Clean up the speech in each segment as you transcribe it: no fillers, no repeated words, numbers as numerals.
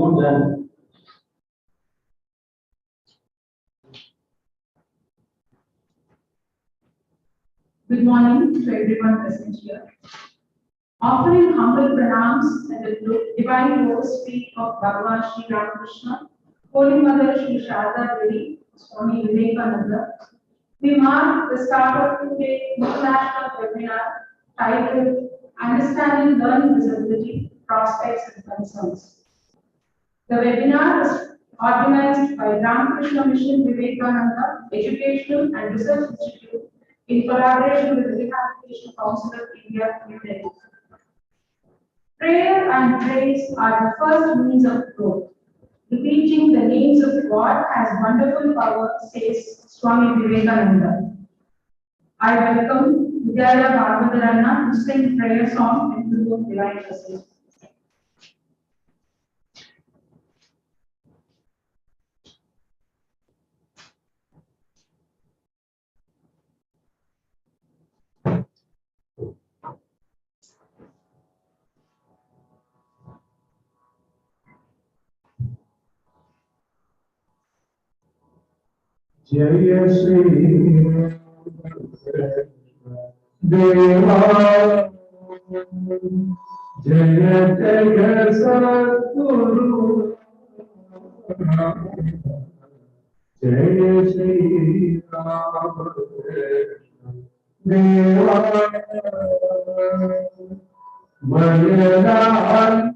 more than. Good morning to everyone present here. Offering humble pranams and the divine lotus feet of Bhagavan Sri Ramakrishna, Holy Mother Sri Sharda Swami Vivekananda, we mark the start of today's international webinar titled Understanding Learning Disability, Prospects and Concerns. The webinar is organized by Ramakrishna Mission Vivekananda Educational and Research Institute in collaboration with the Rehabilitation Council of India, New Delhi. Prayer and praise are the first means of growth. Repeating the names of God has wonderful power, says Swami Vivekananda. I welcome Vidyaya Bhagavatarana to sing prayer song and to do divine message. Jaya Shri Deva Jaya Jaya Sadguru Jaya Shri Ram Deva Mayana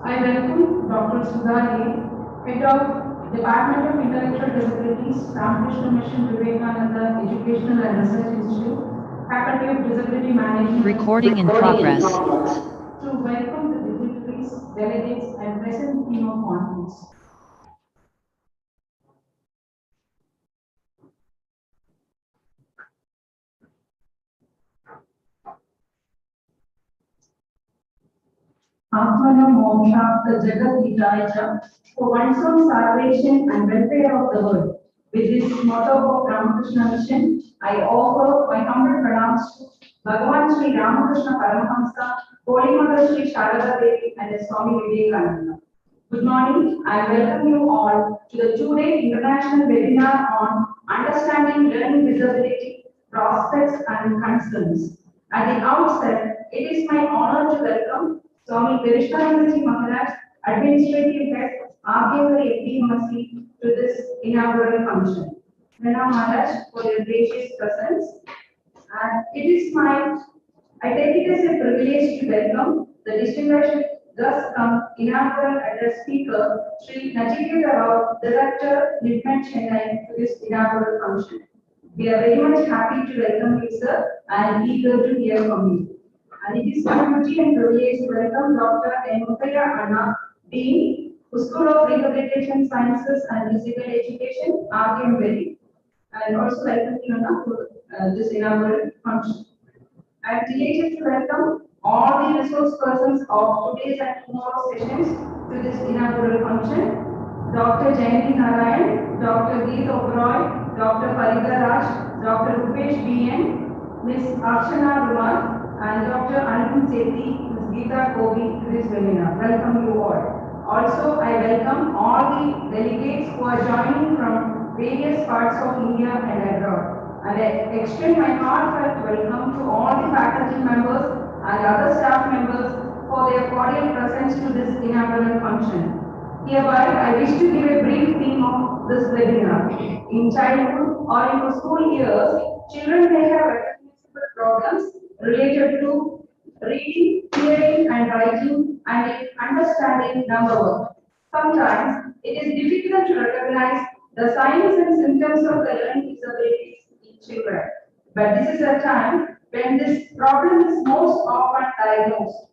I welcome Dr. Sudhari, Head of Department of Intellectual Disabilities, Ramakrishna Mission Vivekananda Educational and Research Institute, Faculty of Disability Management. Recording in progress. To welcome the dignitaries, delegates, and present team of conference. Atmana Moksha, the Jagat Hitaya, for one's own salvation and welfare of the world. With this motto of Ramakrishna Mission, I offer my humble pranams to Bhagavan Sri Ramakrishna Paramahamsa, Holy Mother Sri Sharada Devi, and the Swami Vivekananda. Good morning. I welcome you all to the two-day international webinar on understanding learning disability, prospects, and concerns. At the outset, it is my honor to welcome Swami Vivekananda Maharaj, Administrative Head, RKMVERI, to this inaugural function. Pranam Maharaj for your gracious presence. And I take it as a privilege to welcome the distinguished thus come inaugural address speaker, Sri Nachiketa Rao, Director, Developmental Chennai, to this inaugural function. We are very much happy to welcome you, sir, and eager to hear from you. And it is my duty and privilege to welcome Dr. Anna, Dean, School of Rehabilitation Sciences and Physical Education, RKMVERI, and also welcome you Anna to this inaugural function. I am delighted to welcome all the resource persons of today's and tomorrow's sessions to this inaugural function. Dr. Jayanti Narayan, Dr. Geet Oberoi, Dr. Farida Raj, Dr. Rupesh BN, Ms. Archana Rumar, and Dr. Anupam Sethi, Ms. Geeta Kovi to this webinar. Welcome you all. Also, I welcome all the delegates who are joining from various parts of India and abroad. And I extend my heartfelt welcome to all the faculty members and other staff members for their cordial presence to this inaugural function. Hereby, I wish to give a brief theme of this webinar. In childhood or in school years, children may have recognizable problems related to reading, hearing and writing and in understanding number work. Sometimes, it is difficult to recognize the signs and symptoms of the learning disabilities in children. But this is a time when this problem is most often diagnosed.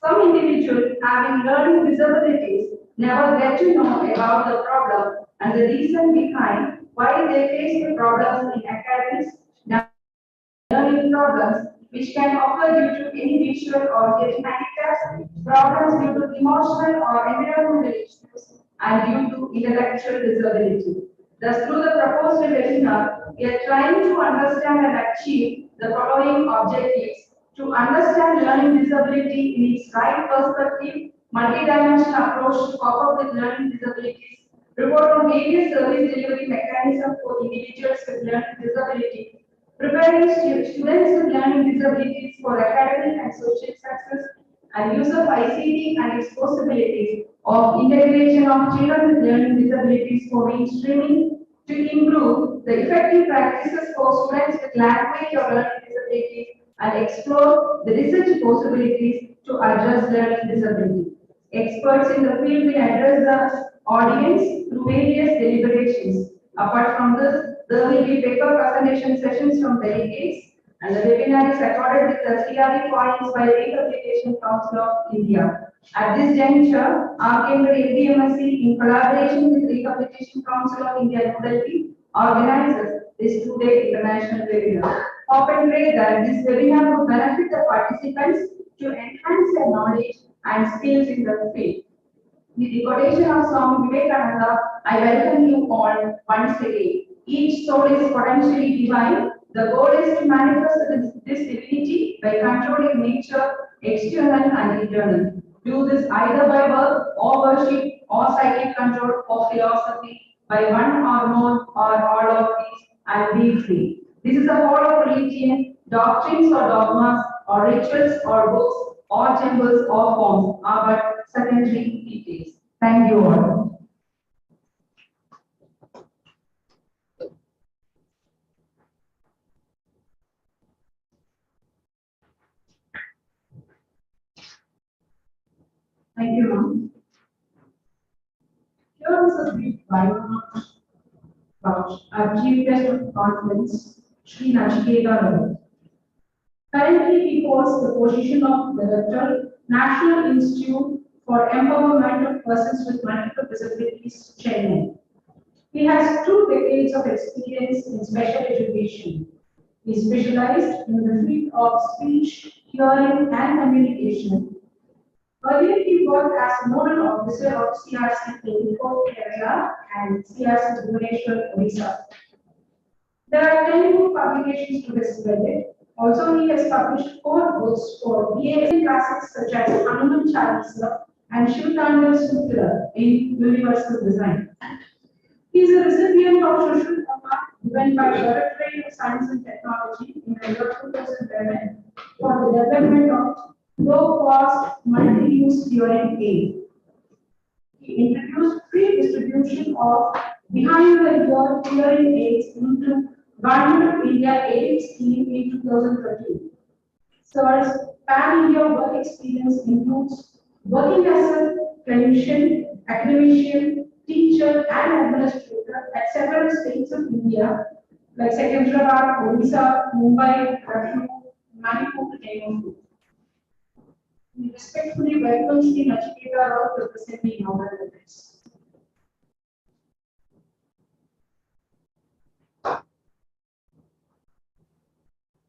Some individuals having learning disabilities never get to know about the problem and the reason behind why they face the problems in academics, learning problems which can occur due to any visual or hearing handicaps, problems due to emotional or environmental issues, and due to intellectual disability. Thus, through the proposed webinar, we are trying to understand and achieve the following objectives: to understand learning disability in its right perspective, multidimensional approach to cope up with learning disabilities, report on various service delivery mechanisms for individuals with learning disabilities, preparing students with learning disabilities for academic and social success, and use of ICT and its possibilities of integration of children with learning disabilities for mainstreaming to improve the effective practices for students with language or learning disabilities and explore the research possibilities to address learning disability. Experts in the field will address the audience through various deliberations. Apart from this, there will be paper presentation sessions from delegates, and the webinar is recorded with the CRE points by Rehabilitation Council of India. At this juncture, RKMVERI in collaboration with Rehabilitation Council of India, New Delhi, organizes this two-day international webinar. Hope and pray that this webinar will benefit the participants to enhance their knowledge and skills in the field. With the quotation of Swami Vivekananda, I welcome you all once again. Each soul is potentially divine. The goal is to manifest this divinity by controlling nature, external and internal. Do this either by work or worship or psychic control or philosophy, by one or more or all of these, and be free. This is a whole of religion, doctrines or dogmas or rituals or books or temples or forms are but secondary details. Thank you all. Thank you, ma'am. Here is a brief bio about our Chief Guest of the Conference, Sri Nachiketa Ravi. Currently, he holds the position of Director, National Institute for Empowerment of Persons with Multiple Disabilities, Chennai. He has 2 decades of experience in special education. He specialized in the field of speech, hearing, and communication. Earlier, he worked as nodal officer of CRC Coimbatore, Kerala, and CRC Bhubaneswar, Odisha. There are 10 book publications to his credit. Also, he has published 4 books for BA classics such as Untitled Chapter and Shivtandal Sutra in Universal Design. He is a recipient of Social Award given by Directorate of Science and Technology in the year 2011 for the development of low-cost multi-use hearing aid. He introduced free distribution of behind-the-ear hearing aids into Government India Aid Scheme in 2013. Sir's pan-India work experience includes working as a clinician, academician, teacher, and administrator at several states of India like Secunderabad, Odisha, Mumbai, Lucknow, Manipur, to name a few. respectfully welcome Sri Nachiketa Rao to present the inaugural address.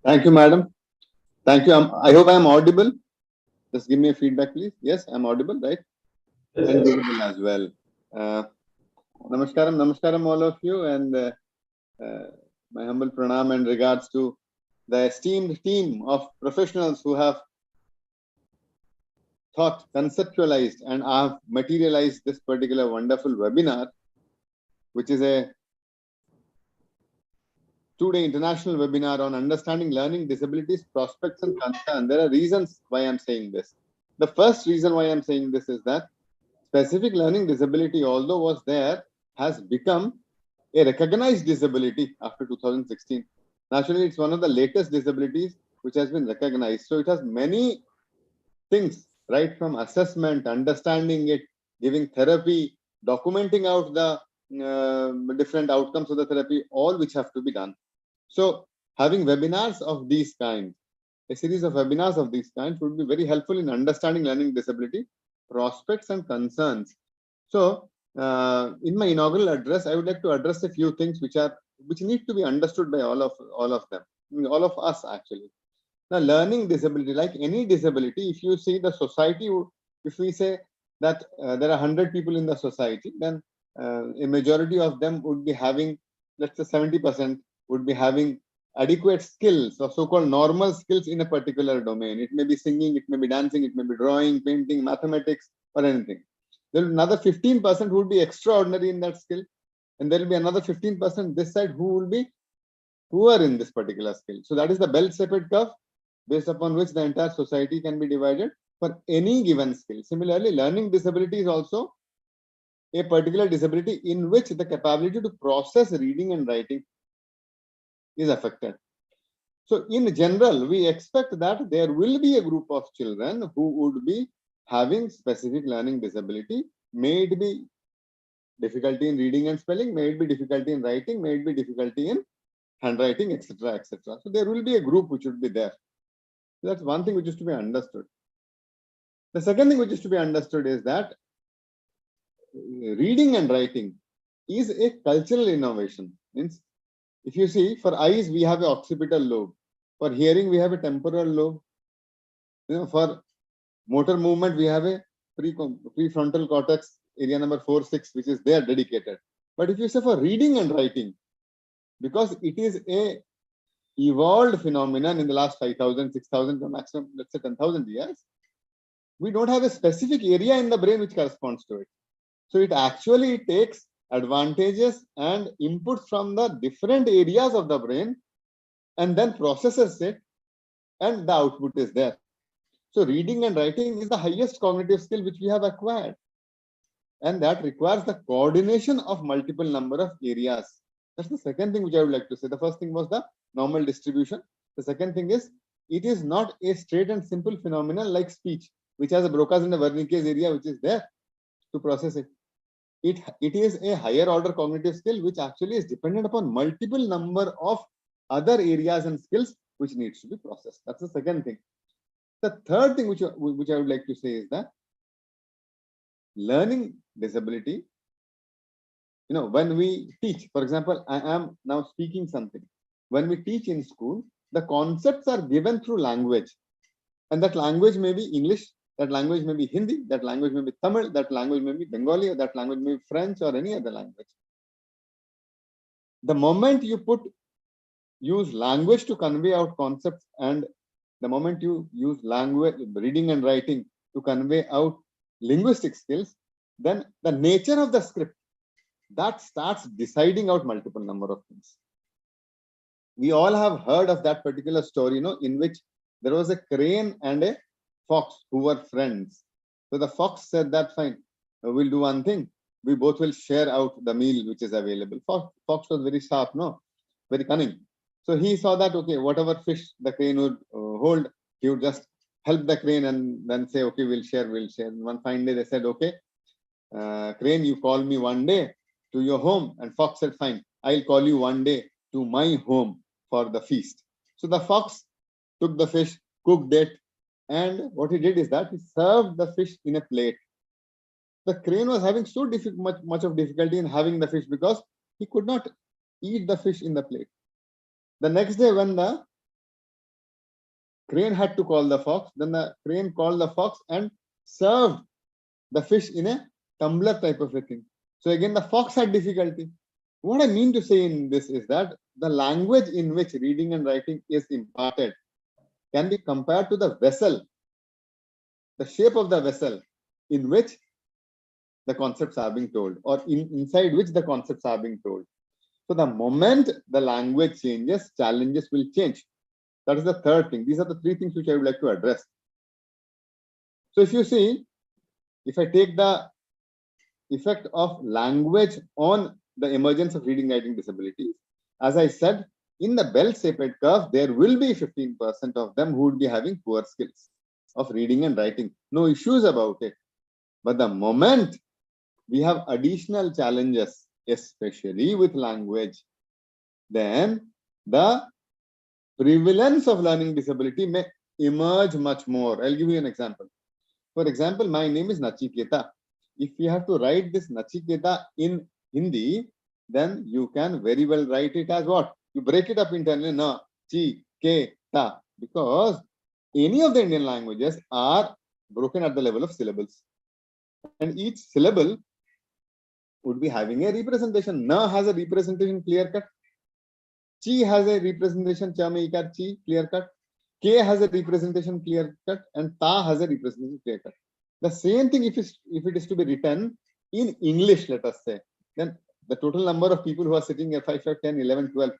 Thank you, madam. Thank you. I hope I am audible. Just give me a feedback, please. Yes, I'm audible, right? And visible as well. Namaskaram, all of you, and my humble pranam and regards to the esteemed team of professionals who have thought, conceptualized, and have materialized this particular wonderful webinar, which is a two-day international webinar on understanding learning disabilities, prospects, and concerns. There are reasons why I'm saying this. The first reason why I'm saying this is that specific learning disability, although was there, has become a recognized disability after 2016. Naturally, it's one of the latest disabilities which has been recognized. So it has many things, right from assessment, understanding it, giving therapy, documenting out the different outcomes of the therapy, all which have to be done. So having webinars of these kinds, a series of webinars of these kinds would be very helpful in understanding learning disability, prospects, and concerns. So in my inaugural address, I would like to address a few things which need to be understood by all of them, all of us actually. Now, learning disability, like any disability, if you see the society, if we say that there are 100 people in the society, then a majority of them would be having, let's say 70% would be having adequate skills or so-called normal skills in a particular domain. It may be singing, it may be dancing, it may be drawing, painting, mathematics, or anything. There will be another 15% who would be extraordinary in that skill, and there will be another 15% this side who will be poor in this particular skill. So that is the bell-shaped curve based upon which the entire society can be divided for any given skill. Similarly, learning disability is also a particular disability in which the capability to process reading and writing is affected. So in general, we expect that there will be a group of children who would be having specific learning disability, may it be difficulty in reading and spelling, may it be difficulty in writing, may it be difficulty in handwriting, etc., etc. So there will be a group which would be there. That's one thing which is to be understood. The second thing which is to be understood is that reading and writing is a cultural innovation. Means, if you see, for eyes, we have an occipital lobe. For hearing, we have a temporal lobe. For motor movement, we have a prefrontal cortex, area number 4-6, which is there dedicated. But if you say for reading and writing, because it is a evolved phenomenon in the last 5,000, 6,000, or maximum, let's say 10,000 years, we don't have a specific area in the brain which corresponds to it. So it actually takes advantages and inputs from the different areas of the brain and then processes it, and the output is there. So reading and writing is the highest cognitive skill which we have acquired, and that requires the coordination of multiple number of areas. That's the second thing which I would like to say. The first thing was the normal distribution. The second thing is, it is not a straight and simple phenomenon like speech, which has a Broca's and a Wernicke's area which is there to process it. It is a higher order cognitive skill which actually is dependent upon multiple number of other areas and skills which needs to be processed. That's the second thing. The third thing which I would like to say is that learning disability, when we teach, for example, I am now speaking something. When we teach in school, the concepts are given through language, and that language may be English, that language may be Hindi, that language may be Tamil, that language may be Bengali, or that language may be French or any other language. The moment you use language to convey out concepts, and the moment you use language, reading and writing to convey out linguistic skills, then the nature of the script that starts deciding out multiple number of things. We all have heard of that particular story, in which there was a crane and a fox who were friends. So the fox said that, fine, we'll do one thing. We both will share out the meal which is available. Fox was very sharp, very cunning. So he saw that, okay, whatever fish the crane would hold, he would just help the crane and then say, okay, we'll share. And one fine day they said, okay, crane, you call me one day to your home. And fox said, fine, I'll call you one day to my home for the feast. So the fox took the fish, cooked it, And what he did is that he served the fish in a plate. The crane was having so much of difficulty in having the fish because he could not eat the fish in the plate. The next day, when the crane had to call the fox, then the crane called the fox and served the fish in a tumbler type of a thing. So again, the fox had difficulty. What I mean to say in this is that the language in which reading and writing is imparted can be compared to the vessel, the shape of the vessel in which the concepts are being told, or inside which the concepts are being told. So the moment the language changes, challenges will change. That is the third thing. These are the three things which I would like to address. So if you see, if I take the effect of language on the emergence of reading writing disabilities, as I said, in the bell-shaped curve, there will be 15% of them who would be having poor skills of reading and writing. No issues about it. But the moment we have additional challenges, especially with language, then the prevalence of learning disability may emerge much more. I'll give you an example. For example, my name is Nachiketa. If you have to write this Nachiketa in Hindi, then you can very well write it as what? You break it up internally, na, chi, ke, ta, because any of the Indian languages are broken at the level of syllables. And each syllable would be having a representation. Na has a representation clear cut. Chi has a representation cha, chi, clear cut. K has a representation clear cut, and ta has a representation clear cut. The same thing if it is to be written in English, let us say, then the total number of people who are sitting here 5, 10, 11, 12,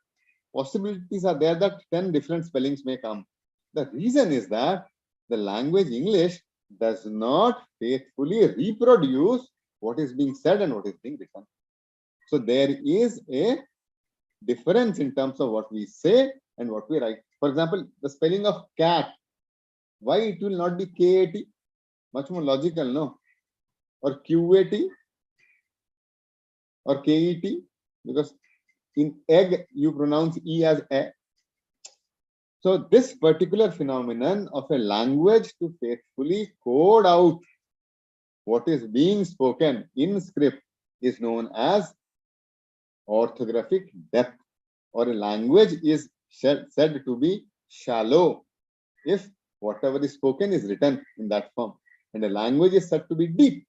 possibilities are there that 10 different spellings may come. The reason is that the language English does not faithfully reproduce what is being said and what is being written. So there is a difference in terms of what we say and what we write. For example, the spelling of cat, why it will not be K-A-T? Much more logical, no? Or Q-A-T? Or K-E-T? Because in egg, you pronounce E as A. So this particular phenomenon of a language to faithfully code out what is being spoken in script is known as orthographic depth, or a language is said to be shallow if whatever is spoken is written in that form, and a language is said to be deep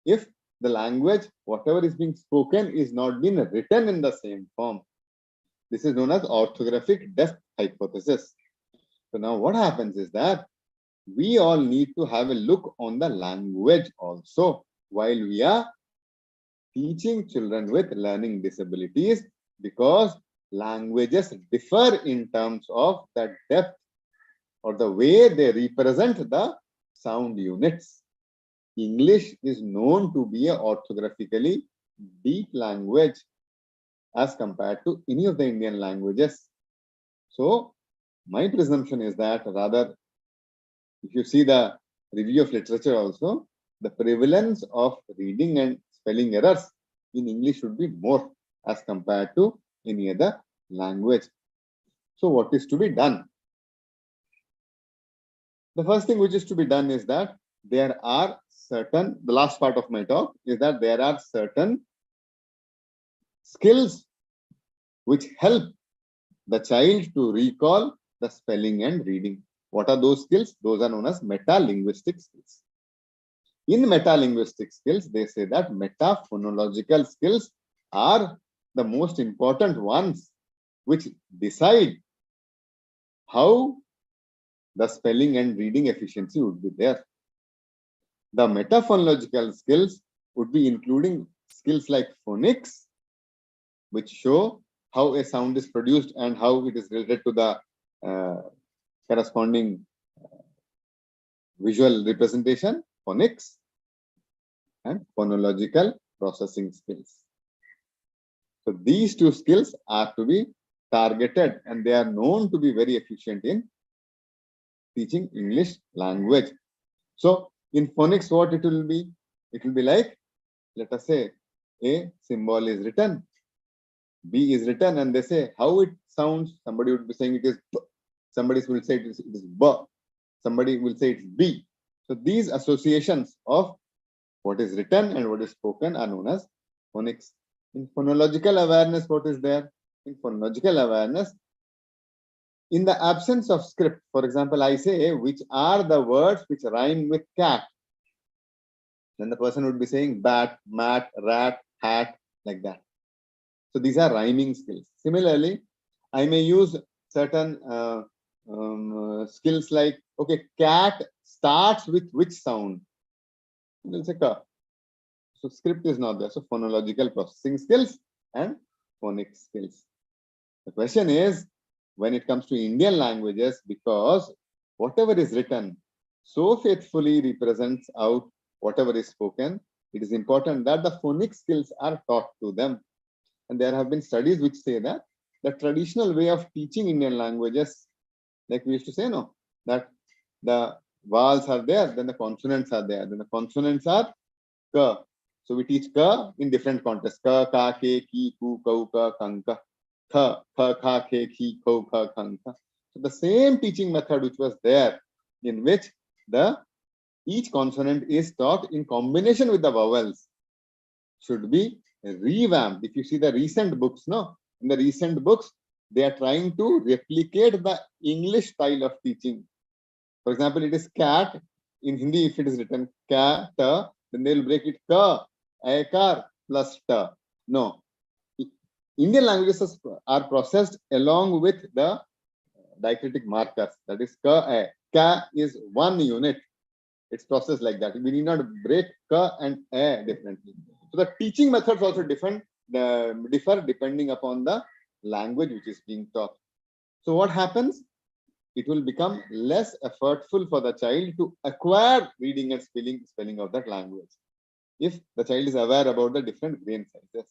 if the language, whatever is being spoken, is not being written in the same form. This is known as orthographic depth hypothesis. So now what happens is that we all need to have a look on the language also while we are teaching children with learning disabilities, because languages differ in terms of the depth or the way they represent the sound units. English is known to be an orthographically deep language as compared to any of the Indian languages. So my presumption is that, rather, if you see the review of literature also, the prevalence of reading and spelling errors in English should be more as compared to any other language. So what is to be done? The first thing which is to be done is that there are certain, the last part of my talk is that there are certain skills which help the child to recall the spelling and reading. What are those skills? Those are known as meta-linguistic skills. In meta-linguistic skills, they say that meta-phonological skills are the most important ones which decide how the spelling and reading efficiency would be there. The meta-phonological skills would be including skills like phonics, which show how a sound is produced and how it is related to the corresponding visual representation, phonics, and phonological processing skills. So these two skills are to be targeted, and they are known to be very efficient in teaching English language. So in phonics, what it will be? It will be like, let us say, A symbol is written, B is written, and they say how it sounds. Somebody would be saying it is B. Somebody will say it is B. somebody will say it's B. So these associations of what is written and what is spoken are known as phonics. In phonological awareness, what is there? In phonological awareness, in the absence of script, for example, I say, which are the words which rhyme with cat? Then the person would be saying bat, mat, rat, hat, like that. So these are rhyming skills. Similarly, I may use certain skills like, okay, cat starts with which sound? We'll say ka. So script is not there. So phonological processing skills and phonics skills. The question is, when it comes to Indian languages, because whatever is written so faithfully represents out whatever is spoken, it is important that the phonics skills are taught to them. And there have been studies which say that the traditional way of teaching Indian languages, like we used to say, no, that the vowels are there, then the consonants are there, then the consonants are ka. So we teach ka in different contexts. Ka, ka, ke, ki, ku, kau, ka, kanka. Kha, kha, kha, ke, ki, kau, ka, kanka. So the same teaching method which was there, in which each consonant is taught in combination with the vowels, should be revamped. If you see the recent books, no, in the recent books, they are trying to replicate the English style of teaching. For example, it is cat. In Hindi, if it is written ka, ta, then they will break it ka, aikar plus ta. No. Indian languages are processed along with the diacritic markers. That is ka, a. Ka is one unit. It's processed like that. We need not break ka and a differently. So the teaching methods also differ depending upon the language which is being taught. So what happens? It will become less effortful for the child to acquire reading and spelling of that language, if the child is aware about the different grain sizes.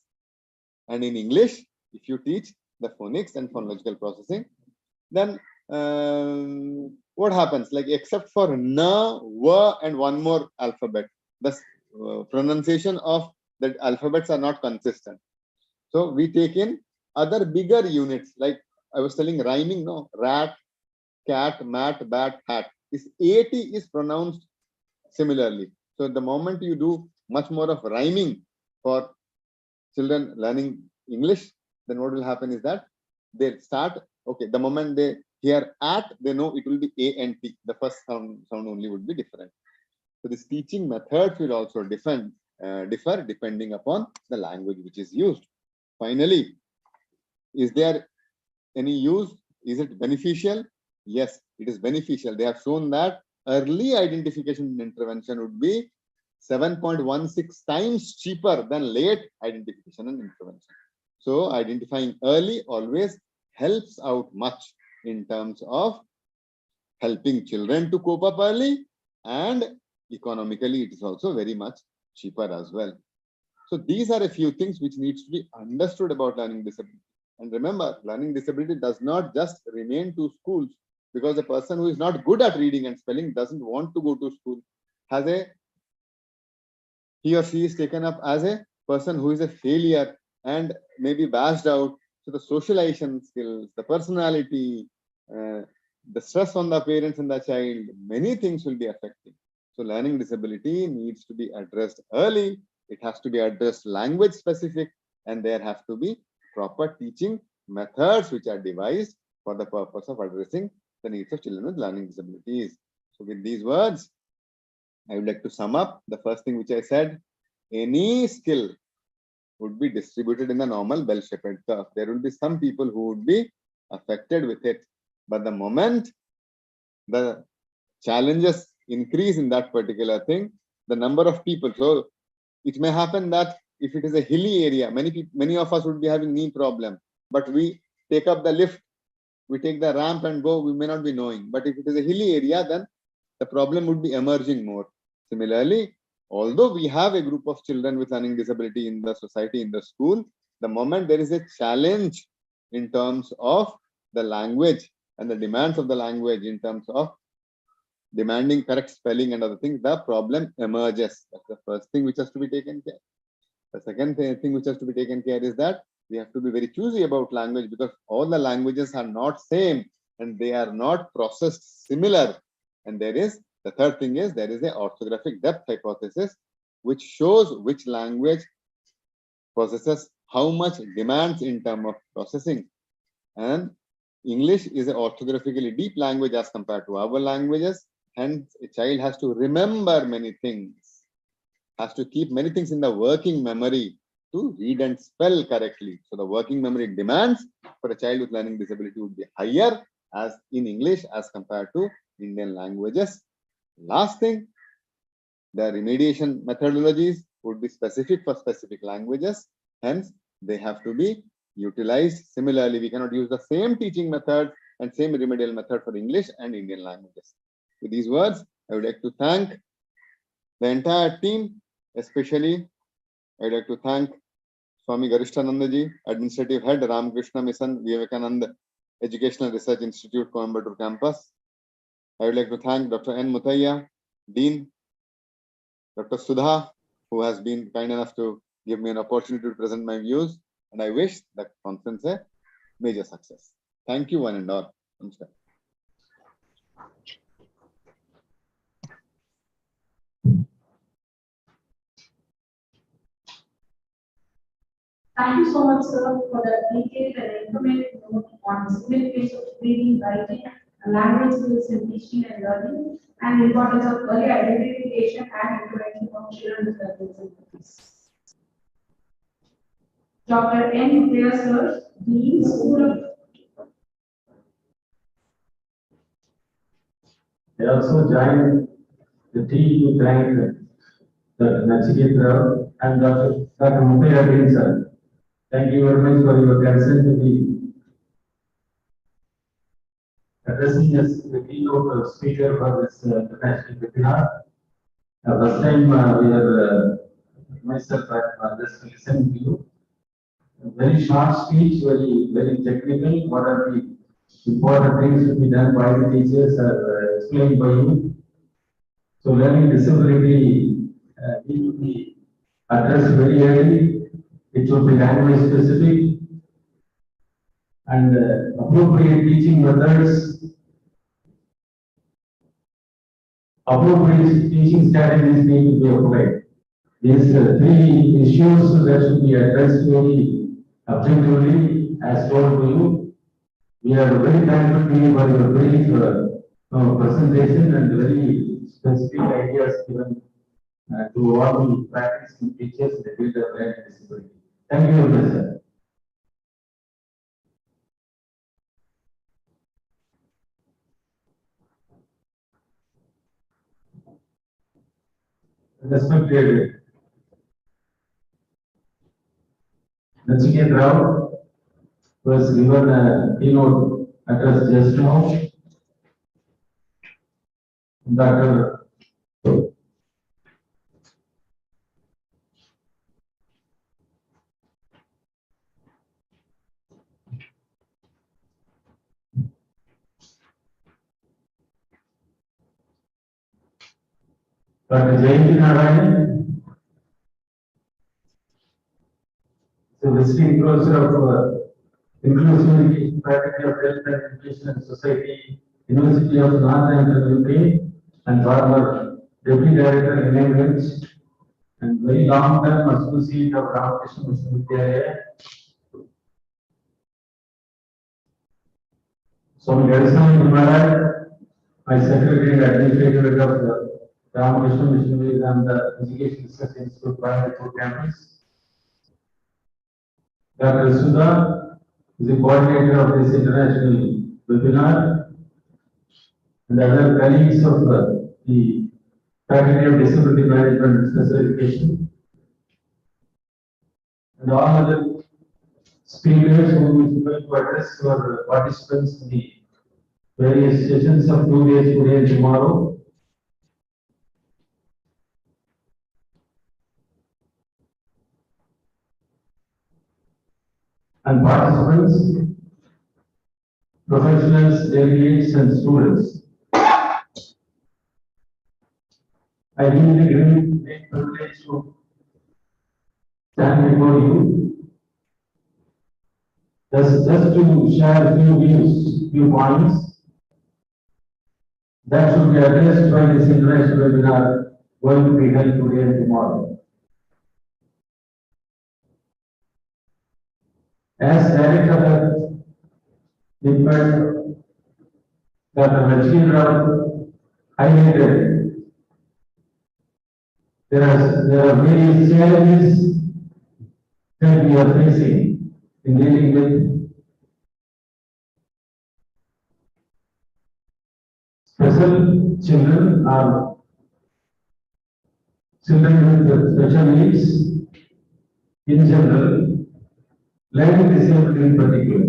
And in English, if you teach the phonics and phonological processing, then what happens? Like, except for na, wa, and one more alphabet, the pronunciation of the alphabets are not consistent. So we take in other bigger units, like I was telling rhyming, no, rat, cat, mat, bat, hat. This AT is pronounced similarly. So the moment you do much more of rhyming for children learning English, then what will happen is that they start, okay, the moment they hear at, they know it will be A and T. The first sound only would be different. So this teaching method will also differ depending upon the language which is used. Finally, is there any use? Is it beneficial? Yes, it is beneficial. They have shown that early identification and intervention would be 7.16 times cheaper than late identification and intervention. So identifying early always helps out much in terms of helping children to cope up early, and economically it is also very much cheaper as well. So these are a few things which needs to be understood about learning disability. And remember, learning disability does not just remain to schools, because a person who is not good at reading and spelling doesn't want to go to school. He or she is taken up as a person who is a failure and maybe bashed out. So the socialization skills, the personality, the stress on the parents and the child, many things will be affecting. So learning disability needs to be addressed early. It has to be addressed language specific, and there have to be proper teaching methods which are devised for the purpose of addressing the needs of children with learning disabilities. So with these words, I would like to sum up the first thing which I said. Any skill would be distributed in the normal bell-shaped curve. There will be some people who would be affected with it. But the moment the challenges increase in that particular thing, the number of people, so it may happen that if it is a hilly area, many of us would be having knee problem, but we take up the lift, we take the ramp and go, we may not be knowing. But if it is a hilly area, then the problem would be emerging more. Similarly, although we have a group of children with learning disability in the society, in the school, the moment there is a challenge in terms of the language and the demands of the language, in terms of demanding correct spelling and other things, the problem emerges. That's the first thing which has to be taken care. The second thing which has to be taken care is that we have to be very choosy about language, because all the languages are not same and they are not processed similar. And the third thing is there is a orthographic depth hypothesis, which shows which language possesses how much demands in terms of processing. And English is an orthographically deep language as compared to our languages. Hence, a child has to remember many things, has to keep many things in the working memory to read and spell correctly. So the working memory demands for a child with learning disability would be higher as in English as compared to Indian languages. Last thing, the remediation methodologies would be specific for specific languages. Hence, they have to be utilized. Similarly, we cannot use the same teaching method and same remedial method for English and Indian languages. With these words, I would like to thank the entire team, especially I would like to thank Swami Garishtanandaji, Administrative Head, Ramakrishna Mission, Vivekananda Educational Research Institute, Coimbatore campus. I would like to thank Dr. N. Mutaiya, Dean, Dr. Sudha, who has been kind enough to give me an opportunity to present my views. And I wish the conference a major success. Thank you, one and all. Namaskar. Thank you so much, sir, for the detailed and informative note on the significance of reading, writing, and language skills in teaching and learning, and the importance of early identification and intervention of children with learning disabilities. Dr. N. Mutaiya, sir, Dean, School of I also joined the team to thank Dr. Nachiketa and Dr. Mutaiya again, sir. Thank you very much for your consent to be addressing as the keynote speaker for this international webinar. First time we are myself just listening to you. A very short speech, very technical. What are the important things to be done by the teachers are explained by you. So learning disability need to be addressed very early. It should be language specific and appropriate teaching methods, appropriate teaching strategies need to be applied. These three issues that should be addressed very objectively as told to you. We are very thankful to you for your brief presentation and very specific ideas given to all the practicing teachers in the field of learning disability. Thank you very much, sir. Respected Nachiketa Rao was given a keynote address just now. Dr. Jayanti Narayan, the visiting professor of Inclusive Education, Faculty of Health and Education and Society, University of Northern UK, and former Deputy Director in Emergence, and very long-term associate of Ramakrishna Mission Vidyalaya. Swami Redesign Maharaj, my secretary and administrator of Ramakrishna Mission and the Education Research Institute, Coimbatore campus. Dr. Sudha is the coordinator of this international webinar, and other colleagues of the Faculty of Disability Management and Special Education, and all other speakers who will address our participants in the various sessions of 2 days, today and tomorrow. And participants, professionals, delegates, and students. I really great privilege to stand before you. Just to share a few views, few points. that should be addressed by this international webinar going to be held today and tomorrow. As Director Department Dr. Rajin Rao highlighted, there are various challenges that we are facing in dealing with special children or children with special needs in general, learning disability in particular.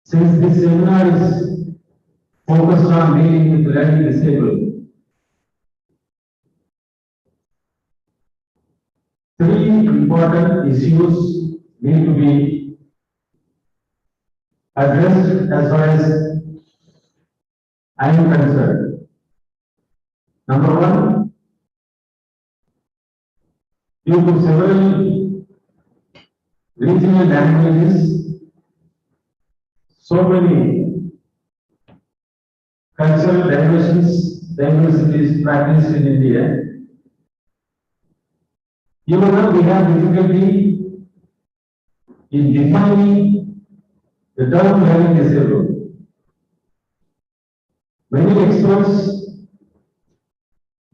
Since this seminar is focused on dealing with learning disabled, three important issues need to be addressed as far as I am concerned. Number one, due to several regional languages, so many cultural diversities practiced in India, even though we have difficulty in defining the term learning disabled. Many experts,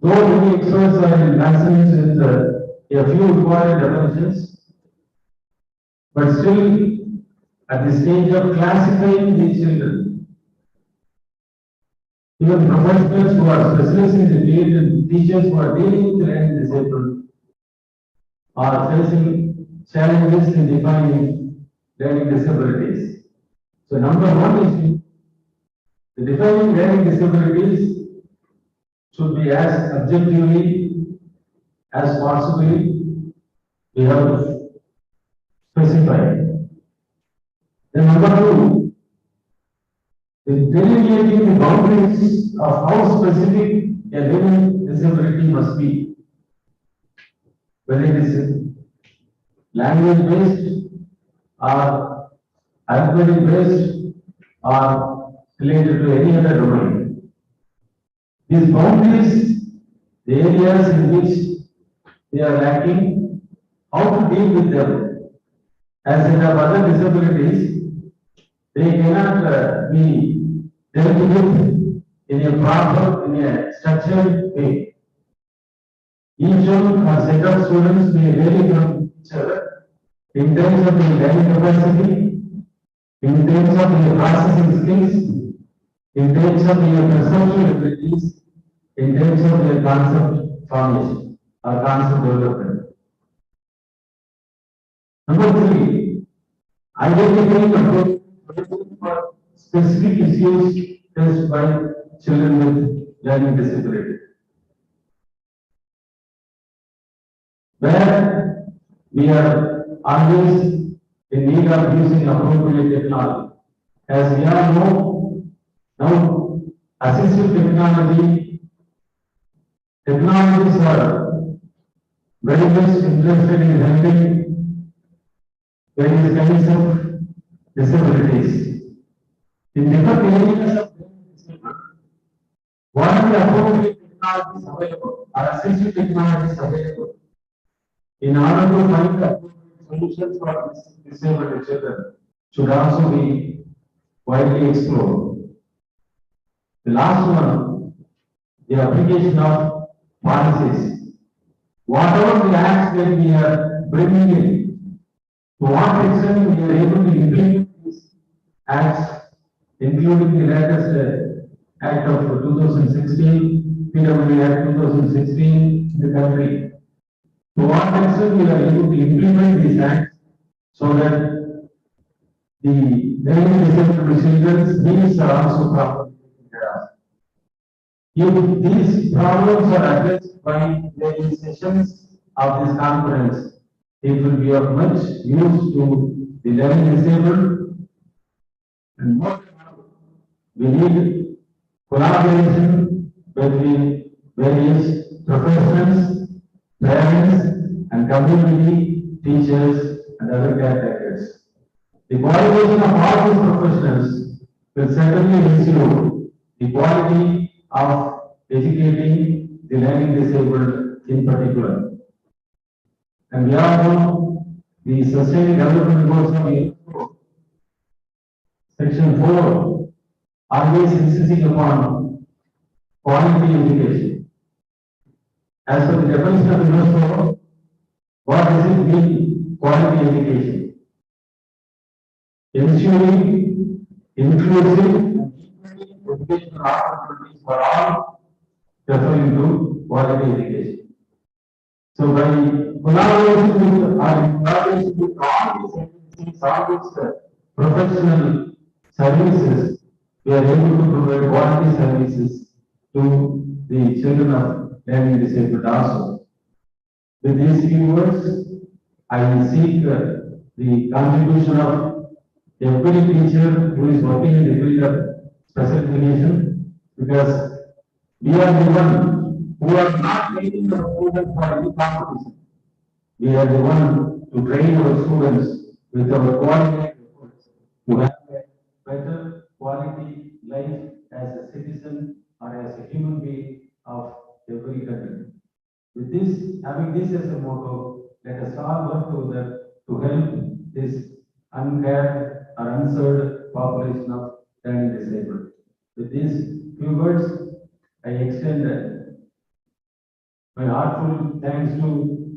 though many experts are in consonance with a few important definitions, but still at the stage of classifying these children, even professionals who are specialists in the field and teachers who are dealing with learning disabled are facing challenges in defining learning disabilities. So number one is the defining learning disabilities should be as objectively as possibly we have to specify. Then number two, delineating the boundaries of how specific a learning disability must be, whether it is language based or arithmetic based or related to any other domain. These boundaries, the areas in which they are lacking, how to deal with them. As they have other disabilities, they cannot be dealt with in a proper, in a structured way. Each one or set of students may vary from each other in terms of their learning capacity, in terms of their processing skills, in terms of their perceptual abilities, in terms of their concept formation or concept development. Number three, identifying approach for specific issues faced by children with learning disability. Where we are always in need of using appropriate technology. As we all know, now assistive technologies are very much interested in helping various kinds of disabilities. In different areas of disability, what are the appropriate technologies available or assistive technologies available in order to find the solutions for disabled children should also be widely explored. The last one, the application of policies. Whatever the acts that we are bringing in, to what extent we are able to implement these acts, including the latest Act of 2016, PW Act 2016 in the country. To what extent we are able to implement these acts so that the learning disabled children's needs are also properly taken care of. If these problems are addressed by the sessions of this conference, it will be of much use to the learning disabled, and more we need collaboration between various professionals, parents, and community, teachers, and other caretakers. The coordination of all these professionals will certainly ensure the quality of educating the learning disabled in particular. And we all know the Sustainable Development Goals of UNESCO, Section 4, always insisting upon quality education. As per the definition of UNESCO, what does it mean, quality education? Ensuring inclusive and educational opportunities for all, referring to quality education. So by collaboration with all these agencies, all these professional services, we are able to provide quality services to the children of learning disabled also. With these few words, I seek the contribution of every teacher who is working in the field of special education, because we are the one who are not making the students for any competition. We are the one to train our students with our coordinated efforts to have a better quality life as a citizen or as a human being of every country. With this, having this as a motto, let us all work together to help this uncared or unserved population of learning disabled. With these few words, I extend my heartfelt thanks to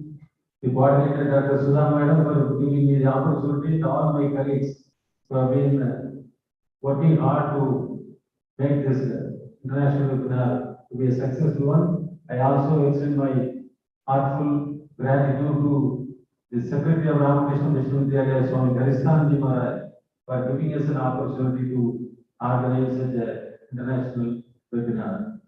the coordinator, Dr. Sudha Madam, for giving me the opportunity, to all my colleagues who have been working hard to make this international webinar to be a successful one. I also extend my heartfelt gratitude to the Secretary of Ramakrishna Mission Vidyalaya, Swami Correspondence Maharaj, for giving us an opportunity to organize such an international webinar.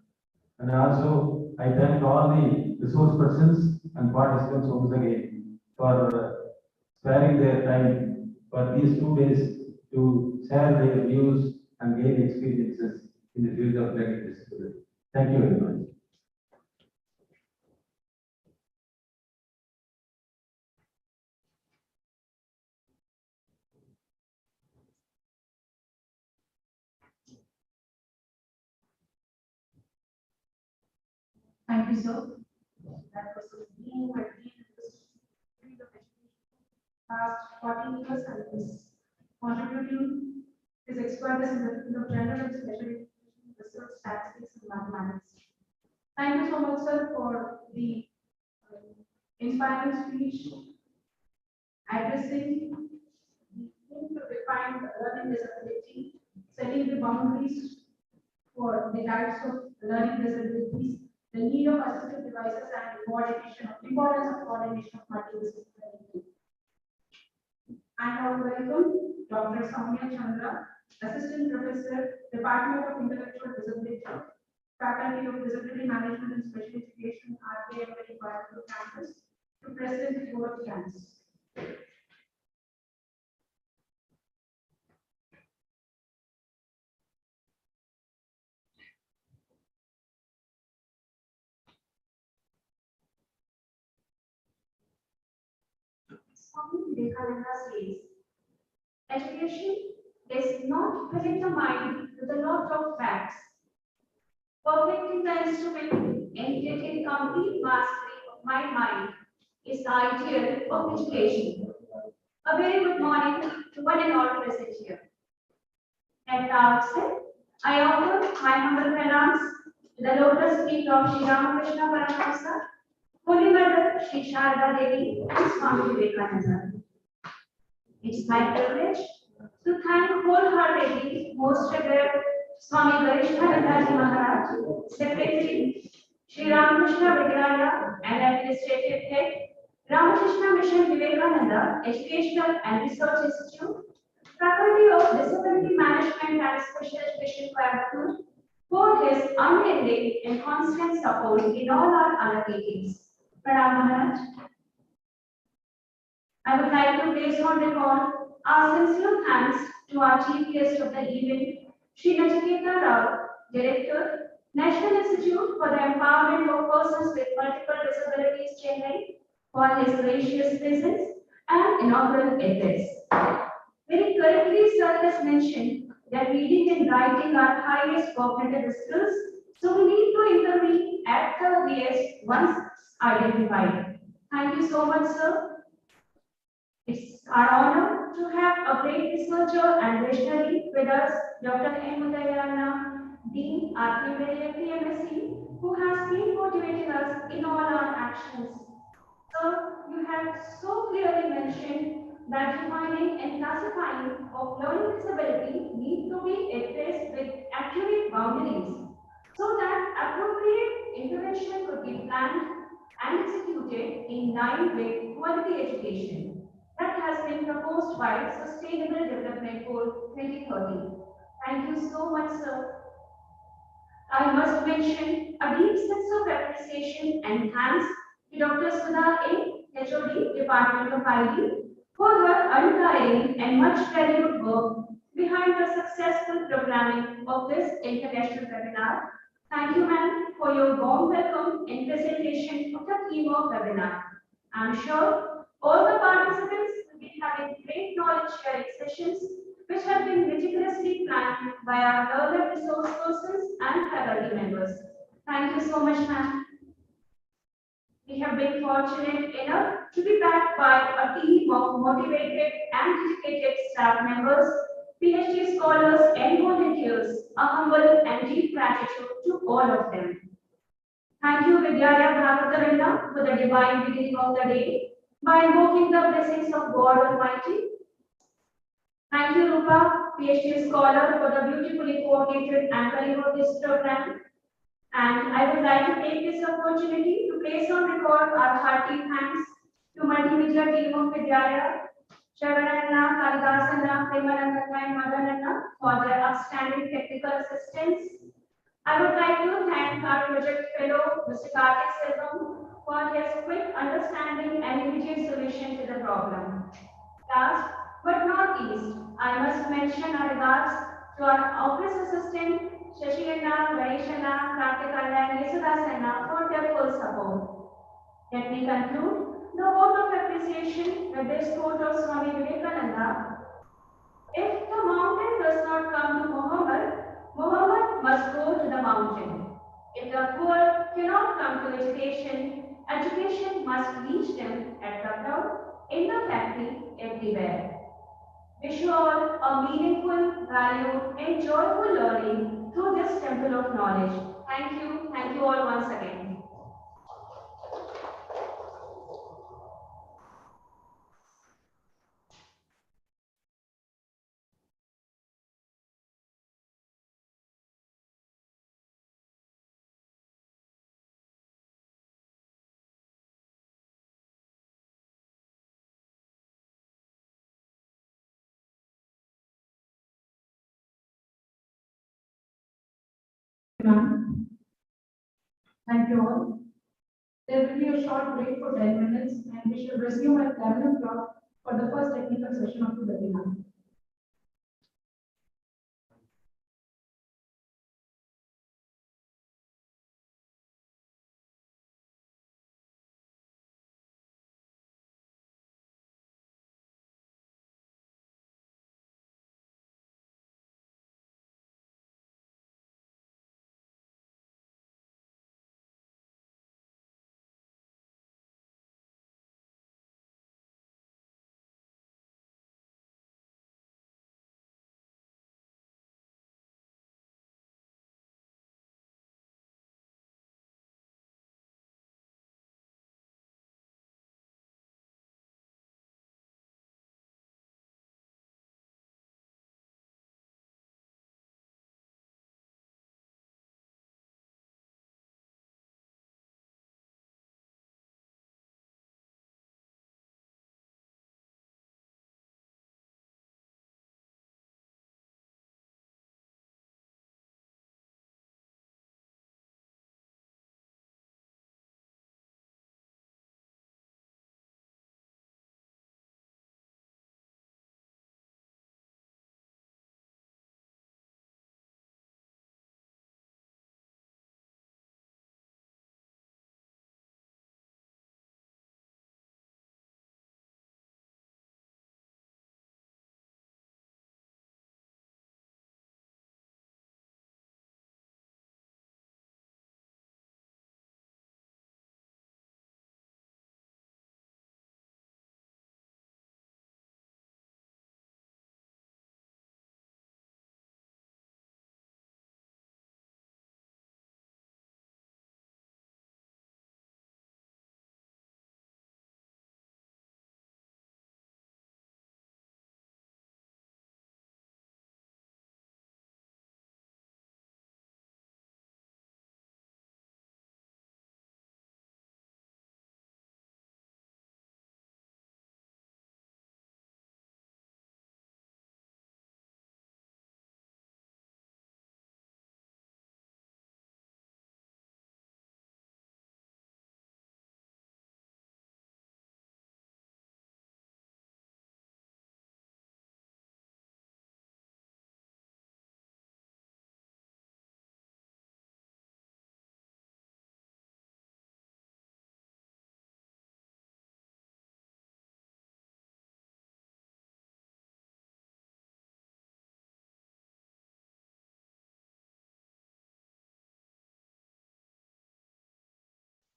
And also, I thank all the resource persons and participants once again for sparing their time for these 2 days to share their views and gain experiences in the field of learning disability. Thank you very much. Thank you, sir. That was the being with the field of education past 40 years and is contributing his expertise in the field of general and special education, research, statistics, and mathematics. Thank you so much, sir, for the inspiring speech addressing the need to define learning disability, setting the boundaries for the types of learning disabilities, the need of assistive devices, and importance of coordination of multidisciplinary. And I welcome Dr. Soumya Chandra, Assistant Professor, Department of Intellectual Disability, Faculty of Disability Management and Special Education, RKMVERI campus, to present the vote of thanks. Swami Vivekananda says, education does not fill the mind with a lot of facts. Perfecting the instrument and getting complete mastery of my mind is the ideal of education. A very good morning to one and all present here. At the outset, I offer my humble pranams to the lotus feet of Sri Ramakrishna Paramahamsa, Holy Mother Sri Sharda Devi, and Swami Vivekananda. It is my privilege to thank wholeheartedly Most Revered Swami Garishnananda Maharaj, Secretary, Sri Ramakrishna Vidyalaya, and Administrative Head, Ramakrishna Mission Vivekananda Educational and Research Institute, Faculty of Disability Management and Special Education Coimbatore, for his unending and constant support in all our undertakings. Pranam Maharaj. I would like to place on record our sincere thanks to our chief guest of the event, Shri Nachiketa Rao, Director, National Institute for the Empowerment of Persons with Multiple Disabilities, Chennai, for his gracious presence and inaugural address. Very correctly, sir has mentioned Their reading and writing are highest cognitive skills, so we need to intervene at the earliest once identified. Thank you so much, sir. It's our honor to have a great researcher and visionary with us, Dr. M. Udayana, Dean, RKMVERI FPMSC, who has been motivating us in all our actions. Sir, you have so clearly mentioned that defining and classifying of learning disability need to be addressed with accurate boundaries so that appropriate intervention could be planned and executed in line with quality education that has been proposed by Sustainable Development Goal 2030. Thank you so much, sir. I must mention a deep sense of appreciation and thanks to Dr. Sudha A. HOD, Department of ID, for her untiring and much valued work behind the successful programming of this international webinar. Thank you, ma'am, for your warm welcome and presentation of the theme of webinar. I'm sure all the participants will be having great knowledge sharing sessions which have been meticulously planned by our learner resource persons and faculty members. Thank you so much, ma'am. We have been fortunate enough to be backed by a team of motivated and dedicated staff members, PhD scholars and volunteers. A humble and deep gratitude to all of them. Thank you, Vidyaya Bhagavatarana, for the divine beginning of the day by invoking the blessings of God Almighty. Thank you, Rupa, PhD scholar, for the beautifully coordinated anchoring of this program. And I would like to take this opportunity to place on record our hearty thanks to multimedia team of Vidyaya, Shravananna, Kalidasana, Premananda, and Madananna for their outstanding technical assistance. I would like to thank our project fellow, Mr. Karthik Selvam, for his quick understanding and immediate solution to the problem. Last but not least, I must mention our regards to our office assistant, Shashikanna, Ganeshanna, Karthikana, and Yesudasana for their full support. Let me conclude the vote of appreciation with this quote of Swami Vivekananda. If the mountain does not come to Muhammad, Muhammad must go to the mountain. If the poor cannot come to education, education must reach them at the club, in the factory, everywhere. Wish you all a meaningful, valued, and joyful learning through this temple of knowledge. Thank you all once again. Ma'am. Thank you all. There will be a short break for 10 minutes and we shall resume at 11 o'clock for the first technical session of the webinar.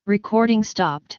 Recording stopped.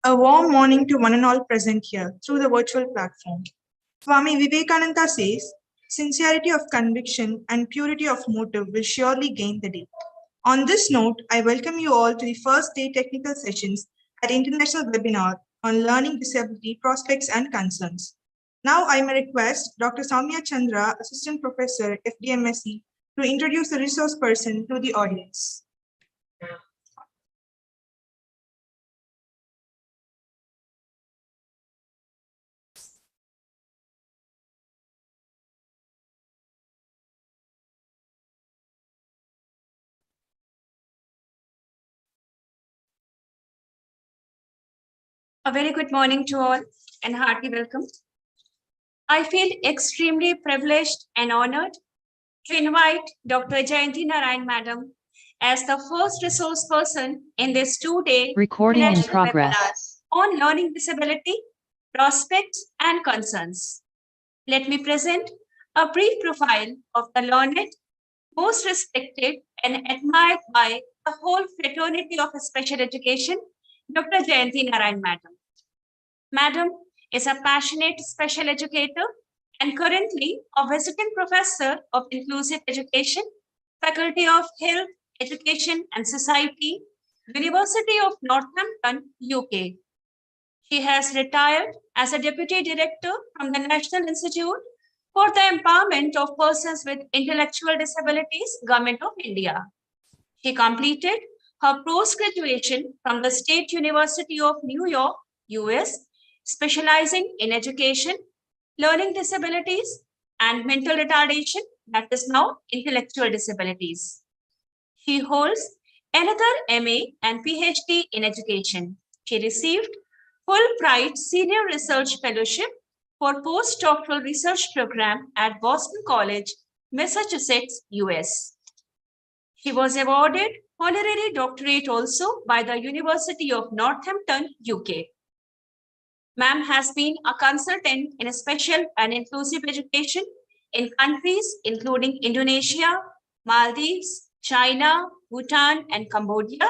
A warm morning to one and all present here through the virtual platform. Swami Vivekananda says, sincerity of conviction and purity of motive will surely gain the day. On this note, I welcome you all to the first day technical sessions at International Webinar on Learning Disability Prospects and Concerns. Now I may request Dr. Soumya Chandra, Assistant Professor, FDMSc, to introduce the resource person to the audience. A very good morning to all and hearty welcome. I feel extremely privileged and honored to invite Dr. Jayanti Narayan Madam as the first resource person in this two-day Recording in international progress. webinar on learning disability, prospects, and concerns. Let me present a brief profile of the learned, most respected and admired by the whole fraternity of special education, Dr. Jayanti Narayan Madam. Madam is a passionate special educator and currently a visiting professor of inclusive education, Faculty of Health, Education and Society, University of Northampton, UK. She has retired as a Deputy Director from the National Institute for the Empowerment of Persons with Intellectual Disabilities, Government of India. She completed her post-graduation from the State University of New York, US, specializing in education, learning disabilities, and mental retardation, that is now intellectual disabilities. She holds another MA and PhD in education. She received Fulbright Senior Research Fellowship for postdoctoral research program at Boston College, Massachusetts, US. She was awarded honorary doctorate also by the University of Northampton, UK. Ma'am has been a consultant in special and inclusive education in countries including Indonesia, Maldives, China, Bhutan, and Cambodia,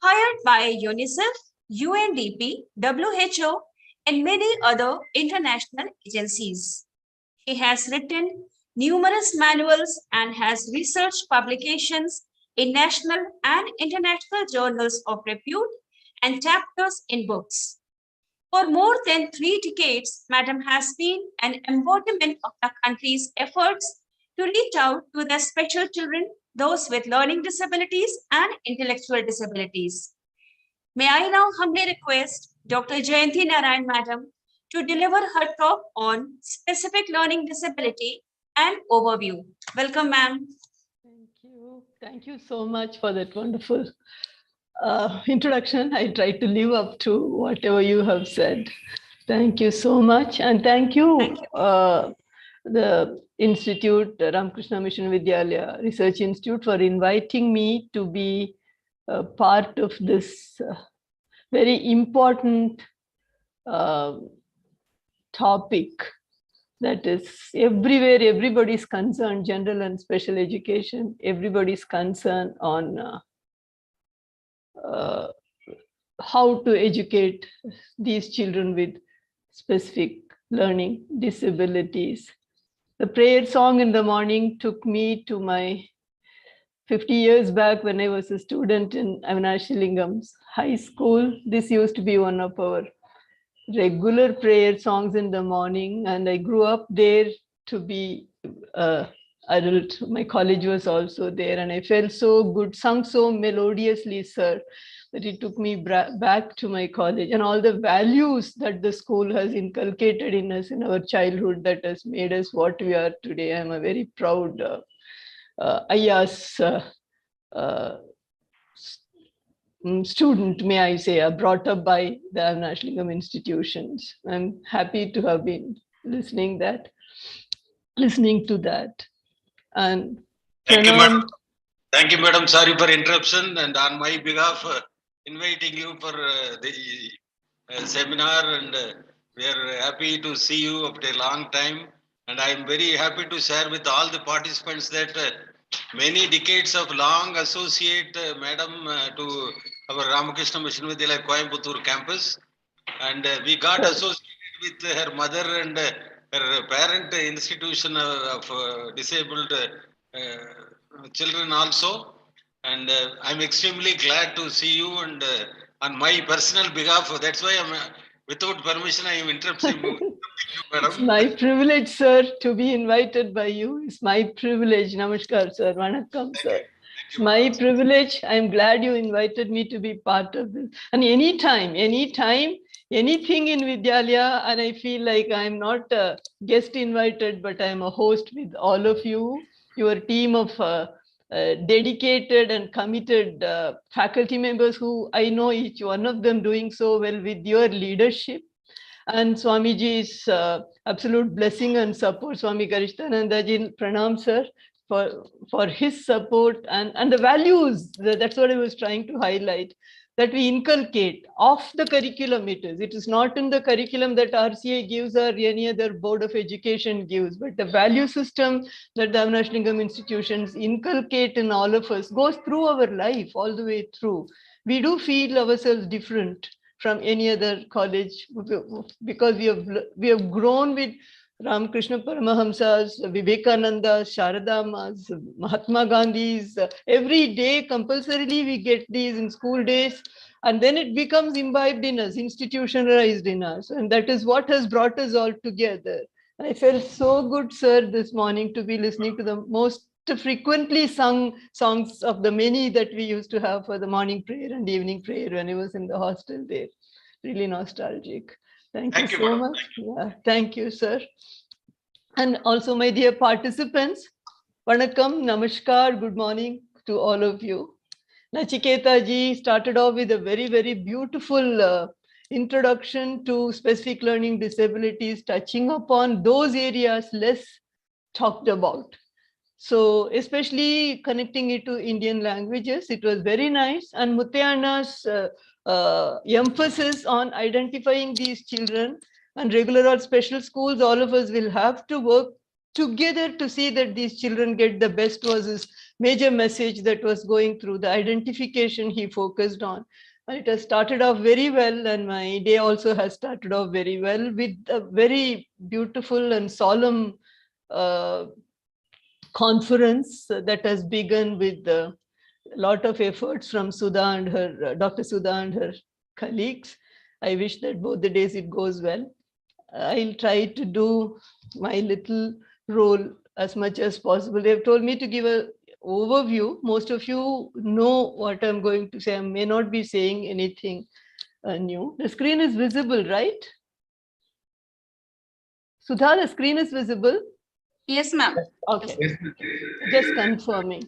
hired by UNICEF, UNDP, WHO, and many other international agencies. She has written numerous manuals and has research publications in national and international journals of repute and chapters in books. For more than 3 decades, Madam has been an embodiment of the country's efforts to reach out to the special children, those with learning disabilities and intellectual disabilities. May I now humbly request Dr. Jayanti Narayan Madam to deliver her talk on specific learning disability and overview. Welcome, ma'am. Thank you. Thank you so much for that wonderful introduction. I tried to live up to whatever you have said. Thank you so much. And thank you, the Institute, Ramakrishna Mission Vidyalaya Research Institute, for inviting me to be part of this very important topic that is everywhere. Everybody's concerned, general and special education, everybody's concerned on how to educate these children with specific learning disabilities. The prayer song in the morning took me to my 50 years back when I was a student in Avinashilingham's high school. This used to be one of our regular prayer songs in the morning, and I grew up there to be adult. My college was also there, and I felt so good, sung so melodiously, sir, that it took me back to my college and all the values that the school has inculcated in us in our childhood that has made us what we are today. I'm a very proud IAS student, may I say, brought up by the Avinashilingam institutions. I'm happy to have been listening to that. And thank you, madam. Thank you, madam. Sorry for interruption, and on my behalf, inviting you for the seminar, and we are happy to see you after a long time. And I am very happy to share with all the participants that many decades of long associate madam to our Ramakrishna Mission Vidyalaya Coimbatore campus, and we got associated with her mother and her parent institution of disabled children also. And I'm extremely glad to see you, and on my personal behalf, that's why I'm without permission I am interrupting you, It's madam. my privilege, sir, to be invited by you. It's my privilege. Namaskar, sir. Vanakkam, sir. It's my privilege. I'm glad you invited me to be part of this. And anytime, anything in Vidyalaya, and I feel like I'm not a guest invited, but I'm a host with all of you, your team of dedicated and committed faculty members who I know each one of them doing so well with your leadership. And Swamiji's absolute blessing and support, Swami Garishtanandaji, pranam sir, for his support and the values. That's what I was trying to highlight, that we inculcate off the curriculum. It is not in the curriculum that RCA gives or any other board of education gives, but the value system that the Avinashlingam institutions inculcate in all of us goes through our life all the way through. We do feel ourselves different from any other college because we have grown with Ramakrishna Paramahamsas, Vivekanandas, Sharadamas, Mahatma Gandhis. Every day compulsorily we get these in school days, and then it becomes imbibed in us, institutionalized in us, and that is what has brought us all together. And I felt so good, sir, this morning to be listening to the most frequently sung songs of the many that we used to have for the morning prayer and evening prayer when I was in the hostel there. Really nostalgic. Thank you so much. Yeah, thank you, sir. And also, my dear participants, Vanakkam, Namaskar, good morning to all of you. Nachiketa ji started off with a very, very beautiful introduction to specific learning disabilities, touching upon those areas less talked about. So especially connecting it to Indian languages, it was very nice. And Muthiana's emphasis on identifying these children and regular or special schools, all of us will have to work together to see that these children get the best, was his major message that was going through. The identification he focused on. And it has started off very well, and my day also has started off very well with a very beautiful and solemn conference that has begun with a lot of efforts from Sudha and her, Dr. Sudha and her colleagues. I wish that both the days it goes well. I'll try to do my little role as much as possible. They've told me to give an overview. Most of you know what I'm going to say. I may not be saying anything new. The screen is visible, right? Sudha, the screen is visible? Yes, ma'am. Okay, just confirming.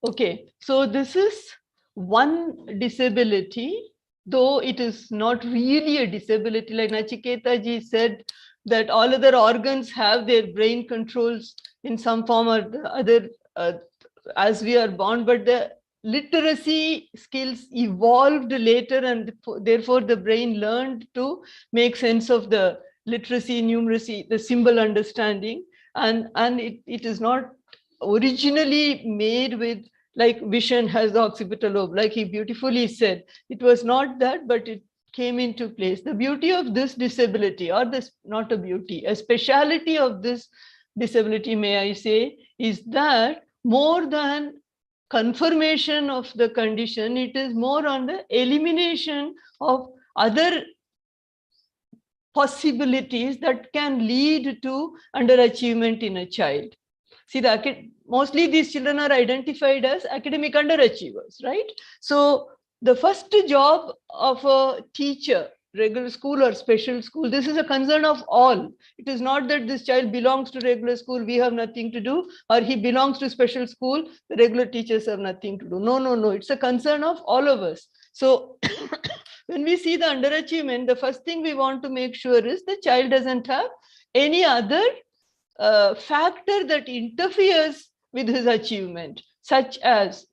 Okay, so this is one disability, though it is not really a disability. Like Nachiketa ji said, that all other organs have their brain controls in some form or the other as we are born, but the literacy skills evolved later, and therefore the brain learned to make sense of the literacy, numeracy, the symbol understanding, and it is not originally made with, like vision has the occipital lobe, like he beautifully said. It was not that, but it came into place. The beauty of this disability, or this, not a beauty, a speciality of this disability, may I say, is that more than confirmation of the condition, it is more on the elimination of other possibilities that can lead to underachievement in a child. See, mostly these children are identified as academic underachievers, right? So the first job of a teacher, regular school or special school, this is a concern of all. It is not that this child belongs to regular school, we have nothing to do, or he belongs to special school, the regular teachers have nothing to do. No, no, no, it's a concern of all of us. So when we see the underachievement, the first thing we want to make sure is the child doesn't have any other factor that interferes with his achievement, such as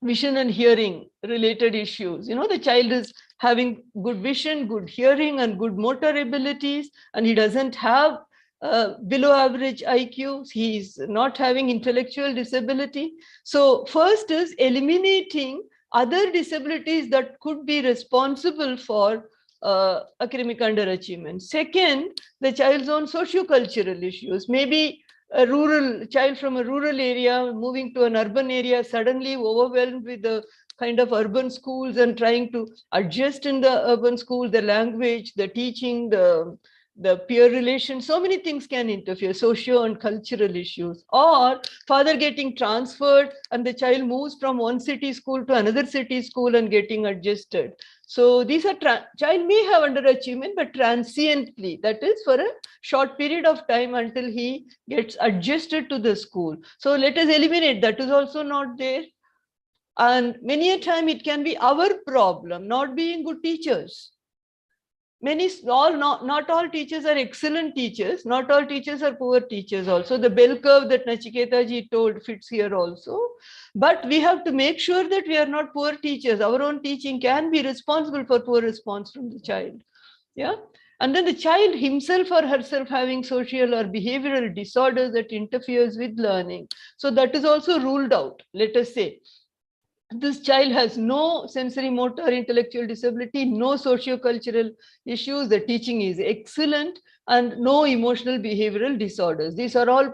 vision and hearing related issues. You know, the child is having good vision, good hearing, and good motor abilities, and he doesn't have below average IQ. He is not having intellectual disability. So first is eliminating other disabilities that could be responsible for academic underachievement. Second, the child's own socio-cultural issues. Maybe a rural child from a rural area moving to an urban area, suddenly overwhelmed with the kind of urban schools and trying to adjust in the urban school, the language, the teaching, the peer relations, so many things can interfere, socio and cultural issues. Or father getting transferred and the child moves from one city school to another city school and getting adjusted. So these are, child may have underachievement, but transiently, that is for a short period of time until he gets adjusted to the school. So let us eliminate that is also not there. And many a time it can be our problem, not being good teachers. Not all teachers are excellent teachers. Not all teachers are poor teachers also. The bell curve that Nachiketa ji told fits here also. But we have to make sure that we are not poor teachers. Our own teaching can be responsible for poor response from the child. Yeah. And then the child himself or herself having social or behavioral disorders that interferes with learning. So that is also ruled out. Let us say this child has no sensory motor intellectual disability, no socio-cultural issues, the teaching is excellent, and no emotional behavioral disorders. These are all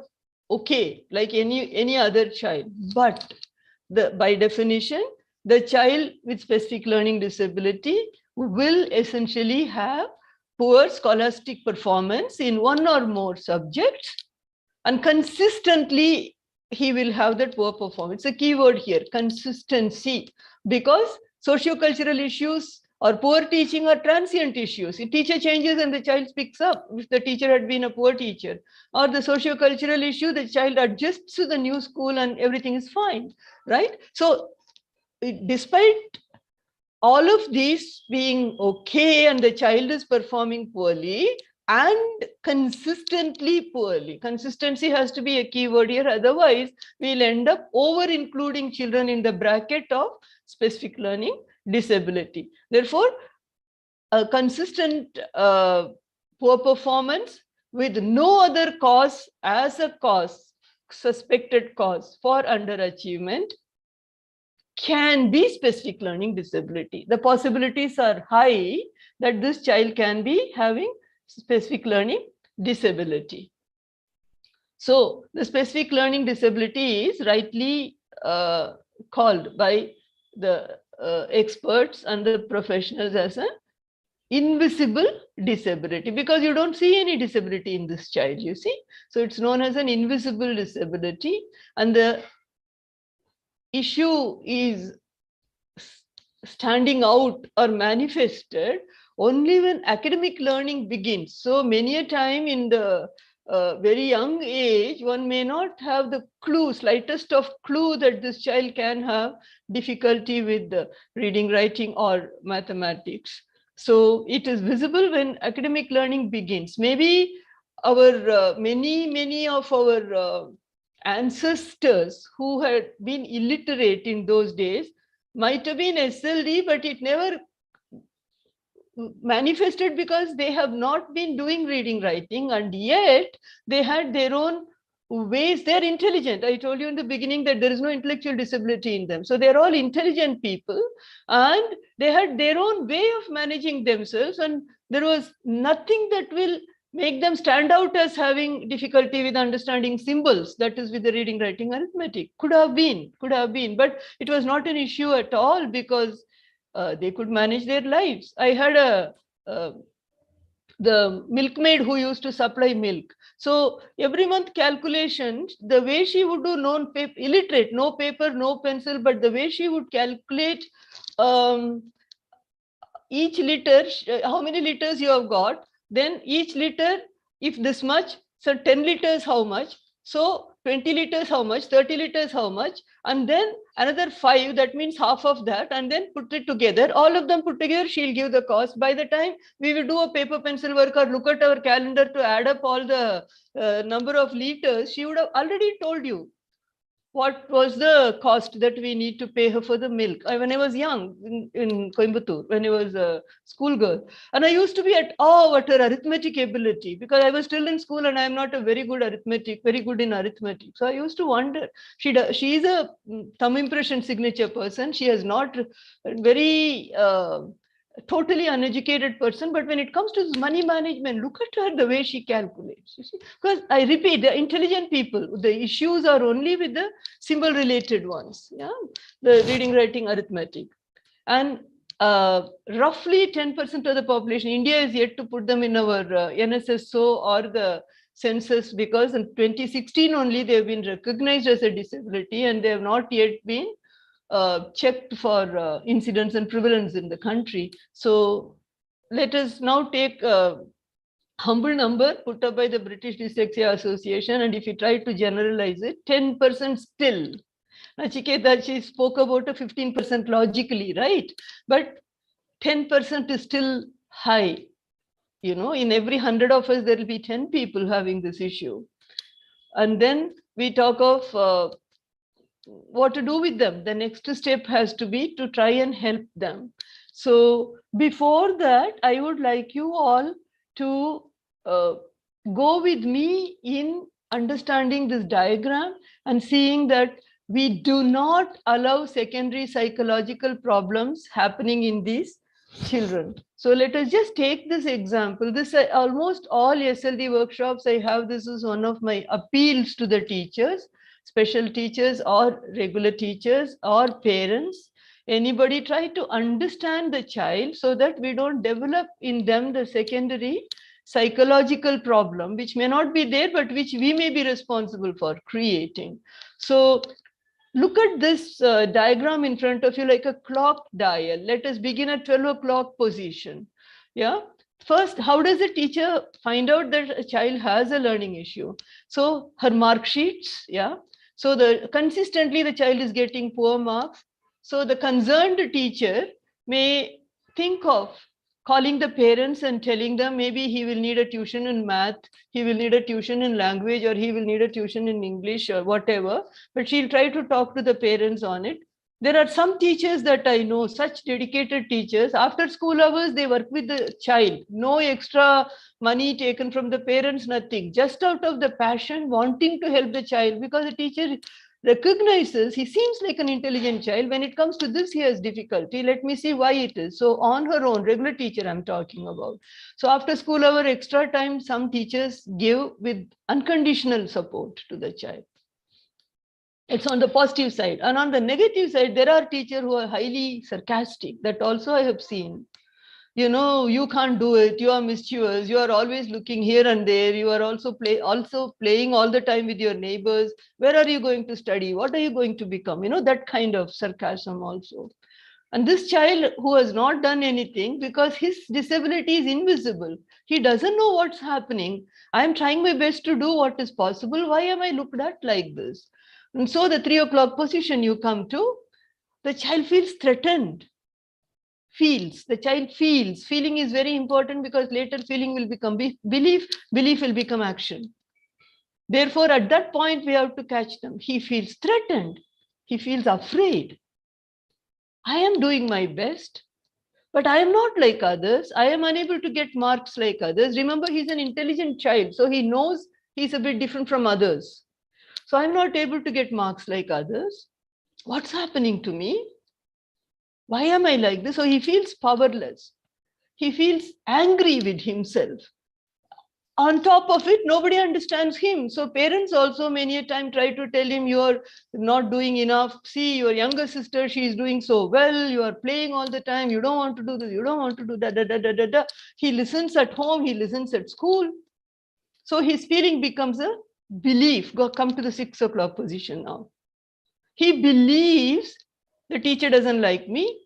okay, like any other child. But by definition, the child with specific learning disability will essentially have poor scholastic performance in one or more subjects, and consistently he will have that poor performance. It's a key word here, consistency, because socio-cultural issues or poor teaching are transient issues. The teacher changes and the child picks up if the teacher had been a poor teacher. Or the socio-cultural issue, the child adjusts to the new school and everything is fine, right? So despite all of these being okay and the child is performing poorly, and consistently poorly. Consistency has to be a key word here. Otherwise, we'll end up over including children in the bracket of specific learning disability. Therefore, a consistent poor performance with no other cause as a cause, suspected cause for underachievement, can be specific learning disability. The possibilities are high that this child can be having specific learning disability. So the specific learning disability is rightly called by the experts and the professionals as an invisible disability, because you don't see any disability in this child, you see. So it's known as an invisible disability, and the issue is standing out or manifested only when academic learning begins. So many a time in the very young age, one may not have the clue, slightest of clue that this child can have difficulty with the reading, writing, or mathematics. So it is visible when academic learning begins. Maybe our many of our ancestors who had been illiterate in those days might have been SLD, but it never manifested because they have not been doing reading, writing, and yet they had their own ways. They're intelligent. I told you in the beginning that there is no intellectual disability in them. So they're all intelligent people, and they had their own way of managing themselves, and there was nothing that will make them stand out as having difficulty with understanding symbols, that is with the reading, writing, arithmetic. Could have been, but it was not an issue at all because they could manage their lives. I had the milkmaid who used to supply milk. So every month calculation, the way she would do, illiterate, no paper, no pencil, but the way she would calculate each liter, how many liters you have got, then each liter, if this much, so 10 liters, how much? So 20 liters, how much? 30 liters, how much? And then another 5, that means half of that, and then put it together. All of them put together, she'll give the cost. By the time we will do a paper pencil work or look at our calendar to add up all the number of liters, she would have already told you. what was the cost that we need to pay her for the milk. When I was young in Coimbatore, when I was a schoolgirl, and I used to be at awe at her arithmetic ability, because I was still in school and I am not a very good in arithmetic. So I used to wonder, she is a thumb impression signature person. She is not very totally uneducated person, but when it comes to money management, look at her, the way she calculates. You see? Because I repeat, the intelligent people, the issues are only with the symbol related ones, yeah, the reading, writing, arithmetic. And roughly 10% of the population, India is yet to put them in our NSSO or the census, because in 2016 only they have been recognized as a disability, and they have not yet been checked for incidence and prevalence in the country. So let us now take a humble number put up by the British Dyslexia Association, and if you try to generalize it, 10% still. Nachiketa, she spoke about a 15% logically, right? But 10% is still high. You know, in every 100 of us, there will be 10 people having this issue. And then we talk of what to do with them. The next step has to be to try and help them. So before that, I would like you all to go with me in understanding this diagram and seeing that we do not allow secondary psychological problems happening in these children. So let us just take this example. This almost all SLD workshops I have, this is one of my appeals to the teachers, special teachers or regular teachers or parents. Anybody try to understand the child so that we don't develop in them the secondary psychological problem, which may not be there, but which we may be responsible for creating. So look at this diagram in front of you like a clock dial. Let us begin at 12 o'clock position. Yeah. First, how does a teacher find out that a child has a learning issue? So her mark sheets, yeah. So consistently the child is getting poor marks. So the concerned teacher may think of calling the parents and telling them maybe he will need a tuition in math, he will need a tuition in language, or he will need a tuition in English or whatever. But she'll try to talk to the parents on it. There are some teachers that I know, such dedicated teachers, after school hours, they work with the child. No extra money taken from the parents, nothing. Just out of the passion, wanting to help the child, because the teacher recognizes he seems like an intelligent child. When it comes to this, he has difficulty. Let me see why it is. So on her own, regular teacher I'm talking about. So after school hour, extra time, some teachers give with unconditional support to the child. It's on the positive side. And on the negative side, there are teachers who are highly sarcastic. That also I have seen. You know, you can't do it. You are mischievous. You are always looking here and there. You are also playing all the time with your neighbors. Where are you going to study? What are you going to become? You know, that kind of sarcasm also. And this child who has not done anything because his disability is invisible. He doesn't know what's happening. I am trying my best to do what is possible. Why am I looked at like this? And so the 3 o'clock position you come to, the child feels threatened. The child feels. Feeling is very important, because later feeling will become belief will become action. Therefore, at that point, we have to catch them. He feels threatened. He feels afraid. I am doing my best, but I am not like others. I am unable to get marks like others. Remember, he's an intelligent child, so he knows he's a bit different from others. So I'm not able to get marks like others. What's happening to me? Why am I like this? So he feels powerless. He feels angry with himself. On top of it, nobody understands him. So parents also many a time try to tell him, you're not doing enough. See, your younger sister, she's doing so well. You are playing all the time. You don't want to do this. You don't want to do that. He listens at home. He listens at school. So his feeling becomes a belief. Come to the 6 o'clock position now. He believes the teacher doesn't like me.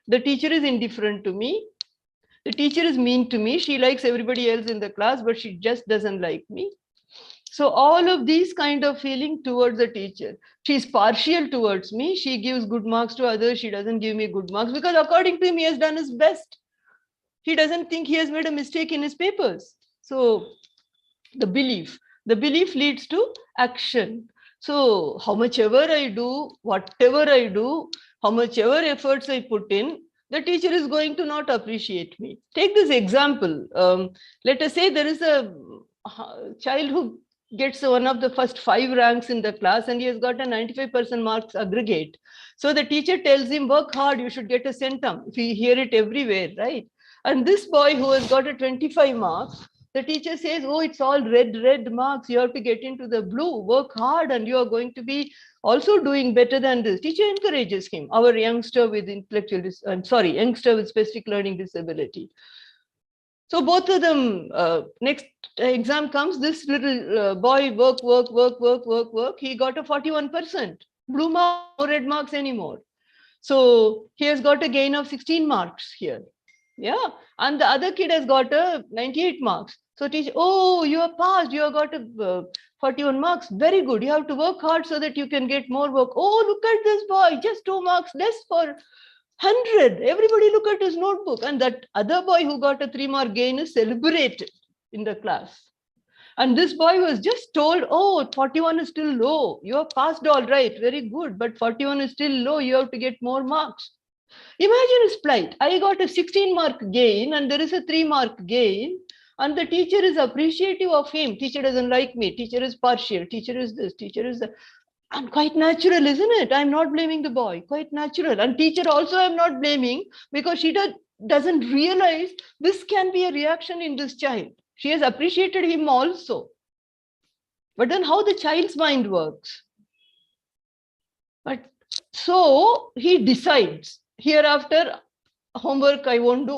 The teacher is indifferent to me. The teacher is mean to me. She likes everybody else in the class, but she just doesn't like me. So all of these kind of feeling towards the teacher. She's partial towards me. She gives good marks to others. She doesn't give me good marks because according to him, he has done his best. He doesn't think he has made a mistake in his papers. So the belief leads to action. So how much ever I do, whatever I do, how much ever efforts I put in, the teacher is going to not appreciate me. Take this example. Let us say there is a child who gets one of the first 5 ranks in the class and he has got a 95% marks aggregate. So the teacher tells him, work hard, you should get a centum. We hear it everywhere, right? And this boy who has got a 25 marks, the teacher says, oh, it's all red marks. You have to get into the blue, work hard, and you are going to be also doing better than this. Teacher encourages him, our youngster with youngster with specific learning disability. So both of them, next exam comes, this little boy work. He got a 41%. Blue mark, no red marks anymore. So he has got a gain of 16 marks here. Yeah. And the other kid has got a 98 marks. So teacher, oh, you are passed. You have got a 41 marks. Very good. You have to work hard so that you can get more work. Oh, look at this boy. Just 2 marks less for 100. Everybody look at his notebook. And that other boy who got a 3-mark gain is celebrated in the class. And this boy was just told, oh, 41 is still low. You are passed all right. Very good. But 41 is still low. You have to get more marks. Imagine his plight. I got a 16-mark gain and there is a 3-mark gain. And the teacher is appreciative of him. Teacher doesn't like me. Teacher is partial. Teacher is this. Teacher is that. And quite natural, isn't it? I'm not blaming the boy. Quite natural. And teacher also I'm not blaming because she doesn't realize this can be a reaction in this child. She has appreciated him also. But then how the child's mind works? But so he decides, hereafter, homework I won't do.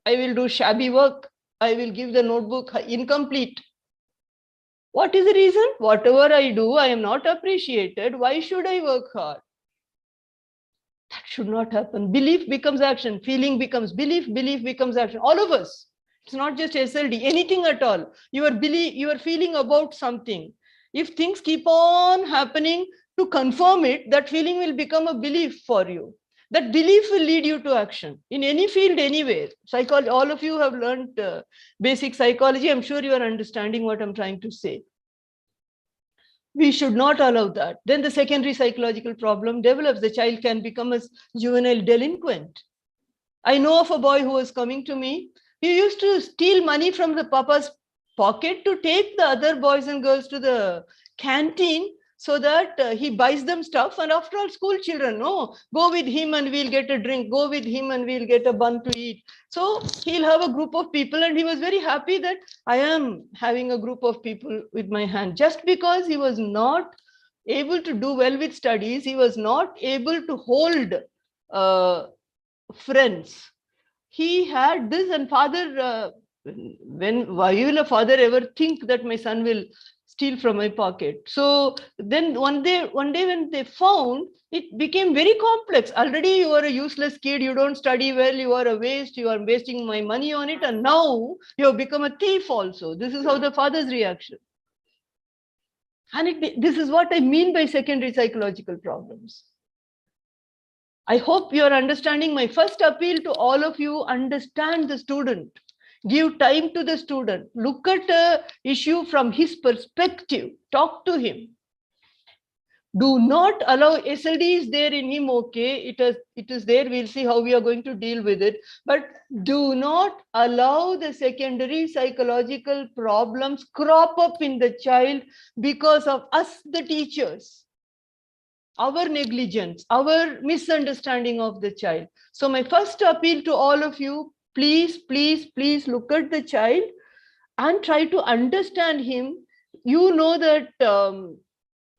I will do shabby work. I will give the notebook incomplete. What is the reason? Whatever I do, I am not appreciated. Why should I work hard? That should not happen. Belief becomes action. Feeling becomes belief. Belief becomes action. All of us. It's not just SLD. Anything at all. You are feeling about something. If things keep on happening to confirm it, that feeling will become a belief for you. That belief will lead you to action in any field, anywhere. Psychology, all of you have learned basic psychology. I'm sure you are understanding what I'm trying to say. We should not allow that. Then the secondary psychological problem develops. The child can become a juvenile delinquent. I know of a boy who was coming to me. He used to steal money from the papa's pocket to take the other boys and girls to the canteen so that he buys them stuff. And after all, school children, no, go with him and we'll get a drink. Go with him and we'll get a bun to eat. So he'll have a group of people and he was very happy that I am having a group of people with my hand. Just because he was not able to do well with studies, he was not able to hold friends. He had this, and father, why will a father ever think that my son will steal from my pocket? So then one day when they found, it became very complex. Already you are a useless kid, you don't study well, you are a waste, you are wasting my money on it, and now you have become a thief also. This is how the father's reaction. And this is what I mean by secondary psychological problems. I hope you are understanding. My first appeal to all of you, understand the student. Give time to the student. Look at the issue from his perspective. Talk to him. Do not allow, SLD is there in him, okay, it is there, we'll see how we are going to deal with it. But do not allow the secondary psychological problems crop up in the child because of us, the teachers. Our negligence, our misunderstanding of the child. So my first appeal to all of you, please, please, please look at the child and try to understand him. You know that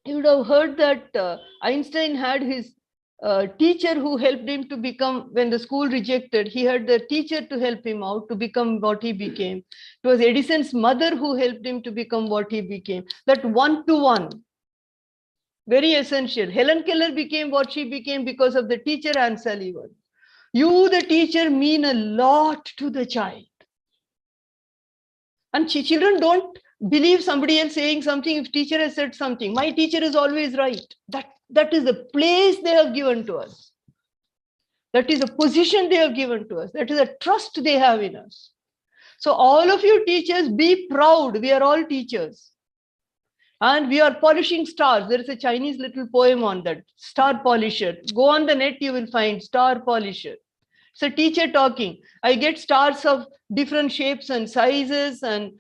you would have heard that Einstein had his teacher who helped him to become, when the school rejected, he had the teacher to help him out to become what he became. It was Edison's mother who helped him to become what he became. That one-to-one. Very essential. Helen Keller became what she became because of the teacher Anne Sullivan. You, the teacher, mean a lot to the child. And children don't believe somebody else saying something if teacher has said something. My teacher is always right. That is the place they have given to us. That is a position they have given to us. That is a trust they have in us. So all of you teachers, be proud. We are all teachers. And we are polishing stars. There is a Chinese little poem on that, star polisher. Go on the net, you will find star polisher. It's a teacher talking. I get stars of different shapes and sizes and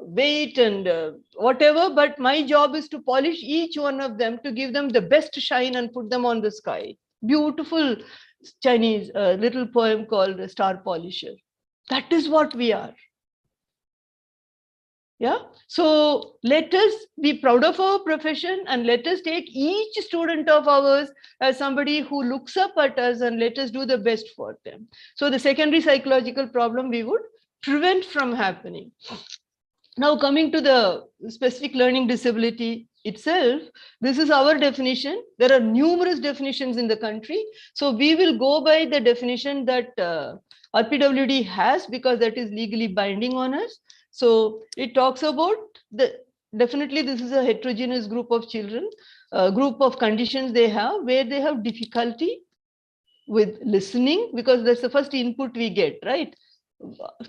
weight and whatever, but my job is to polish each one of them to give them the best shine and put them on the sky. Beautiful Chinese little poem called Star Polisher. That is what we are. Yeah. So let us be proud of our profession and let us take each student of ours as somebody who looks up at us and let us do the best for them. So the secondary psychological problem we would prevent from happening. Now coming to the specific learning disability itself, this is our definition. There are numerous definitions in the country. So we will go by the definition that RPWD has, because that is legally binding on us. So it talks about definitely this is a heterogeneous group of children, a group of conditions they have where they have difficulty with listening, because that's the first input we get, right?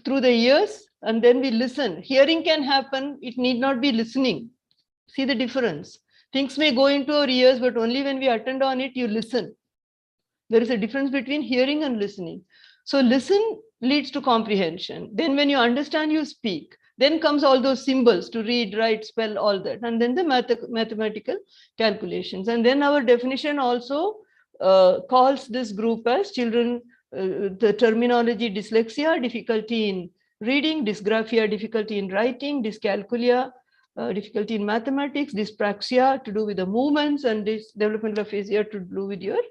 Through the ears, and then we listen. Hearing can happen, it need not be listening. See the difference. Things may go into our ears, but only when we attend on it, you listen. There is a difference between hearing and listening. So listen leads to comprehension. Then when you understand, you speak. Then comes all those symbols to read, write, spell, all that. And then the mathematical calculations. And then our definition also calls this group as children, the terminology dyslexia, difficulty in reading, dysgraphia, difficulty in writing, dyscalculia, difficulty in mathematics, dyspraxia to do with the movements, and this developmental aphasia to do with your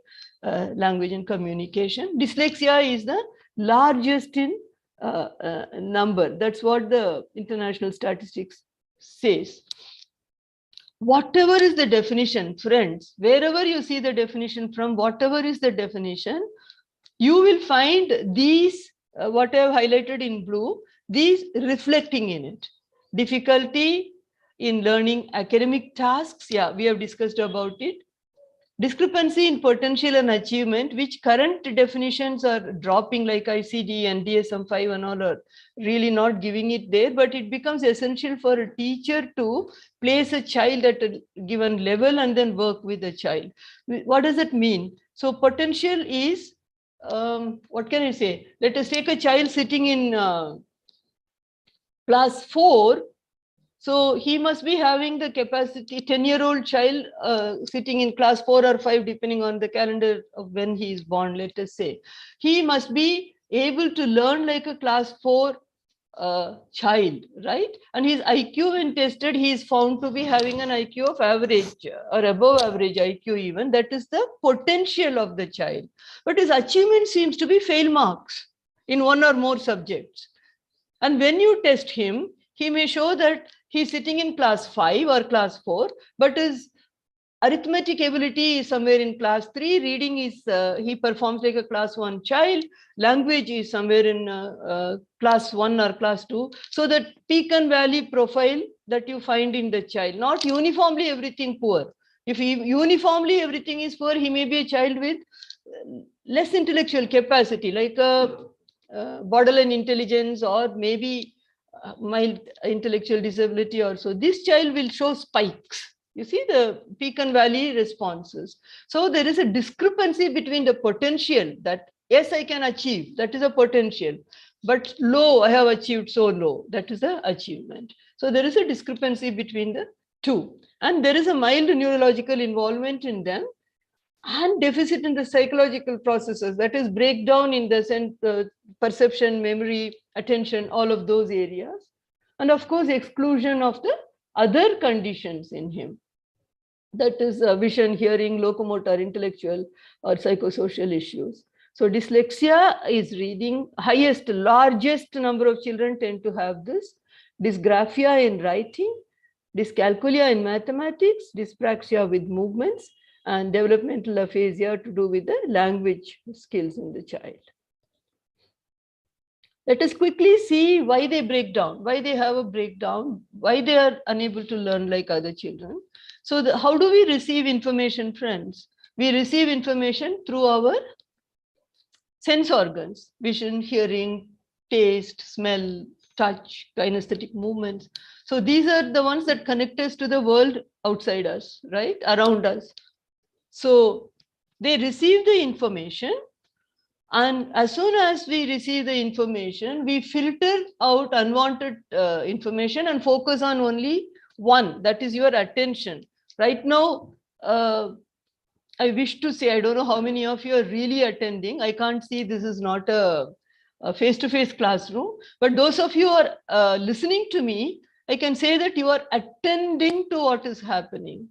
language and communication. Dyslexia is the largest in number. That's what the international statistics says. Whatever is the definition, friends, wherever you see the definition from, whatever is the definition, you will find these, what I have highlighted in blue, these reflecting in it. Difficulty in learning academic tasks. Yeah, we have discussed about it. Discrepancy in potential and achievement, which current definitions are dropping, like ICD and DSM-5 and all are really not giving it there, but it becomes essential for a teacher to place a child at a given level and then work with the child. What does it mean? So potential is, what can I say? Let us take a child sitting in class 4. So he must be having the capacity, 10-year-old child sitting in class 4 or 5, depending on the calendar of when he is born, let us say. He must be able to learn like a class 4 child, right? And his IQ, when tested, he is found to be having an IQ of average or above average IQ even. That is the potential of the child. But his achievement seems to be fail marks in one or more subjects. And when you test him, he may show that he's sitting in class 5 or class 4, but his arithmetic ability is somewhere in class 3. Reading is, he performs like a class 1 child. Language is somewhere in class 1 or class 2. So that peak and valley profile that you find in the child, not uniformly everything poor. If uniformly everything is poor, he may be a child with less intellectual capacity, like borderline intelligence or maybe mild intellectual disability also. This child will show spikes. You see the peak and valley responses. So there is a discrepancy between the potential that, yes, I can achieve, that is a potential, but low, I have achieved so low, that is the achievement. So there is a discrepancy between the two. And there is a mild neurological involvement in them and deficit in the psychological processes, that is breakdown in the sense, perception, memory, attention, all of those areas. And of course, exclusion of the other conditions in him. That is vision, hearing, locomotor, intellectual or psychosocial issues. So dyslexia is reading, highest, largest number of children tend to have this. Dysgraphia in writing, dyscalculia in mathematics, dyspraxia with movements, and developmental aphasia to do with the language skills in the child. Let us quickly see why they break down, why they have a breakdown, why they are unable to learn like other children. So how do we receive information, friends? We receive information through our sense organs, vision, hearing, taste, smell, touch, kinesthetic movements. So these are the ones that connect us to the world outside us, right? Around us. So they receive the information, and as soon as we receive the information, we filter out unwanted information and focus on only one, that is your attention. Right now, I wish to say, I don't know how many of you are really attending. I can't see, this is not a face-to-face classroom, but those of you who are listening to me, I can say that you are attending to what is happening.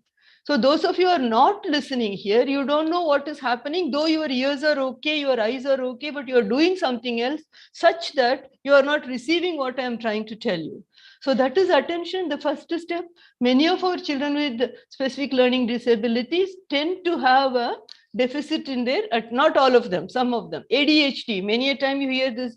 So those of you who are not listening here, you don't know what is happening, though your ears are okay, your eyes are okay, but you are doing something else such that you are not receiving what I am trying to tell you. So that is attention, the first step. Many of our children with specific learning disabilities tend to have a deficit in their, not all of them, some of them. ADHD, many a time you hear this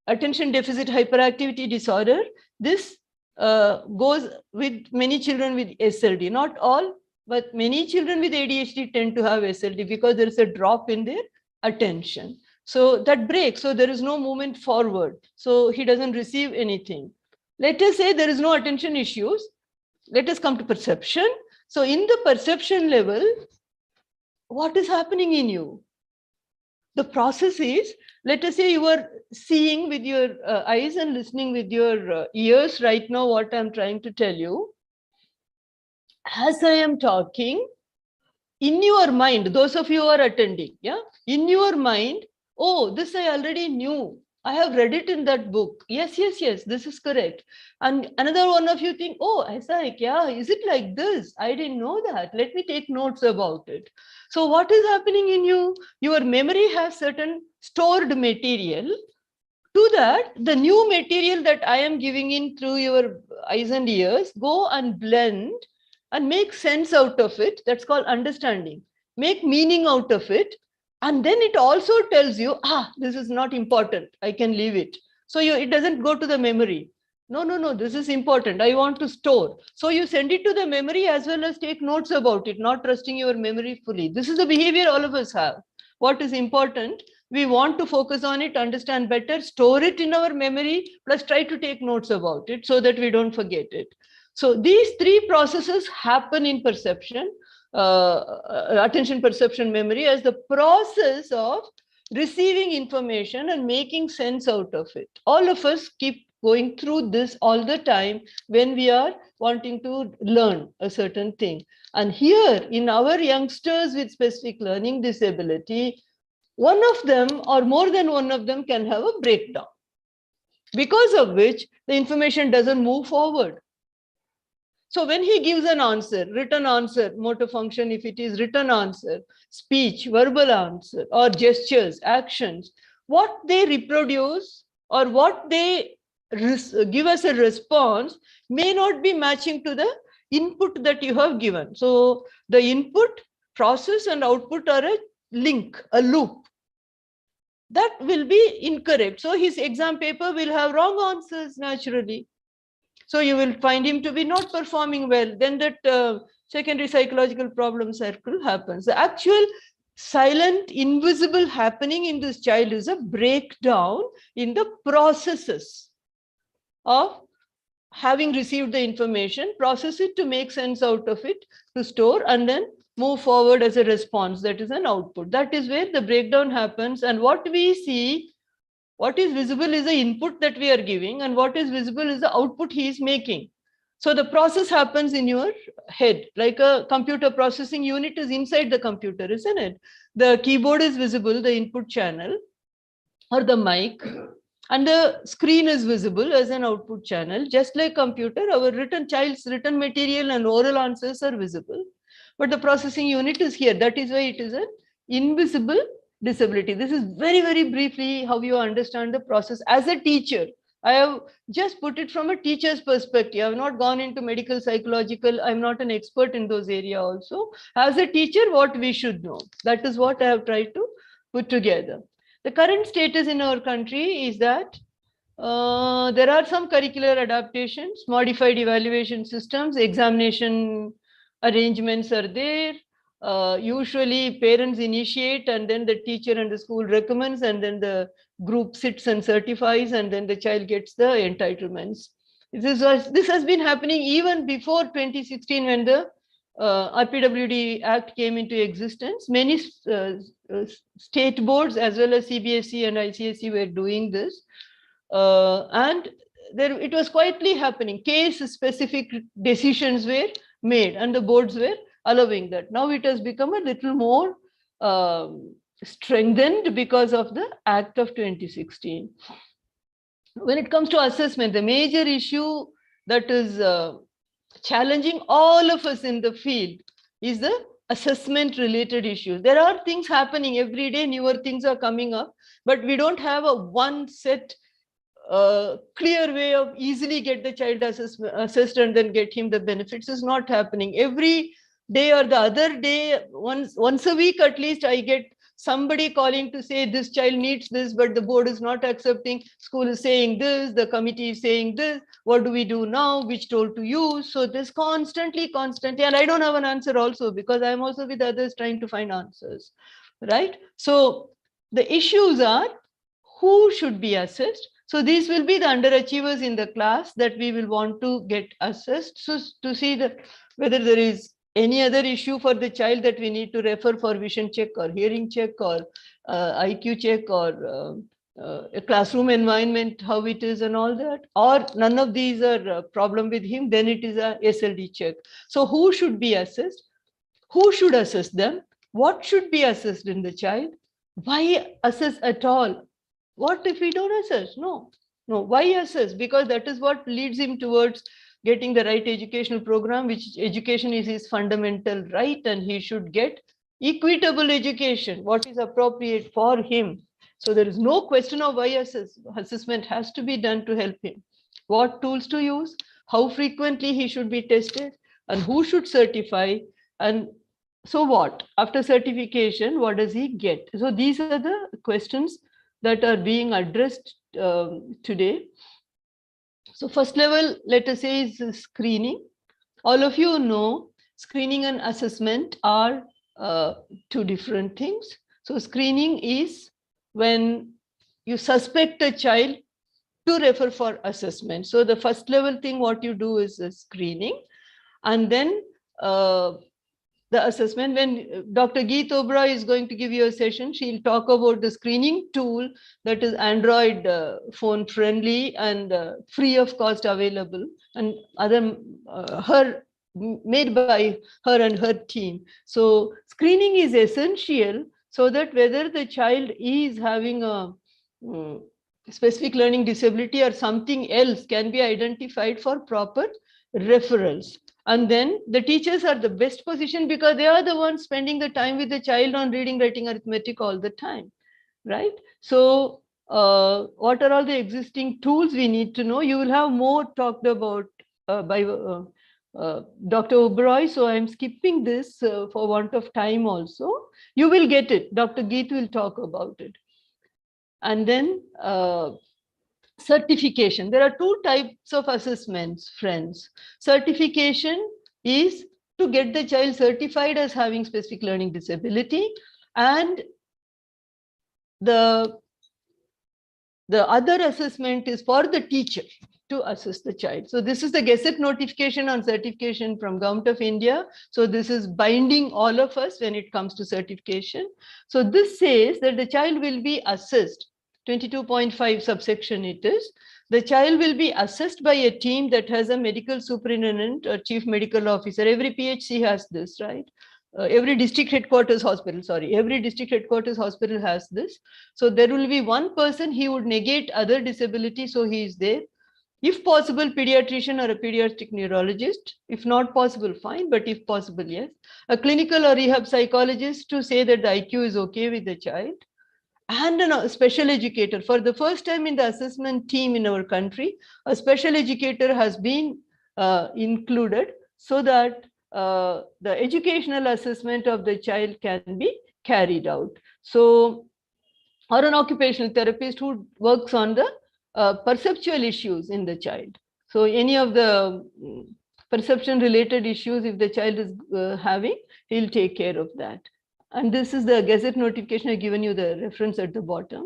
attention deficit hyperactivity disorder. This goes with many children with SLD, not all, but many children with ADHD tend to have SLD because there is a drop in their attention. So that breaks, so there is no movement forward. So he doesn't receive anything. Let us say there is no attention issues. Let us come to perception. So in the perception level, what is happening in you? The process is, let us say you are seeing with your eyes and listening with your ears right now what I'm trying to tell you. As I am talking, in your mind, those of you who are attending, yeah, in your mind, oh, this I already knew. I have read it in that book. Yes, yes, yes, this is correct. And another one of you think, oh, yeah, is it like this? I didn't know that. Let me take notes about it. So what is happening in you? Your memory has certain stored material. To that, the new material that I am giving in through your eyes and ears, go and blend and make sense out of it. That's called understanding. Make meaning out of it. And then it also tells you, this is not important. I can leave it. So it doesn't go to the memory. No, this is important. I want to store. So you send it to the memory as well as take notes about it, not trusting your memory fully. This is the behavior all of us have. What is important? We want to focus on it, understand better, store it in our memory, plus try to take notes about it so that we don't forget it. So these three processes happen in perception, attention, perception, memory, as the process of receiving information and making sense out of it. All of us keep going through this all the time when we are wanting to learn a certain thing. And here in our youngsters with specific learning disability, one of them or more than one of them can have a breakdown, because of which the information doesn't move forward. So when he gives an answer, written answer, motor function, if it is written answer, speech, verbal answer, or gestures, actions, what they reproduce or what they give us a response may not be matching to the input that you have given. So the input, process, and output are a link, a loop. That will be incorrect. So his exam paper will have wrong answers naturally. So you will find him to be not performing well. Then that secondary psychological problem circle happens. The actual silent, invisible happening in this child is a breakdown in the processes of having received the information, process it to make sense out of it, to store, and then move forward as a response. That is an output. That is where the breakdown happens. And what we see, what is visible is the input that we are giving, and what is visible is the output he is making. So the process happens in your head, like a computer processing unit is inside the computer, isn't it? The keyboard is visible, the input channel, or the mic, and the screen is visible as an output channel. Just like computer, our child's written material and oral answers are visible, but the processing unit is here. That is why it is an invisible disability. This is very, very briefly how you understand the process. As a teacher, I have just put it from a teacher's perspective. I have not gone into medical, psychological. I'm not an expert in those areas also. As a teacher, what we should know. That is what I have tried to put together. The current status in our country is that there are some curricular adaptations, modified evaluation systems, examination arrangements are there. Usually parents initiate, and then the teacher and the school recommends, and then the group sits and certifies, and then the child gets the entitlements. This has been happening even before 2016, when the RPWD Act came into existence. Many state boards as well as CBSE and ICSE were doing this, and there it was quietly happening. Case-specific decisions were made, and the boards were allowing that. Now it has become a little more strengthened because of the Act of 2016. When it comes to assessment, the major issue that is challenging all of us in the field is the assessment related issues. There are things happening every day, newer things are coming up, but we don't have a one set clear way of easily get the child assessed and then get him the benefits. Is not happening. Every day or the other day, once a week at least, I get somebody calling to say this child needs this, but the board is not accepting, school is saying this, the committee is saying this, what do we do now, which tool to use? So this constantly, and I don't have an answer also, because I'm also with others trying to find answers, right? So the issues are, who should be assessed? So these will be the underachievers in the class that we will want to get assessed, so to see that whether there is any other issue for the child that we need to refer for vision check or hearing check or IQ check or a classroom environment, how it is and all that, or none of these are a problem with him, then it is a SLD check. So who should be assessed? Who should assess them? What should be assessed in the child? Why assess at all? What if we don't assess? No, why assess? Because that is what leads him towards getting the right educational program, which education is his fundamental right, and he should get equitable education, what is appropriate for him. So there is no question of why assessment has to be done to help him. What tools to use, how frequently he should be tested, and who should certify, and so what? After certification, what does he get? So these are the questions that are being addressed today. So first level, let us say, is screening. All of you know screening and assessment are two different things. So screening is when you suspect a child to refer for assessment. So the first level thing, what you do is a screening, and then the assessment. When Dr. Geet Oberoi is going to give you a session, she'll talk about the screening tool that is Android phone friendly and free of cost available, and other made by her and her team. So screening is essential so that whether the child is having a specific learning disability or something else can be identified for proper referrals. And then the teachers are the best position because they are the ones spending the time with the child on reading, writing, arithmetic all the time, right? So what are all the existing tools we need to know? You will have more talked about by Dr. Oberoi. So I'm skipping this for want of time also. You will get it. Dr. Geet will talk about it. And then certification. There are two types of assessments, friends. Certification is to get the child certified as having specific learning disability, and the other assessment is for the teacher to assess the child. So this is the Gazette notification on certification from Government of India. So this is binding all of us when it comes to certification. So this says that the child will be assessed, 22.5 subsection it is. The child will be assessed by a team that has a medical superintendent or chief medical officer. Every PHC has this, right? Every district headquarters hospital, every district headquarters hospital has this. So there will be one person, he would negate other disability, so he is there. If possible, pediatrician or a pediatric neurologist. If not possible, fine, but if possible, yes. A clinical or rehab psychologist to say that the IQ is okay with the child. And a special educator. For the first time in the assessment team in our country, a special educator has been included so that the educational assessment of the child can be carried out. So, or an occupational therapist who works on the perceptual issues in the child. So any of the perception related issues, if the child is having, he'll take care of that. And this is the Gazette notification. I've given you the reference at the bottom.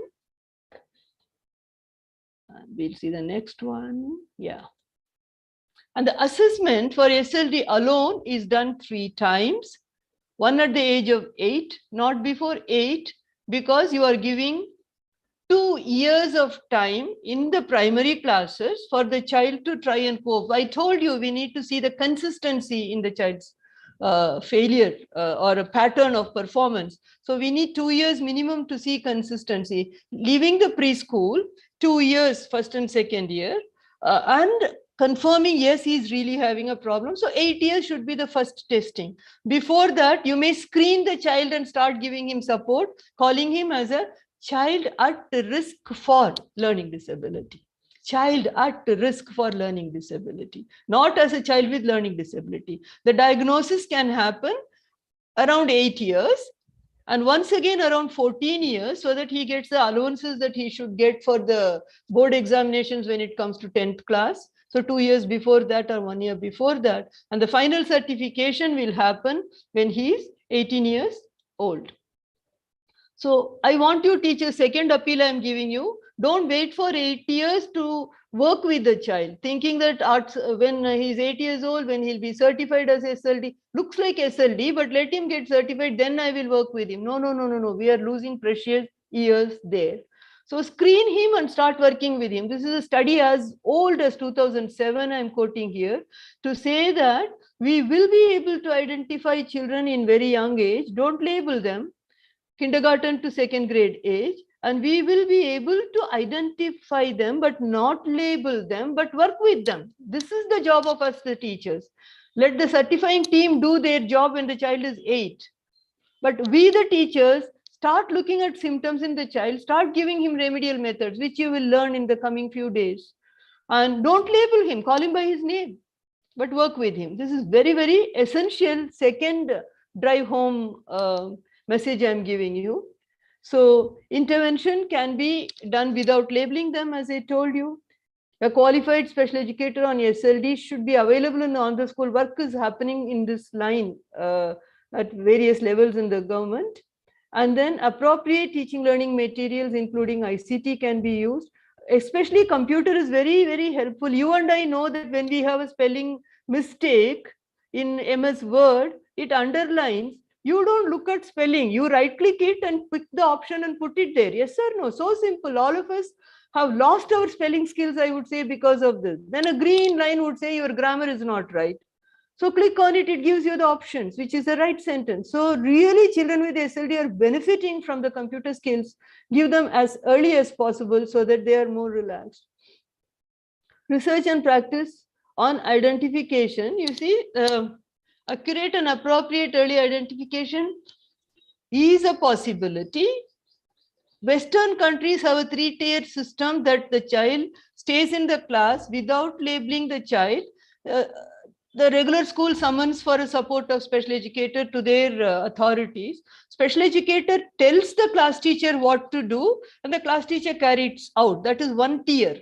And we'll see the next one. Yeah. And the assessment for SLD alone is done 3 times. One at the age of 8, not before 8, because you are giving 2 years of time in the primary classes for the child to try and cope. I told you we need to see the consistency in the child's failure or a pattern of performance. So we need 2 years minimum to see consistency. Leaving the preschool, 2 years, first and second year, and confirming, yes, he's really having a problem. So 8 years should be the first testing. Before that, you may screen the child and start giving him support, calling him as a child at risk for learning disability. Child at risk for learning disability, not as a child with learning disability. The diagnosis can happen around 8 years and once again around 14 years, so that he gets the allowances that he should get for the board examinations when it comes to 10th class. So 2 years before that or 1 year before that. And the final certification will happen when he is 18 years old. So I want you teachers, second appeal I'm giving you, don't wait for 8 years to work with the child, thinking that when he's 8 years old, when he'll be certified as SLD, looks like SLD, but let him get certified, then I will work with him. No. We are losing precious years there. So screen him and start working with him. This is a study as old as 2007, I'm quoting here, to say that we will be able to identify children in very young age. Don't label them, kindergarten to second grade age, and we will be able to identify them, but not label them, but work with them. This is the job of us, the teachers. Let the certifying team do their job when the child is 8. But we, the teachers, start looking at symptoms in the child, start giving him remedial methods, which you will learn in the coming few days. And don't label him, call him by his name, but work with him. This is very, very essential second drive home message I'm giving you. So intervention can be done without labeling them, as I told you. A qualified special educator on SLD should be available in the on-the-school. Work is happening in this line at various levels in the government. And then appropriate teaching learning materials, including ICT, can be used. Especially computer is very, very helpful. You and I know that when we have a spelling mistake in MS Word, it underlines. You don't look at spelling, you right click it and pick the option and put it there. Yes or no? So simple. All of us have lost our spelling skills, I would say, because of this. Then a green line would say your grammar is not right. So click on it, it gives you the options, which is the right sentence. So really children with SLD are benefiting from the computer skills. Give them as early as possible so that they are more relaxed. Research and practice on identification. You see, accurate and appropriate early identification is a possibility. Western countries have a 3-tier system that the child stays in the class without labeling the child. The regular school summons for a support of special educator to their authorities. Special educator tells the class teacher what to do and the class teacher carries out. That is 1 tier.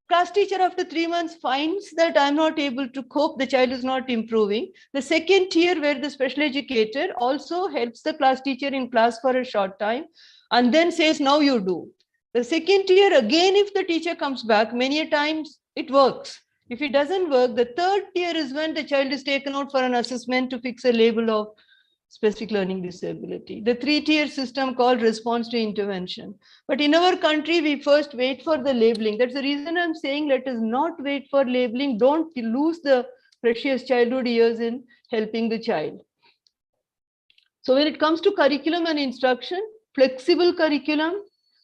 Class teacher after 3 months finds that I'm not able to cope, the child is not improving. The second tier, where the special educator also helps the class teacher in class for a short time and then says, now you do. The second tier, again, if the teacher comes back, many times it works. If it doesn't work, the third tier is when the child is taken out for an assessment to fix a label of specific learning disability. The 3-tier system called response to intervention. But in our country, we first wait for the labeling. That's the reason I'm saying let us not wait for labeling. Don't lose the precious childhood years in helping the child. So when it comes to curriculum and instruction, flexible curriculum,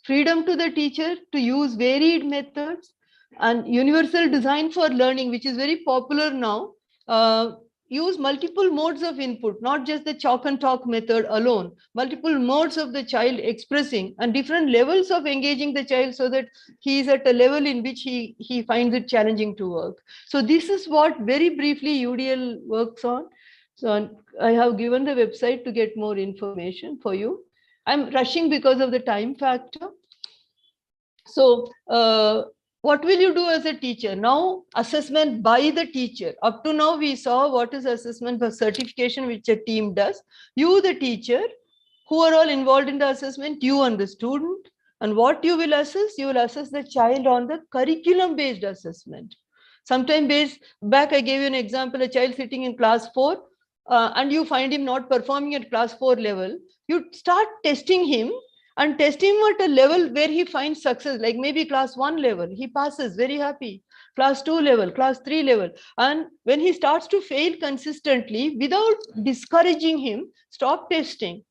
freedom to the teacher to use varied methods, and universal design for learning, which is very popular now. Use multiple modes of input, not just the chalk and talk method alone, multiple modes of the child expressing and different levels of engaging the child so that he is at a level in which he finds it challenging to work. So this is what very briefly UDL works on. So I have given the website to get more information for you. I'm rushing because of the time factor. So What will you do as a teacher? Now, assessment by the teacher. Up to now, we saw what is assessment for certification, which a team does. You, the teacher, who are all involved in the assessment, you and the student. And what you will assess? You will assess the child on the curriculum-based assessment. Sometime back, I gave you an example, a child sitting in class 4, and you find him not performing at class 4 level. You start testing him and test him at a level where he finds success, like maybe class 1 level, he passes, very happy. Class 2 level, class 3 level. And when he starts to fail consistently, without discouraging him, stop testing.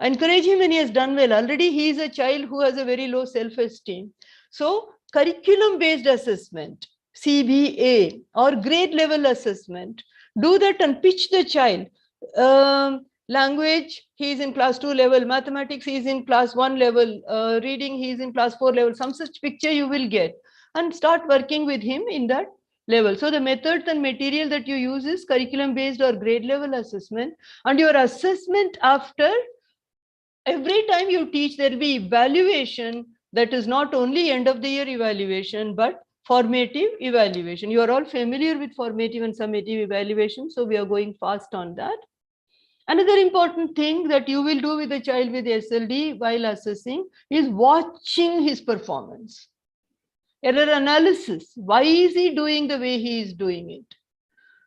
Encourage him when he has done well. Already he is a child who has a very low self-esteem. So curriculum-based assessment, CBA or grade level assessment, do that and pitch the child. Language, he is in class 2 level. Mathematics, he is in class 1 level. Reading, he is in class 4 level. Some such picture you will get and start working with him in that level. So the methods and material that you use is curriculum based or grade level assessment. And your assessment after every time you teach, there will be evaluation that is not only end of the year evaluation, but formative evaluation. You are all familiar with formative and summative evaluation. So we are going fast on that. Another important thing that you will do with a child with SLD while assessing is watching his performance. Error analysis. Why is he doing the way he is doing it?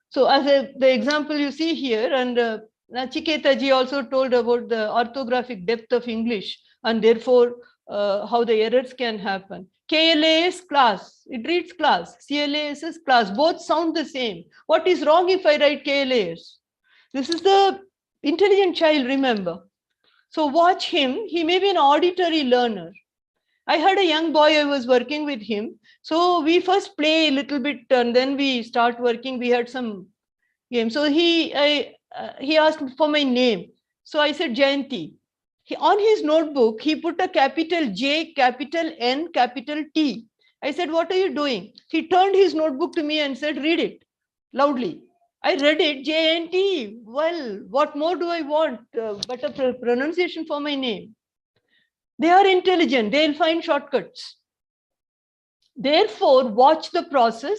So as the example you see here, and Nachiketa ji also told about the orthographic depth of English and therefore how the errors can happen. KLAS class, it reads class. CLAS is class, both sound the same. What is wrong if I write KLAS? This is the intelligent child, remember. So watch him, he may be an auditory learner. I had a young boy, I was working with him. So we first play a little bit and then we start working. We had some game. So he asked for my name. So I said Jayanti. On his notebook, he put a capital J, capital N, capital T. I said, what are you doing? He turned his notebook to me and said, read it loudly. I read it, Jayanti. Well, what more do I want but a pronunciation for my name? They are intelligent. They'll find shortcuts. Therefore, watch the process.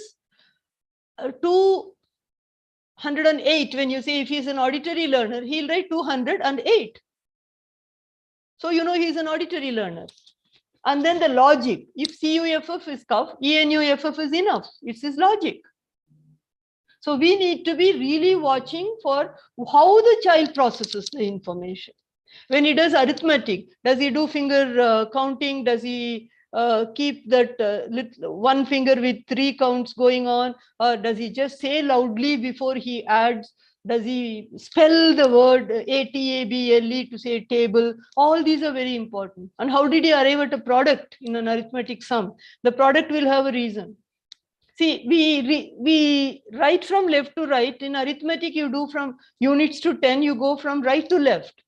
208, when you say if he's an auditory learner, he'll write 208. So you know he's an auditory learner. And then the logic. If CUFF is cuff, ENUFF is enough. It's his logic. So we need to be really watching for how the child processes the information. When he does arithmetic, does he do finger counting? Does he keep that one finger with 3 counts going on? Or does he just say loudly before he adds? Does he spell the word ATABLE to say table? All these are very important. And how did he arrive at a product in an arithmetic sum? The product will have a reason. See, we write from left to right. In arithmetic, you do from units to 10, you go from right to left.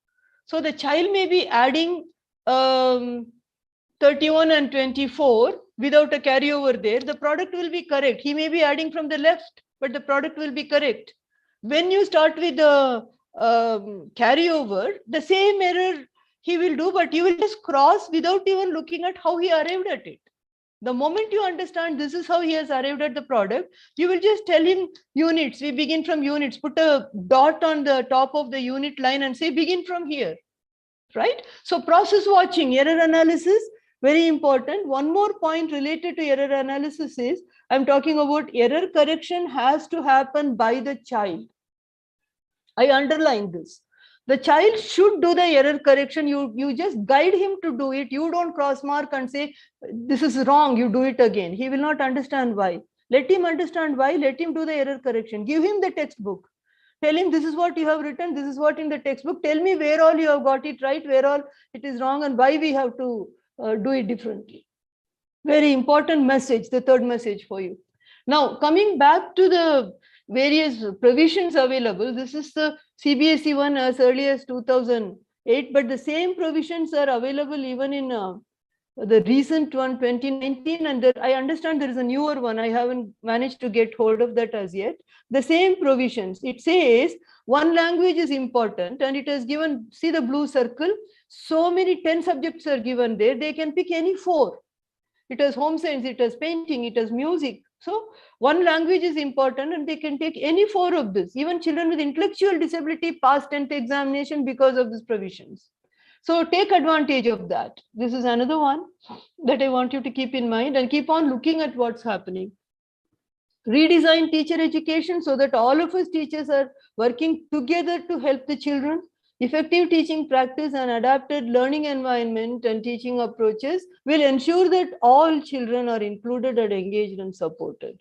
So the child may be adding 31 and 24 without a carryover there. The product will be correct. He may be adding from the left, but the product will be correct. When you start with the carryover, the same error he will do, but you will just cross without even looking at how he arrived at it. The moment you understand this is how he has arrived at the product, you will just tell him units. We begin from units. Put a dot on the top of the unit line and say begin from here, right? So process watching, error analysis, very important. One more point related to error analysis is, I'm talking about error correction has to happen by the child. I underline this. The child should do the error correction. You just guide him to do it. You don't cross mark and say, this is wrong, you do it again. He will not understand why. Let him understand why. Let him do the error correction. Give him the textbook. Tell him this is what you have written. This is what in the textbook. Tell me where all you have got it right, where all it is wrong, and why we have to do it differently. Very important message, the third message for you. Now, coming back to the various provisions available, this is the CBSE one as early as 2008, but the same provisions are available even in the recent one, 2019, and I understand there is a newer one. I haven't managed to get hold of that as yet. The same provisions. It says one language is important, and it has given, see the blue circle, so many 10 subjects are given there. They can pick any 4. it has home science, it has painting, it has music. So one language is important and they can take any four of this. Even children with intellectual disability pass 10th examination because of these provisions. So take advantage of that. This is another one that I want you to keep in mind and keep on looking at what's happening. Redesign teacher education so that all of us teachers are working together to help the children. Effective teaching practice and adapted learning environment and teaching approaches will ensure that all children are included and engaged and supported.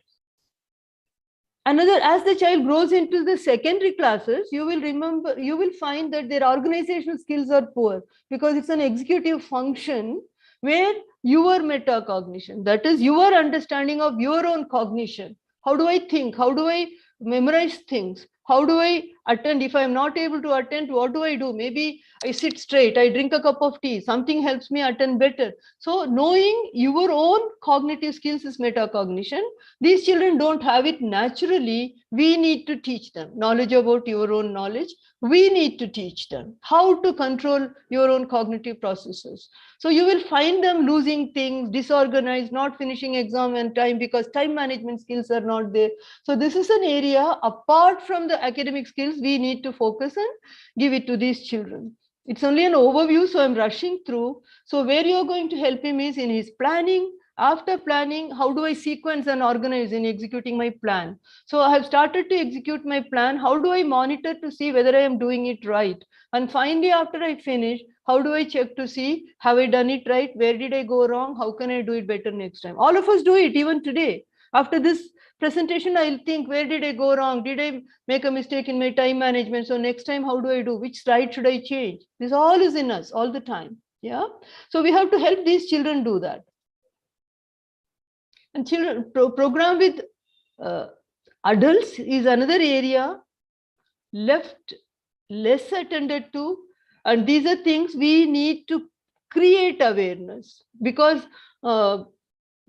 Another, as the child grows into the secondary classes, you will find that their organizational skills are poor because it's an executive function where your metacognition, that is your understanding of your own cognition. How do I think? How do I memorize things? How do I attend? If I'm not able to attend, what do I do? Maybe I sit straight, I drink a cup of tea, something helps me attend better. So knowing your own cognitive skills is metacognition. These children don't have it naturally. We need to teach them knowledge about your own knowledge. We need to teach them how to control your own cognitive processes. So you will find them losing things, disorganized, not finishing exam on time because time management skills are not there. So this is an area apart from the academic skills we need to focus and give it to these children. It's only an overview, so I'm rushing through. So where you're going to help him is in his planning. After planning, how do I sequence and organize in executing my plan? So I have started to execute my plan. How do I monitor to see whether I am doing it right? And finally, after I finish, how do I check to see, have I done it right? Where did I go wrong? How can I do it better next time? All of us do it even today. After this presentation, I'll think, where did I go wrong? Did I make a mistake in my time management? So next time, how do I do? Which slide should I change? This all is in us all the time. Yeah. So we have to help these children do that. And children program with adults is another area left less attended to. And these are things we need to create awareness because the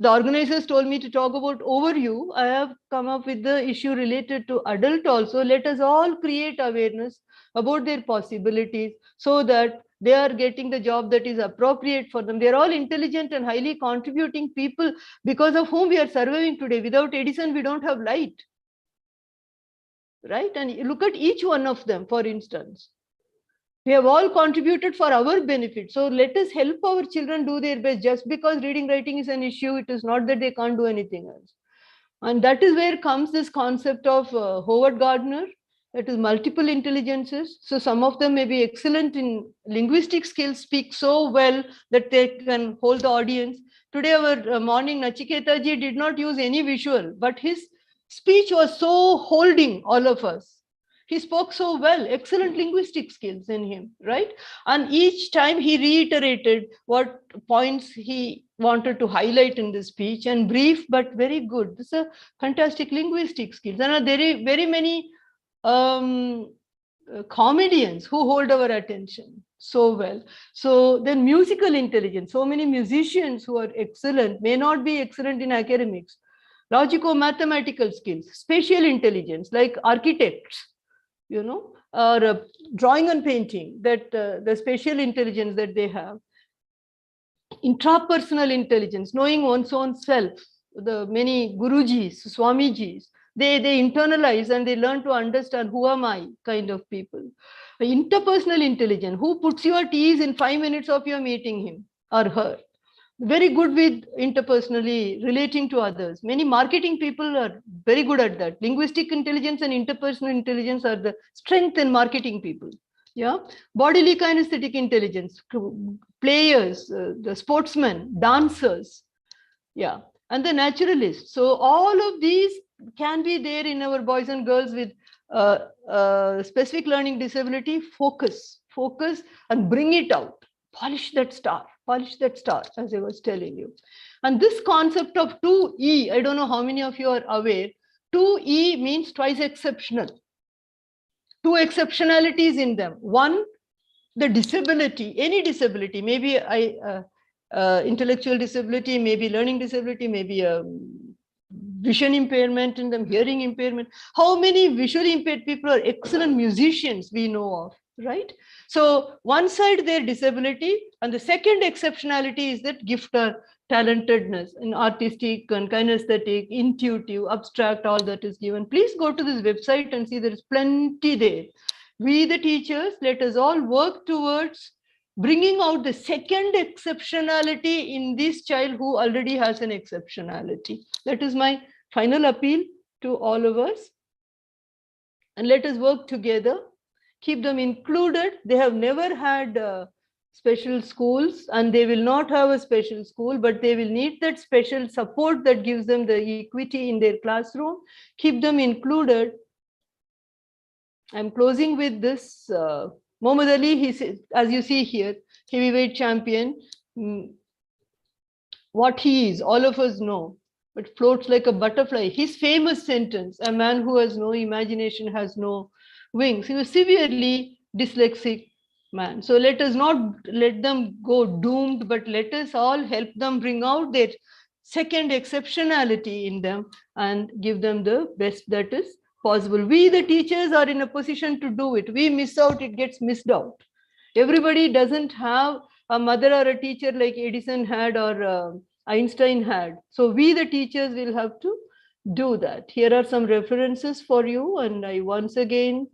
organizers told me to talk about overview. I have come up with the issue related to adult also. Let us all create awareness about their possibilities so that they are getting the job that is appropriate for them. They're all intelligent and highly contributing people because of whom we are surviving today. Without Edison, we don't have light. Right? And look at each one of them, for instance. We have all contributed for our benefit. So let us help our children do their best. Just because reading, writing is an issue, it is not that they can't do anything else. And that is where comes this concept of Howard Gardner. That is multiple intelligences. So some of them may be excellent in linguistic skills, speak so well that they can hold the audience. Today, our morning Nachiketa ji did not use any visual, but his speech was so holding all of us. He spoke so well, excellent linguistic skills in him, right? And each time he reiterated what points he wanted to highlight in the speech, and brief but very good. This is a fantastic linguistic skills. There are very, very many comedians who hold our attention so well. So then musical intelligence, so many musicians who are excellent, may not be excellent in academics. Logico-mathematical skills, spatial intelligence, like architects, you know, or drawing and painting, that the spatial intelligence that they have. Intrapersonal intelligence, knowing one's own self. The many Gurujis, Swamijis, they internalize and they learn to understand who am I kind of people. Interpersonal intelligence, who puts you at ease in 5 minutes of your meeting him or her. Very good with interpersonally relating to others. Many marketing people are very good at that. Linguistic intelligence and interpersonal intelligence are the strength in marketing people. Yeah, bodily kinesthetic intelligence, players, the sportsmen, dancers. Yeah, and the naturalists. So all of these can be there in our boys and girls with specific learning disability. Focus and bring it out. Polish that star, as I was telling you. And this concept of 2E, I don't know how many of you are aware, 2E means twice exceptional. Two exceptionalities in them. One, the disability, any disability, maybe intellectual disability, maybe learning disability, maybe vision impairment in them, hearing impairment. How many visually impaired people are excellent musicians we know of? right? So one side their disability, and the second exceptionality is that gift or talentedness in artistic and kinesthetic, intuitive, abstract, all that is given. Please go to this website and see there is plenty there. We the teachers, let us all work towards bringing out the second exceptionality in this child who already has an exceptionality. That is my final appeal to all of us. And let us work together, keep them included. They have never had special schools, and they will not have a special school, but they will need that special support that gives them the equity in their classroom. Keep them included. I'm closing with this. Mohammad Ali, he says, as you see here, heavyweight champion, what he is, all of us know, but floats like a butterfly. His famous sentence, a man who has no imagination has no wings. He was severely dyslexic man. So let us not let them go doomed, but let us all help them bring out their second exceptionality in them and give them the best that is possible. We, the teachers, are in a position to do it. We miss out, it gets missed out. Everybody doesn't have a mother or a teacher like Edison had or Einstein had. So we, the teachers, will have to do that. Here are some references for you. And I once again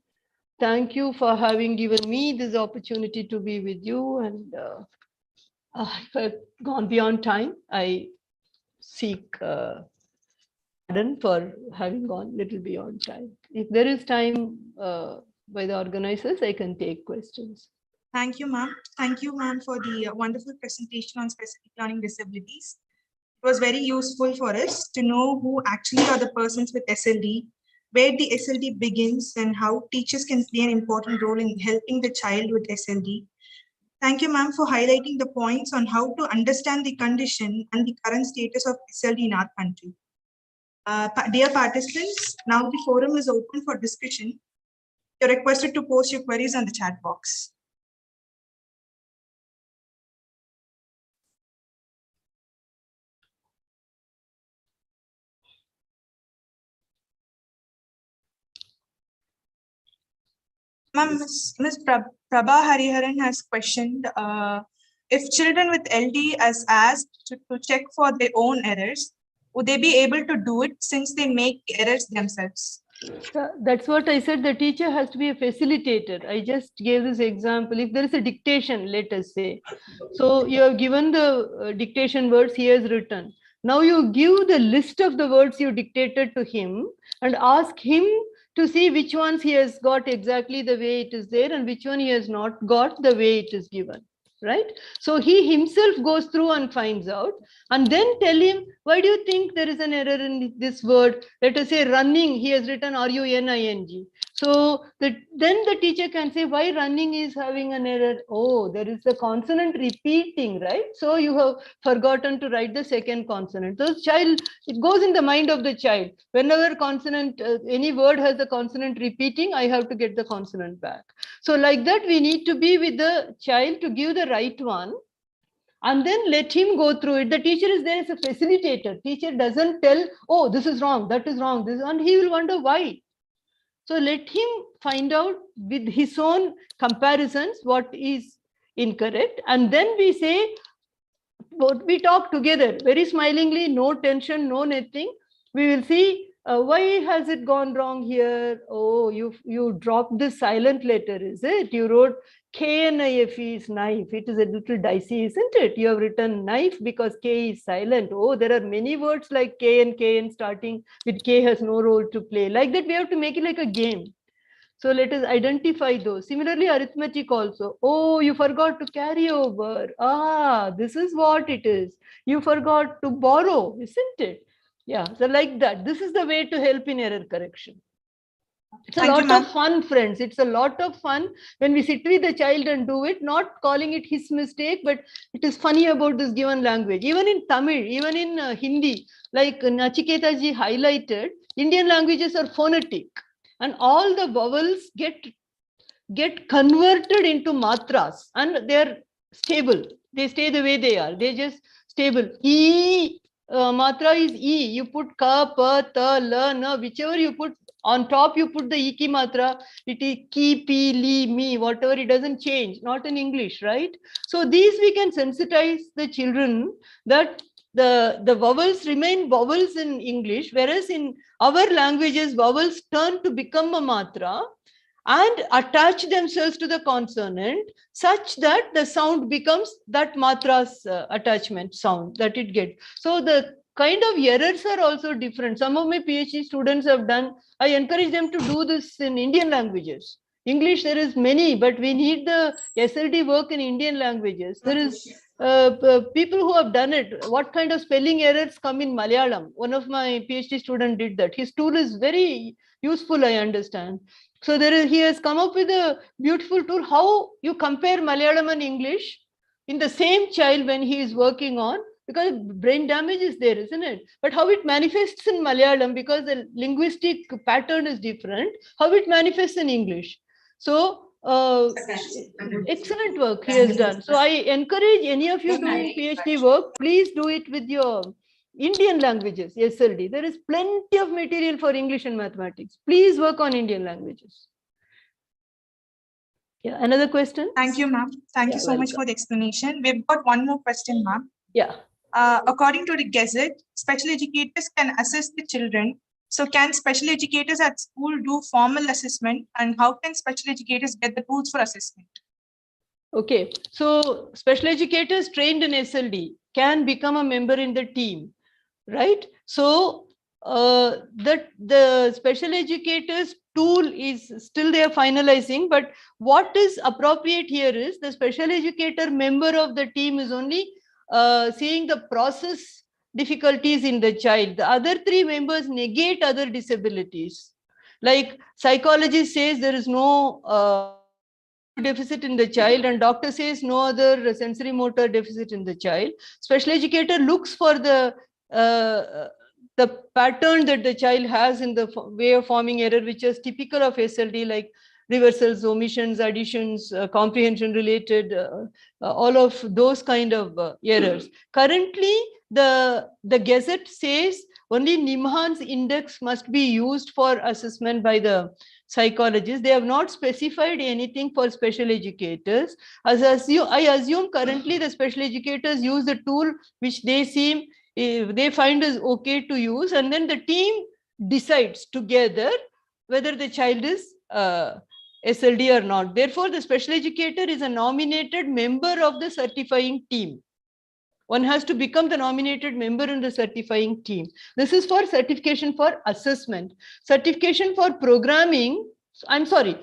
thank you for having given me this opportunity to be with you. And if I've gone beyond time, I seek pardon for having gone a little beyond time. If there is time by the organizers, I can take questions. Thank you, ma'am. Thank you, ma'am, for the wonderful presentation on specific learning disabilities. It was very useful for us to know who actually are the persons with SLD, where the SLD begins, and how teachers can play an important role in helping the child with SLD. Thank you, ma'am, for highlighting the points on how to understand the condition and the current status of SLD in our country. Dear participants, now the forum is open for discussion. You're requested to post your queries on the chat box. Ma'am, Ms. Prabha Hariharan has questioned if children with LD is asked to check for their own errors, would they be able to do it since they make errors themselves? That's what I said. The teacher has to be a facilitator. I just gave this example. If there is a dictation, let us say, so you have given the dictation words he has written. Now you give the list of the words you dictated to him and ask him to see which ones he has got exactly the way it is there and which one he has not got the way it is given. Right? So he himself goes through and finds out, and then tell him, why do you think there is an error in this word? Let us say running, he has written RUNING. So then the teacher can say, why running is having an error? Oh, there is the consonant repeating, right? So you have forgotten to write the second consonant. So child, it goes in the mind of the child. Whenever consonant, any word has the consonant repeating, I have to get the consonant back. So like that, we need to be with the child to give the right one and then let him go through it. The teacher is there as a facilitator. Teacher doesn't tell, oh, this is wrong, that is wrong, this, and he will wonder why. So let him find out with his own comparisons what is incorrect. And then we say, we talk together very smilingly, no tension, no nothing. We will see why has it gone wrong here? Oh, you dropped the silent letter, is it? You wrote KNIF is knife. It is a little dicey, isn't it? You have written knife because K is silent. Oh, there are many words like K and starting with K has no role to play. Like that, we have to make it like a game. So let us identify those. Similarly, arithmetic also. Oh, you forgot to carry over. Ah, this is what it is. You forgot to borrow, isn't it? Yeah, so like that. This is the way to help in error correction. It's a lot of fun, friends. It's a lot of fun when we sit with the child and do it, not calling it his mistake, but it is funny about this given language. Even in Tamil, even in Hindi, like Nachiketa ji highlighted, Indian languages are phonetic. And all the vowels get converted into matras and they're stable. They stay the way they are. They're just stable. E, matra is E. You put ka, pa, ta, la, na, whichever you put, On top, you put the iki matra, it is ki, pi, li, mi, whatever, it doesn't change, not in English, right? So these we can sensitize the children that the vowels remain vowels in English, whereas in our languages, vowels turn to become a matra and attach themselves to the consonant such that the sound becomes that matra's attachment sound that it gets. So the kind of errors are also different. Some of my PhD students have done, I encourage them to do this in Indian languages. English, there is many, but we need the SLD work in Indian languages. There is people who have done it. What kind of spelling errors come in Malayalam? One of my PhD students did that. His tool is very useful, I understand. So he has come up with a beautiful tool, how you compare Malayalam and English in the same child when he is working on, because brain damage is there, isn't it? But how it manifests in Malayalam, because the linguistic pattern is different, how it manifests in English. So excellent work he has done. So I encourage any of you doing PhD work, please do it with your Indian languages, SLD. There is plenty of material for English and mathematics. Please work on Indian languages. Yeah, another question? Thank you, ma'am. Thank you so much for the explanation. We've got one more question, ma'am. Yeah. According to the Gazette, special educators can assist the children. So can special educators at school do formal assessment, and how can special educators get the tools for assessment? Okay, so special educators trained in SLD can become a member in the team, right? So the special educators tool is still they are finalizing, but what is appropriate here is the special educator member of the team is only seeing the process difficulties in the child. The other three members negate other disabilities. Like psychologist says there is no deficit in the child, and doctor says no other sensory motor deficit in the child. Special educator looks for the pattern that the child has in the way of forming error, which is typical of SLD, like reversals, omissions, additions, comprehension related, all of those kind of errors. Currently, the Gazette says only Nimhan's index must be used for assessment by the psychologists. They have not specified anything for special educators. I assume currently the special educators use the tool which they find is okay to use, and then the team decides together whether the child is SLD or not. Therefore, the special educator is a nominated member of the certifying team. One has to become the nominated member in the certifying team. This is for certification for assessment. Certification for programming,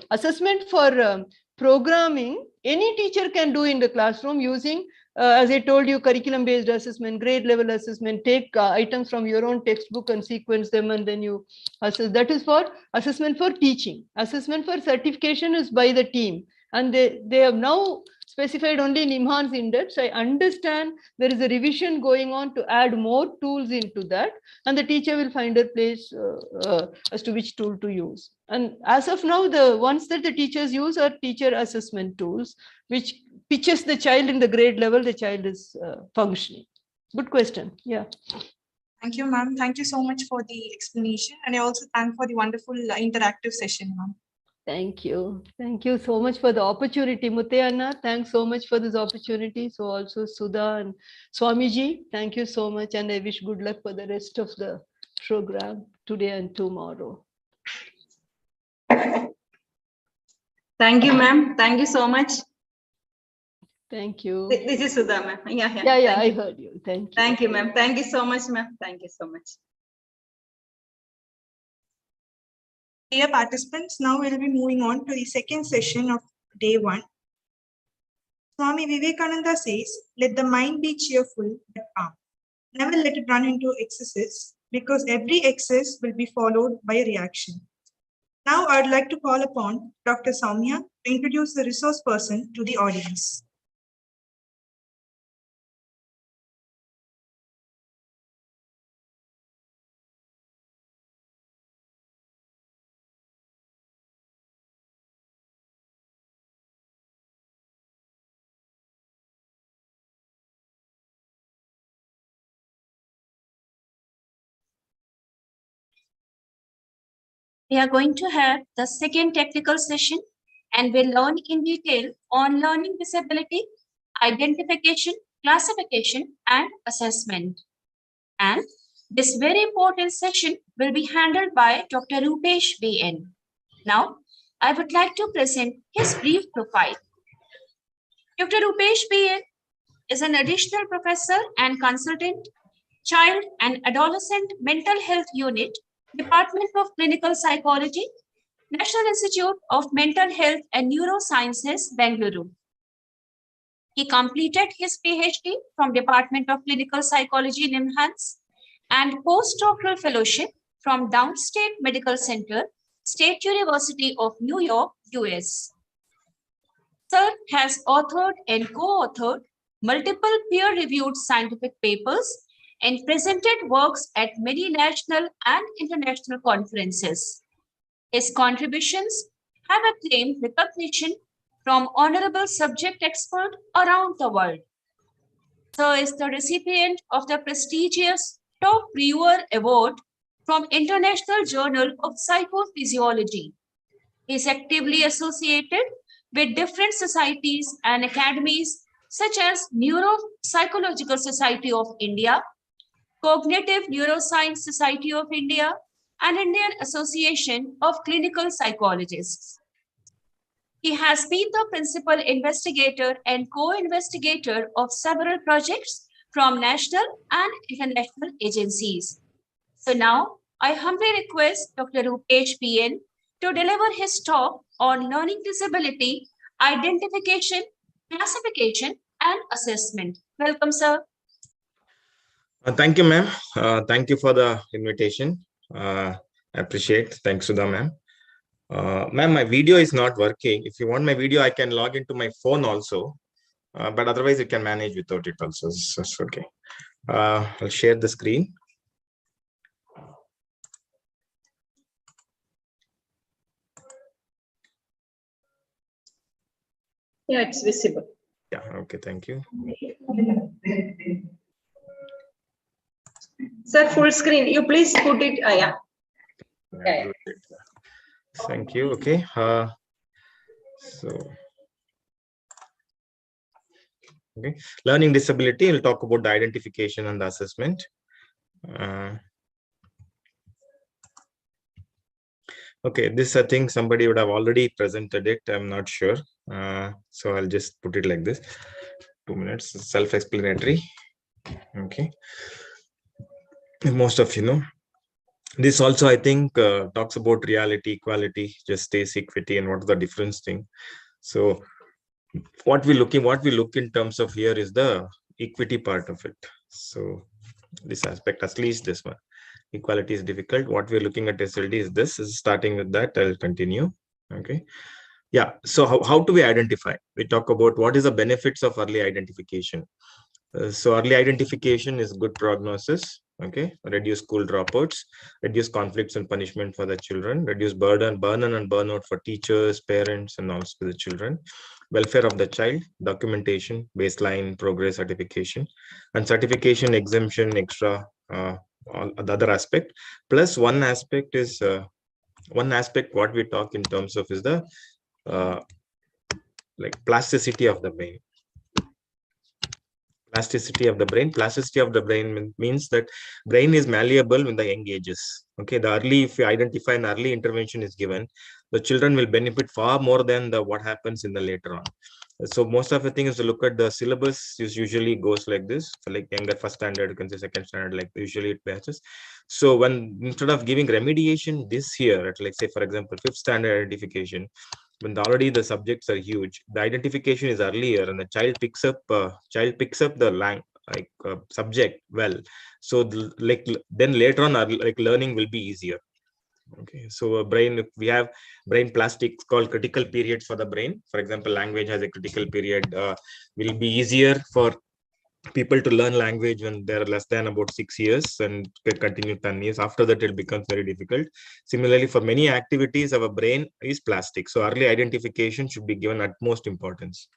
assessment for programming, any teacher can do in the classroom using, as I told you, curriculum-based assessment, grade level assessment, take items from your own textbook and sequence them, and then you assess. That is for assessment for teaching. Assessment for certification is by the team. And they have now specified only Nimhan's index. I understand there is a revision going on to add more tools into that, and the teacher will find a place as to which tool to use. And as of now, the ones that the teachers use are teacher assessment tools, which pitches the child in the grade level the child is functioning. Good question. Yeah. Thank you, ma'am. Thank you so much for the explanation. And I also thank for the wonderful interactive session, ma'am. Thank you. Thank you so much for the opportunity. Mutayana, thanks so much for this opportunity. So also Sudha and Swamiji, thank you so much. And I wish good luck for the rest of the program today and tomorrow. Thank you, ma'am. Thank you so much. Thank you. This is Sudha, ma'am. Yeah, I heard you. Thank you. Thank you, ma'am. Thank you so much, ma'am. Thank you so much. Dear participants, now we'll be moving on to the second session of day 1. Swami Vivekananda says, let the mind be cheerful but calm. Never let it run into excesses, because every excess will be followed by a reaction. Now I'd like to call upon Dr. Soumya to introduce the resource person to the audience. we are going to have the second technical session and we'll learn in detail on learning disability, identification, classification, and assessment. And this very important session will be handled by Dr. Rupesh BN. Now, I would like to present his brief profile. Dr. Rupesh BN is an additional professor and consultant, Child and Adolescent Mental Health Unit, Department of Clinical Psychology, National Institute of Mental Health and Neurosciences, Bengaluru. He completed his PhD from Department of Clinical Psychology in Emergence and postdoctoral fellowship from Downstate Medical Center, State University of New York, US. Sir has authored and co-authored multiple peer-reviewed scientific papers and presented works at many national and international conferences. His contributions have acclaimed recognition from honorable subject experts around the world. Sir is the recipient of the prestigious Top Reviewer Award from International Journal of Psychophysiology. He is actively associated with different societies and academies such as Neuropsychological Society of India, Cognitive Neuroscience Society of India, and Indian Association of Clinical Psychologists. He has been the principal investigator and co-investigator of several projects from national and international agencies. So now, I humbly request Dr. Rupesh PN to deliver his talk on learning disability, identification, classification, and assessment. Welcome, sir. Thank you, ma'am. Thank you for the invitation. I appreciate. Thanks, Sudha, ma'am. Ma'am, my video is not working. If you want my video, I can log into my phone also. But otherwise, you can manage without it also. That's okay. I'll share the screen. Yeah, it's visible. Yeah, okay, thank you. Sir, full screen. You please put it. Yeah. Yeah. Thank you. Okay. Okay. Learning disability, we'll talk about the identification and the assessment. Okay, this I think somebody would have already presented it. I'm not sure. So I'll just put it like this. 2 minutes, self-explanatory. Okay. Most of you know. This also, I think, talks about reality, equality, justice, equity, and what is the difference thing. So what we look in terms of here is the equity part of it. So this aspect, at least this one. Equality is difficult. What we're looking at SLD is this. Is starting with that, I'll continue. Okay. Yeah. So how do we identify? We talk about what is the benefits of early identification. So early identification is good prognosis. Okay. Reduce school dropouts, reduce conflicts and punishment for the children, reduce burden and burnout for teachers, parents, and also the children. Welfare of the child, documentation, baseline, progress certification, and certification, exemption, extra, all the other aspect. Plus one aspect is what we talk in terms of is the like plasticity of the brain. Plasticity of the brain means that brain is malleable in the young ages. Okay, if you identify an early intervention is given, the children will benefit far more than what happens in the later on. So most of the thing is to look at the syllabus is usually goes like this, for like younger first standard, you can say second standard, like usually it batches. So when instead of giving remediation this year, at like say for example 5th standard identification, when already the subjects are huge, the identification is earlier and the child picks up the subject well. So then later on learning will be easier. Okay, so we have brain plastics called critical periods for the brain. For example, language has a critical period. Will be easier for people to learn language when they're less than about 6 years and continue 10 years. After that, it becomes very difficult. Similarly, for many activities, our brain is plastic. So early identification should be given utmost importance.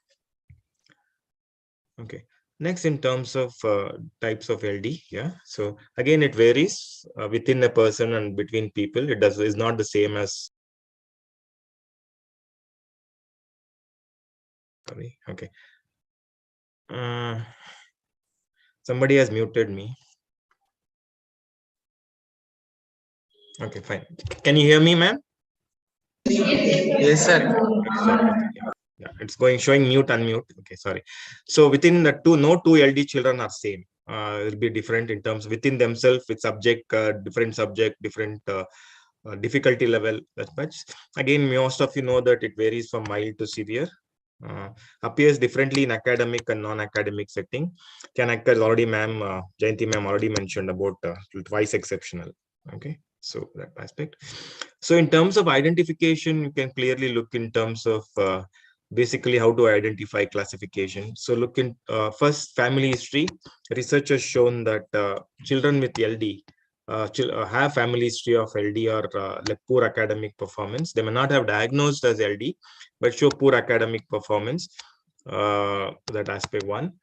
Okay. Next, in terms of types of LD, yeah. So again, it varies within a person and between people. It is not the same as. Sorry. Okay. Somebody has muted me. Okay, fine. Can you hear me, ma'am? Yes, sir. Yeah, it's showing mute, unmute. Okay, sorry. So within the no two LD children are same. It will be different in terms within themselves with subject, different difficulty level. That much. Again, most of you know that it varies from mild to severe. Appears differently in academic and non-academic setting. Can occur already, ma'am. Jayanti ma'am already mentioned about twice exceptional. Okay, so that aspect. So in terms of identification, you can clearly look in terms of basically how to identify classification. So look in first family history. Research has shown that children with LD have family history of LD or like poor academic performance. They may not have diagnosed as LD, but show poor academic performance. That aspect one.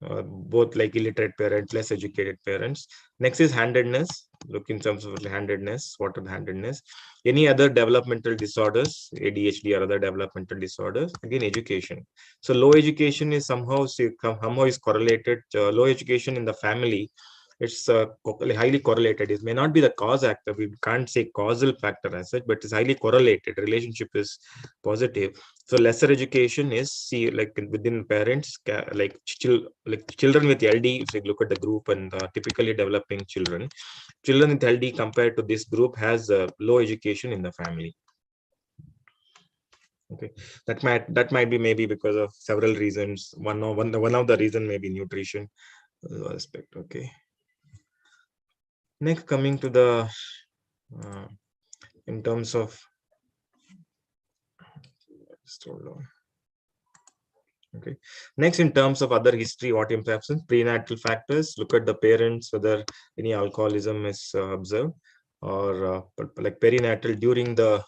Both like illiterate parents, less educated parents. Next is handedness. Look in terms of handedness. What are the handedness? Any other developmental disorders, ADHD or other developmental disorders? Again, education. So low education is somehow is correlated. Low education in the family, it's highly correlated. It may not be the cause actor. We can't say causal factor as such, but it's highly correlated. Relationship is positive. So lesser education is like within parents, like children with LD. If you look at the group and typically developing children with LD compared to this group has low education in the family. Okay, that might be maybe because of several reasons. One of the reason may be nutrition aspect. Okay. Next, coming to the in terms of just hold on. Okay. Next, in terms of other history, what impacts prenatal factors? Look at the parents, whether any alcoholism is observed, or like perinatal during the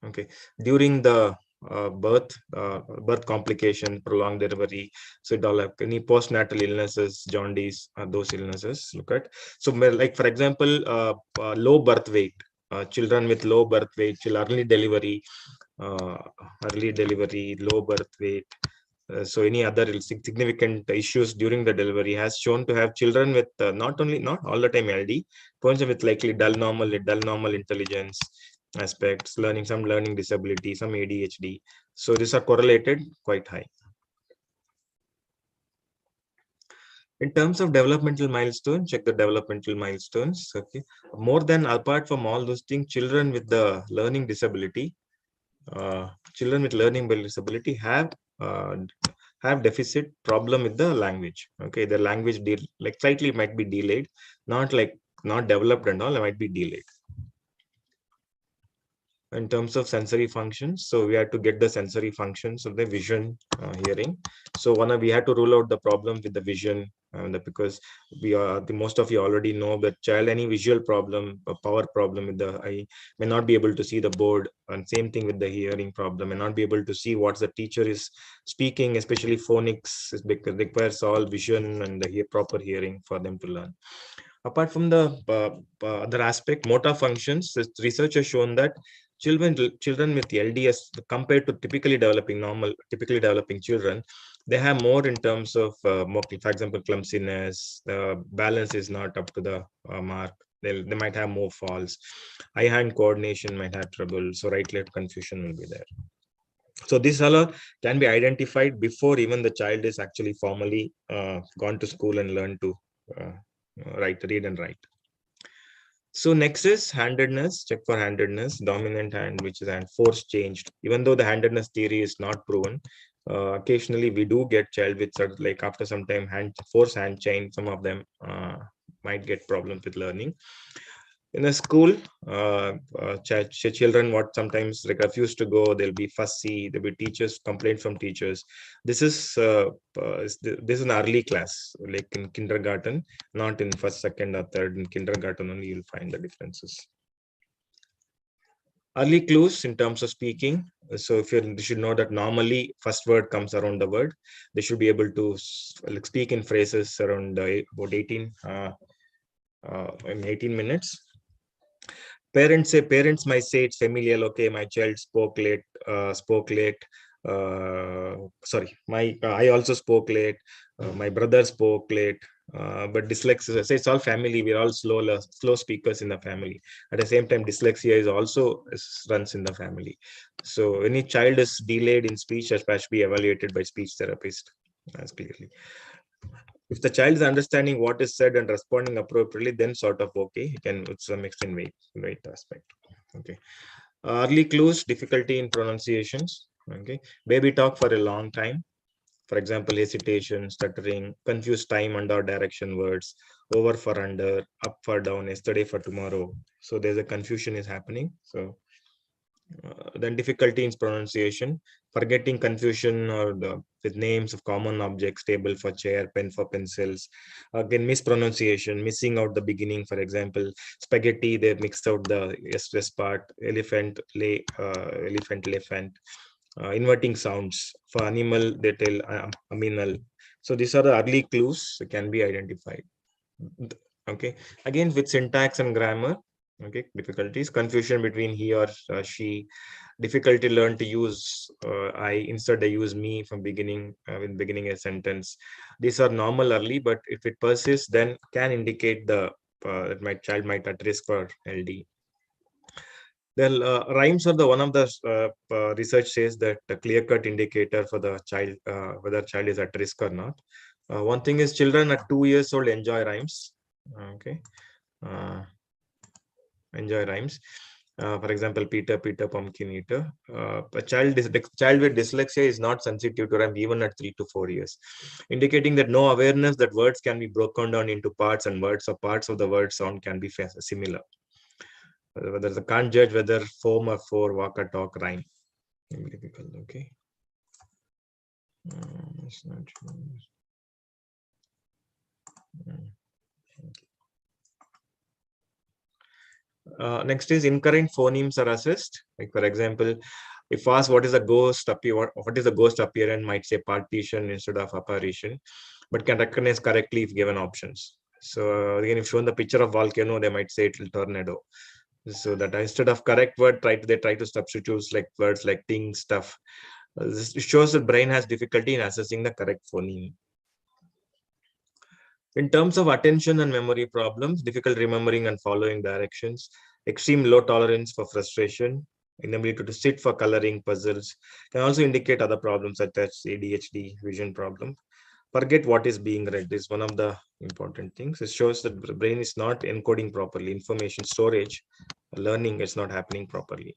okay, during the birth complication, prolonged delivery, so develop any postnatal illnesses, jaundice, those illnesses. Look at so like for example, low birth weight, children with low birth weight, early delivery, low birth weight. So any other significant issues during the delivery has shown to have children with not all the time LD, person with likely dull normal intelligence aspects, some learning disability, some ADHD. So these are correlated quite high. In terms of developmental milestones, check the developmental milestones. Okay, apart from all those things, children with the learning disability, have deficit problem with the language. Okay, the language like slightly might be delayed, not developed and all, it might be delayed. In terms of sensory functions, so we had to get the sensory functions of the vision, hearing. So we had to rule out the problem with the vision, because most of you already know that child any visual problem, a power problem with the eye, may not be able to see the board, and same thing with the hearing problem, may not be able to see what the teacher is speaking, especially phonics because requires all vision and the proper hearing for them to learn. Apart from the other aspect, motor functions, research has shown that children with LDS compared to typically developing children, they have more in terms of for example, clumsiness, the balance is not up to the mark. They might have more falls. Eye-hand coordination might have trouble. So right-left confusion will be there. So this all can be identified before even the child is actually formally gone to school and learned to read and write. So next is handedness. Check for handedness, dominant hand, which is hand, force changed. Even though the handedness theory is not proven, occasionally we do get child with like after some time force hand change. Some of them might get problems with learning. In a school, children sometimes refuse to go. They'll be fussy. There'll be teachers complaint from teachers. This is an early class, like in kindergarten, not in first, second, or third. In kindergarten only you'll find the differences. Early clues in terms of speaking. So if you should know that normally first word comes around the word, they should be able to like speak in phrases around about 18 in 18 minutes. Parents might say it's familial. Okay, my child spoke late. Sorry, I also spoke late. My brother spoke late. But dyslexia, say it's all family. We're all slow speakers in the family. At the same time, dyslexia is also runs in the family. So any child is delayed in speech, that should be evaluated by speech therapist as clearly. If the child is understanding what is said and responding appropriately, then sort of okay, he can to some extent wait aspect. Okay. Early clues, difficulty in pronunciations. Okay. Baby talk for a long time. For example, hesitation, stuttering, confused time and or direction words, over for under, up for down, yesterday for tomorrow. So there's a confusion is happening. So then difficulty in pronunciation, forgetting, confusion or with names of common objects, table for chair, pen for pencils. Again, mispronunciation, missing out the beginning. For example, spaghetti, they mixed out the S part. Elephant, elephant. Inverting sounds. For animal, they tell aminal. So these are the early clues that can be identified. Okay, again with syntax and grammar. Okay, difficulties, confusion between he or she, difficulty learn to use I instead they use me from beginning when beginning a sentence. These are normal early, but if it persists, then can indicate the that my child might at risk for LD. Then rhymes are the one of the research says that a clear-cut indicator for the child whether child is at risk or not. One thing is children at 2 years old enjoy rhymes. Okay. Enjoy rhymes. For example, Peter, pumpkin eater. A child with dyslexia is not sensitive to rhyme even at 3 to 4 years, indicating that no awareness that words can be broken down into parts and words or parts of the word sound can be similar. Whether they can't judge whether form or for, walk or talk, rhyme. Difficult, okay. It's not true. Next is incorrect phonemes are assessed. Like for example, if asked what is a ghost appear, what is the ghost appearance, might say partition instead of apparition, but can recognize correctly if given options. So again, if shown the picture of volcano, they might say it will tornado. So that instead of correct word, they try to substitute like words like thing, stuff. This shows that brain has difficulty in assessing the correct phoneme. In terms of attention and memory problems, difficult remembering and following directions, extreme low tolerance for frustration, inability to sit for coloring puzzles, can also indicate other problems such as ADHD, vision problem. Forget what is being read is one of the important things. It shows that the brain is not encoding properly. Information storage, learning is not happening properly.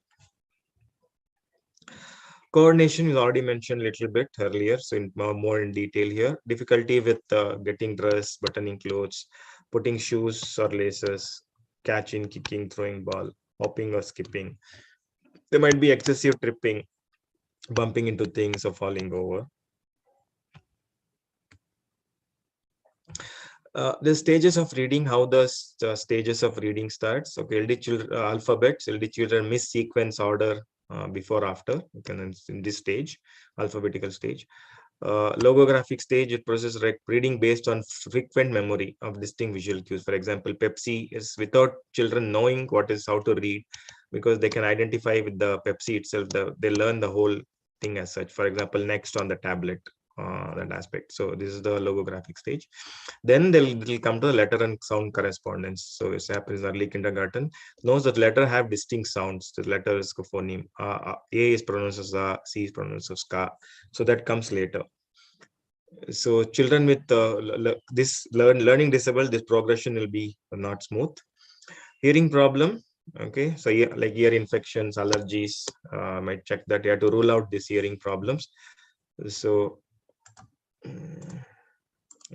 Coordination is already mentioned a little bit earlier, so more in detail here. Difficulty with getting dressed, buttoning clothes, putting shoes or laces, catching, kicking, throwing ball, hopping or skipping. There might be excessive tripping, bumping into things or falling over. The stages of reading, how the stages of reading starts. Okay, LD children, alphabets, LD children miss sequence order before, after, in this stage, alphabetical stage. Logographic stage, it processes reading based on frequent memory of distinct visual cues. For example, Pepsi is without children knowing what is how to read, because they can identify with the Pepsi itself. They learn the whole thing as such. For example, next on the tablet, that aspect. So this is the logographic stage. Then they'll come to the letter and sound correspondence. So it happens in early kindergarten. Knows that letter have distinct sounds. The letter is phoneme. A is pronounced as A, C is pronounced as Ka. So that comes later. So children with this learning disabled, this progression will be not smooth. Hearing problem. Okay, so like ear infections, allergies, might check that. You have to rule out these hearing problems. So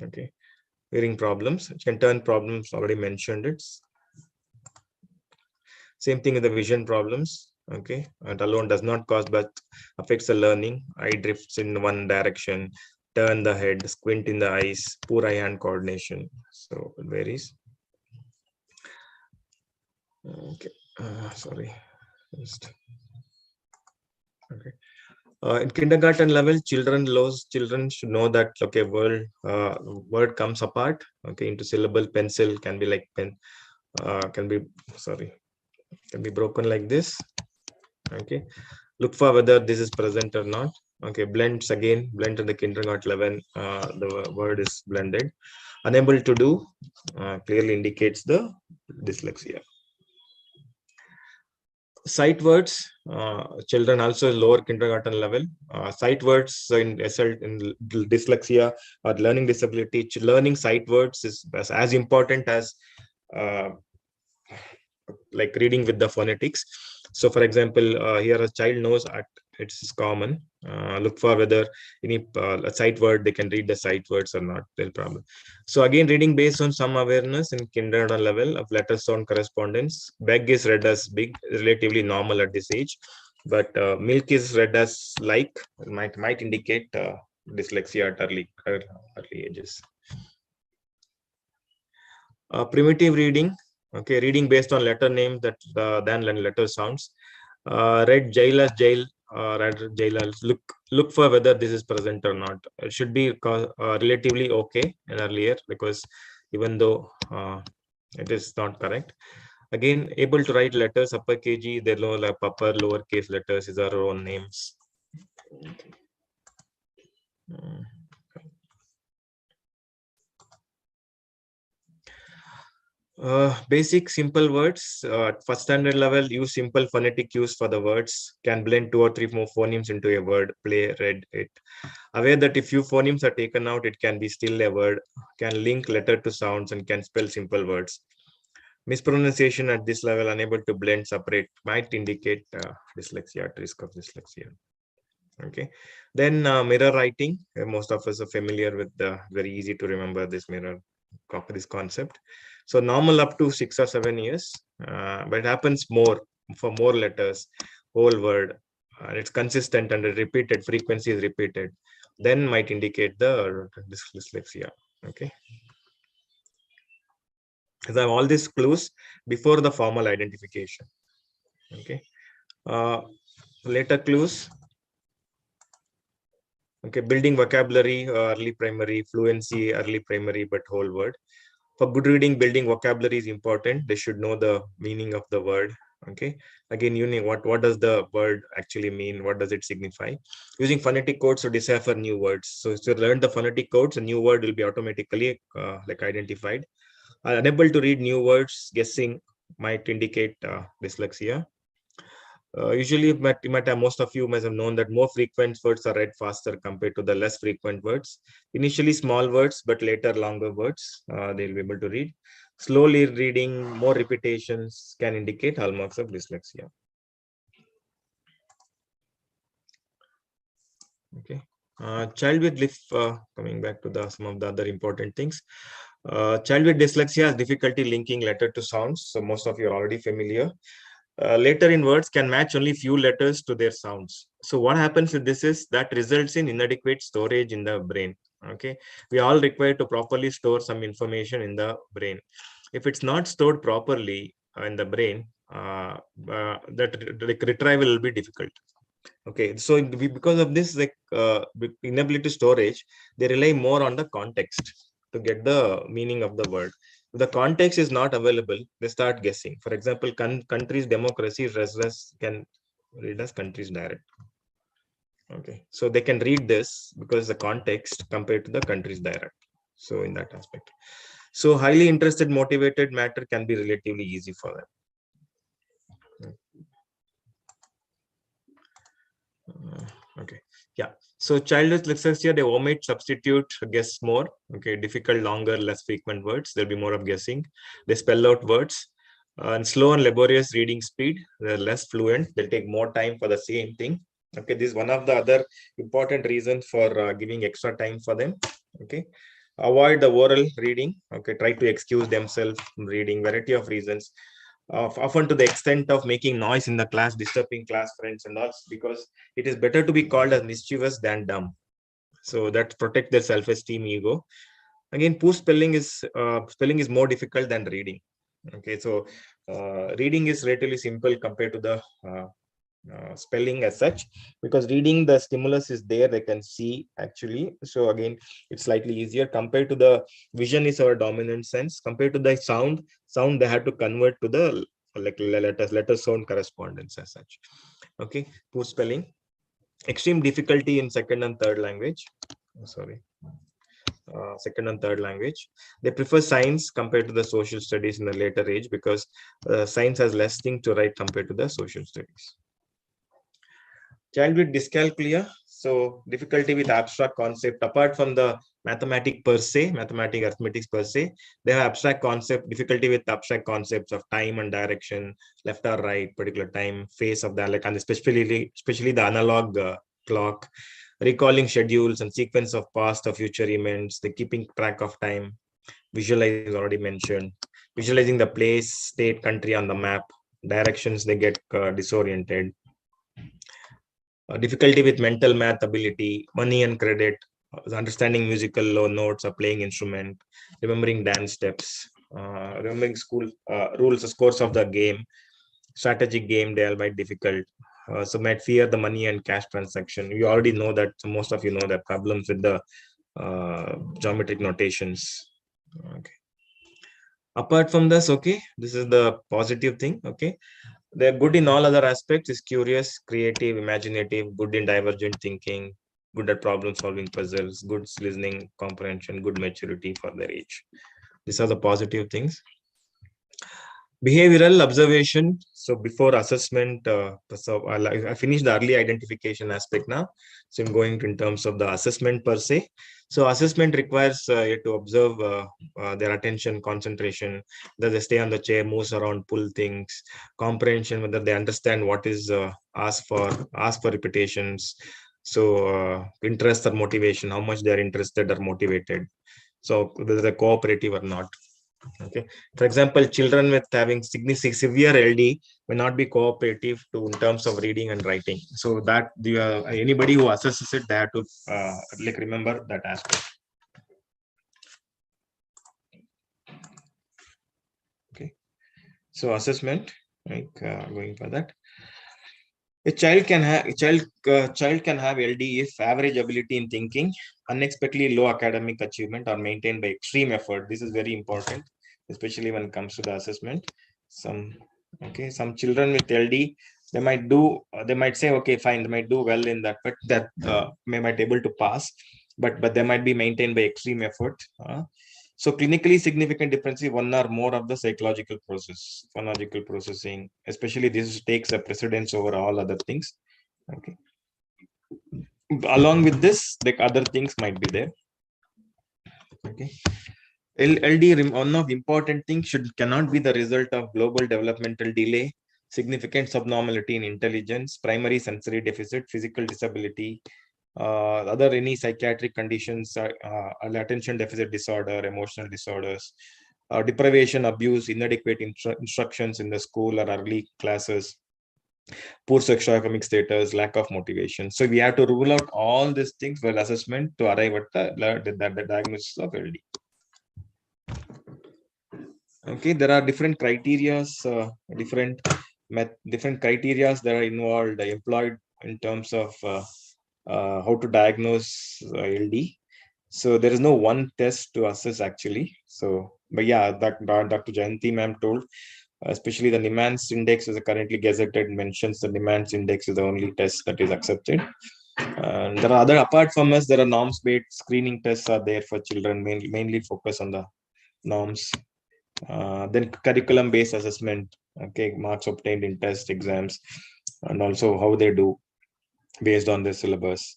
okay, hearing problems, which can turn problems, already mentioned it. Same thing with the vision problems. Okay, and alone does not cause but affects the learning. Eye drifts in one direction, turn the head, squint in the eyes, poor eye-hand coordination. So it varies. Okay, sorry. Just, okay. In kindergarten level, children should know that okay, word comes apart, okay, into syllable. Pencil can be like pen, can be broken like this. Okay, look for whether this is present or not. Okay, blends again, blend in the kindergarten level. The word is blended. Unable to do clearly indicates the dyslexia. Sight words, children also lower kindergarten level. Sight words in dyslexia or learning disability, learning sight words is as important as like reading with the phonetics. So for example, here a child knows it's common. Look for whether any sight word they can read the sight words or not. There's problem. So again, reading based on some awareness in kindergarten level of letter sound correspondence. Beg is read as big, relatively normal at this age, but milk is read as like, might indicate dyslexia at early ages. Primitive reading. Okay, reading based on letter names than letter sounds. Read jail as jail, read jail as look for whether this is present or not. It should be relatively okay in earlier, because even though it is not correct. Again, able to write letters upper kg, they know like upper lowercase letters is our own names. Okay. Basic simple words. At first standard level, use simple phonetic cues for the words. Can blend 2 or 3 more phonemes into a word. Play, read it. Aware that if few phonemes are taken out, it can be still a word. Can link letter to sounds and can spell simple words. Mispronunciation at this level, unable to blend, separate, might indicate dyslexia, at risk of dyslexia. Okay. Then mirror writing. Most of us are familiar with very easy to remember this this concept. So normal up to 6 or 7 years, but it happens more for more letters, whole word, and it's consistent and repeated, frequency is repeated, then might indicate the dyslexia. Okay. So I have all these clues before the formal identification. Okay. Later clues. Okay, building vocabulary, early primary, fluency, early primary, but whole word. For good reading, building vocabulary is important. They should know the meaning of the word. Okay. Again, you know what does the word actually mean? What does it signify? Using phonetic codes to decipher new words. So if you learn the phonetic codes, a new word will be automatically like identified. Unable to read new words, guessing might indicate dyslexia. Usually, most of you must have known that more frequent words are read faster compared to the less frequent words. Initially small words, but later longer words, they'll be able to read. Slowly reading, more repetitions can indicate hallmarks of dyslexia. Okay. Child with coming back to some of the other important things. Child with dyslexia has difficulty linking letter to sounds. So most of you are already familiar. Later in words can match only few letters to their sounds. So what happens with this is that results in inadequate storage in the brain. Okay, we all require to properly store some information in the brain. If it's not stored properly in the brain, that retrieval will be difficult. Okay, so because of this inability to storage, they rely more on the context to get the meaning of the word. If the context is not available, they start guessing. For example, country's democracy can read as country's direct. Okay, so they can read this because the context compared to the country's direct. So in that aspect, so highly interested, motivated matter can be relatively easy for them. Okay, yeah. So child with dyslexia, they omit, substitute, guess more. Okay, difficult, longer, less frequent words. There'll be more of guessing. They spell out words. And slow and laborious reading speed. They're less fluent. They'll take more time for the same thing. Okay, this is one of the other important reasons for giving extra time for them. Okay, avoid the oral reading. Okay, try to excuse themselves from reading. Variety of reasons. Often to the extent of making noise in the class, disturbing class friends and all, because it is better to be called as mischievous than dumb. So that protect their self-esteem, ego. Again, poor spelling is more difficult than reading. Okay, so reading is relatively simple compared to the spelling as such, because reading the stimulus is there, they can see actually. So again, it's slightly easier compared to the vision is our dominant sense. Compared to the sound they had to convert to the like letter sound correspondence as such. Okay, poor spelling. Extreme difficulty in second and third language. Second and third language. They prefer science compared to the social studies in the later age, because science has less thing to write compared to the social studies. Child with dyscalculia, so difficulty with abstract concept. Apart from the mathematics per se, they have abstract concept, difficulty with abstract concepts of time and direction, left or right, particular time, phase of the, and especially the analog clock, recalling schedules and sequence of past or future events, the keeping track of time, visualize already mentioned, visualizing the place, state, country on the map, directions, they get disoriented. Difficulty with mental math ability, money and credit, understanding musical notes or playing instrument, remembering dance steps, remembering school rules, the scores of the game, strategic game, they are quite difficult. So might fear the money and cash transaction. You already know that, so most of you know that problems with the geometric notations. Okay. Apart from this, okay, this is the positive thing. Okay, they're good in all other aspects, is curious, creative, imaginative, good in divergent thinking, good at problem solving puzzles, good listening comprehension, good maturity for their age. These are the positive things. Behavioral observation. So before assessment, so I finished the early identification aspect now. So I'm going in terms of the assessment per se. So assessment requires you to observe their attention, concentration, whether they stay on the chair, moves around, pull things, comprehension, whether they understand what is asked for repetitions. So interest or motivation, how much they are interested or motivated. So whether they're cooperative or not. Okay, for example, children with having severe LD may not be cooperative in terms of reading and writing. So that anybody who assesses it, they have to like remember that aspect. Okay, so assessment, like going for that. A child can have LD if average ability in thinking, unexpectedly low academic achievement are maintained by extreme effort. This is very important, especially when it comes to the assessment. Some children with LD, they might say, okay, fine, they might do well in that, but that might able to pass, but they might be maintained by extreme effort. So clinically significant difference is one or more of the psychological process, phonological processing, especially this takes a precedence over all other things. Okay. Along with this, like other things might be there. Okay. LD, one of the important things cannot be the result of global developmental delay, significant subnormality in intelligence, primary sensory deficit, physical disability, other any psychiatric conditions, attention deficit disorder, emotional disorders, deprivation, abuse, inadequate instructions in the school or early classes, poor socioeconomic status, lack of motivation. So we have to rule out all these things for assessment to arrive at the diagnosis of LD. Okay, there are different criteria, different criteria that are involved, employed in terms of how to diagnose LD. So there is no one test to assess actually. So, but yeah, Dr. Jayanti ma'am told, especially the Niemann index is currently gazetted, mentions the Niemann index is the only test that is accepted. And there are other, apart from us, there are norms-based screening tests are there for children, mainly focus on the norms. Then curriculum-based assessment, okay, marks obtained in test exams, and also how they do based on their syllabus.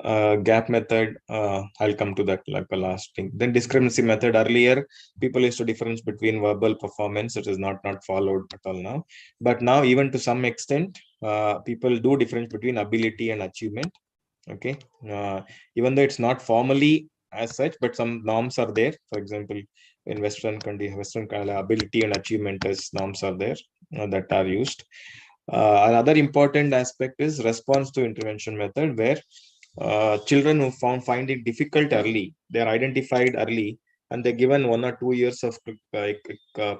Gap method, I'll come to that like the last thing. Then discrepancy method. Earlier, people used to difference between verbal performance, which is not followed at all now. But now, even to some extent, people do difference between ability and achievement. Okay, even though it's not formally as such, but some norms are there. For example, in Western ability and achievement as norms are there that are used. Another important aspect is response to intervention method, where children who find it difficult early, they are identified early and they're given 1 or 2 years of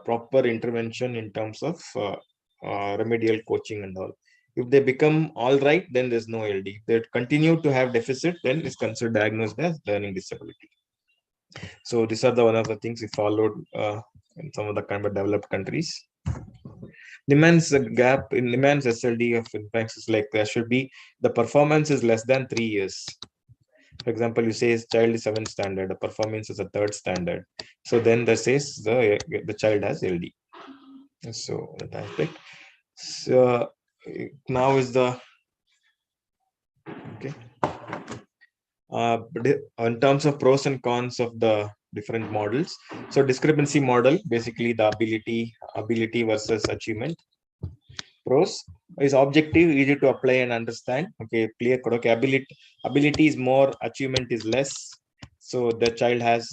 proper intervention in terms of remedial coaching and all. If they become all right, then there's no LD. If they continue to have deficit, then it's considered diagnosed as learning disability. So these are the one of the things we followed in some of the kind of developed countries. Niemann's gap in Niemann's SLD of impacts is like there should be the performance is less than 3 years. For example, you say his child is 7th standard, the performance is a 3rd standard. So then that says the child has LD. So that aspect. So now is the okay. In terms of pros and cons of the different models. So discrepancy model, basically the ability versus achievement. Pros is objective, easy to apply and understand. Okay, clear. Okay, ability is more, achievement is less. So the child has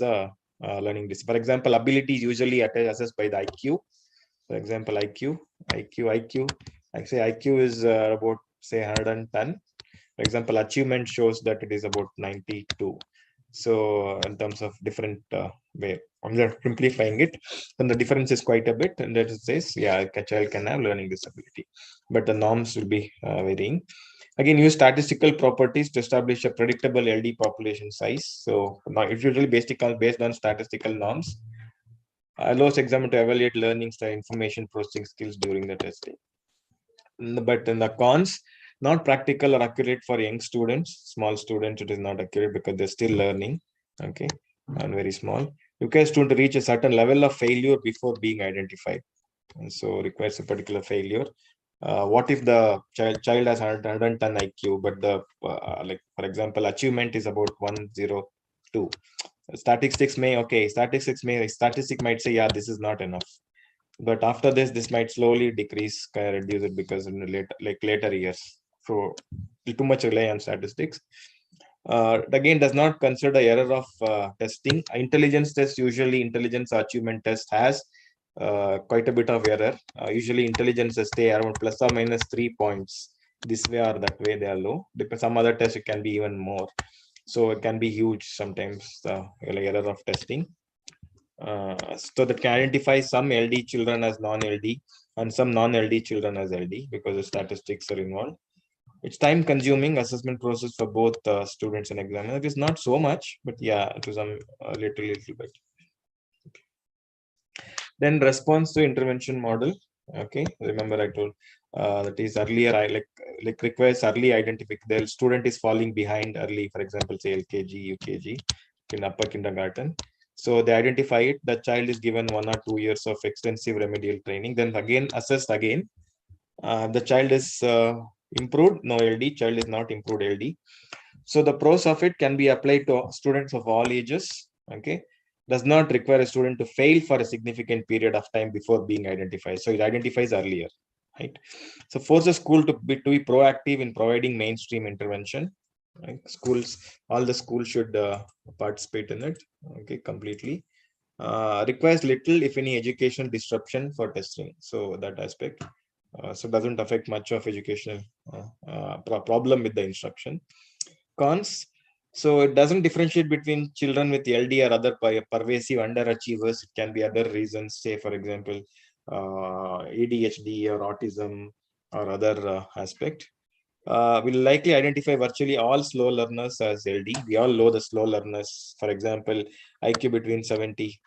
learning this. For example, ability is usually assessed by the IQ. For example, IQ. I say IQ is about say 110. For example, achievement shows that it is about 92. So in terms of different way, I'm just simplifying it, and the difference is quite a bit. And that it says, yeah, a child can have learning disability, but the norms will be varying. Again, use statistical properties to establish a predictable LD population size. So now it's usually based on statistical norms. Allows examiner to evaluate learning style, information processing skills during the testing. But in the cons, not practical or accurate for young students. Small students, it is not accurate because they're still learning. Okay, and very small. Requires student to reach a certain level of failure before being identified. And so requires a particular failure. What if the child has 110 IQ, but the like for example, achievement is about 102. Statistics statistic might say, yeah, this is not enough. But after this might slowly decrease, reduce it because in later years. So too much rely on statistics. Again, does not consider error of testing. Intelligence test, usually intelligence achievement test has quite a bit of error. Usually intelligence tests stay around plus or minus 3 points. This way or that way they are low. Because some other tests it can be even more. So it can be huge sometimes, the error of testing. So that can identify some LD children as non-LD and some non-LD children as LD because the statistics are involved. It's time consuming assessment process for both students and examiners. It is not so much, but yeah, to some little bit. Okay. Then response to intervention model. Okay, remember I told that is earlier like requires early identification. The student is falling behind early, for example, say LKG, UKG, in upper kindergarten. So they identify it. The child is given 1 or 2 years of extensive remedial training. Then again assessed again. The child is improved, no LD. Child is not improved LD. So the pros of it can be applied to students of all ages. Okay, does not require a student to fail for a significant period of time before being identified. So it identifies earlier, right? So forces school to be proactive in providing mainstream intervention. Right? All the schools should participate in it. Okay, completely. Requires little, if any, educational disruption for testing. So that aspect. So doesn't affect much of educational problem with the instruction. Cons. So it doesn't differentiate between children with LD or other pervasive underachievers. It can be other reasons, say for example, ADHD or autism or other aspect. Will likely identify virtually all slow learners as LD. We all know the slow learners. For example, IQ between 70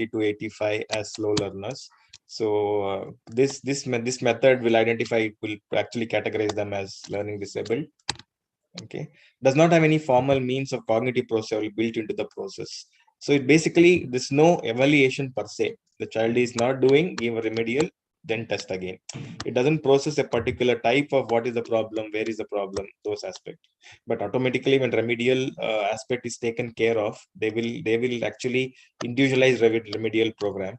to 85 as slow learners. So this method will actually categorize them as learning disabled. Okay, does not have any formal means of cognitive process built into the process. So it basically there's no evaluation per se. The child is not doing, give a remedial, then test again. It doesn't process a particular type of what is the problem, where is the problem, those aspects. But automatically when remedial aspect is taken care of, they will actually individualize remedial program.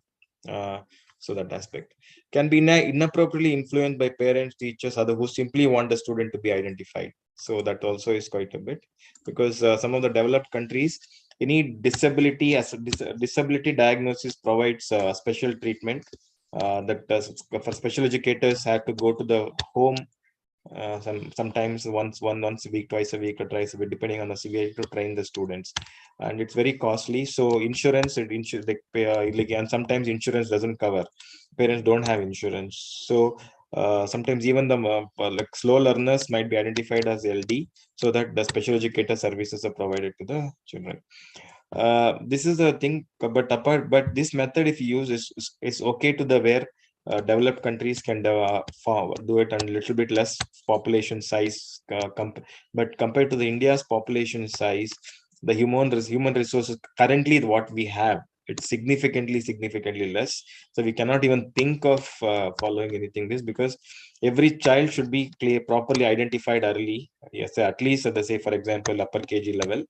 So that aspect can be inappropriately influenced by parents, teachers, other who simply want the student to be identified. So that also is quite a bit, because some of the developed countries, any disability as a disability diagnosis provides special treatment that for special educators have to go to the home Sometimes once a week, twice a week, or thrice a week, depending on the severity, to train the students, and it's very costly. So insurance, and sometimes insurance doesn't cover. Parents don't have insurance, so sometimes even the like slow learners might be identified as LD, so that the special educator services are provided to the children. This is the thing, but this method, if you use, is okay to the where developed countries can do it on a little bit less population size, but compared to the India's population size, the human resources currently what we have, it's significantly less. So we cannot even think of following anything this, because every child should be properly identified early. Yes, at least at the, say for example, upper KG level,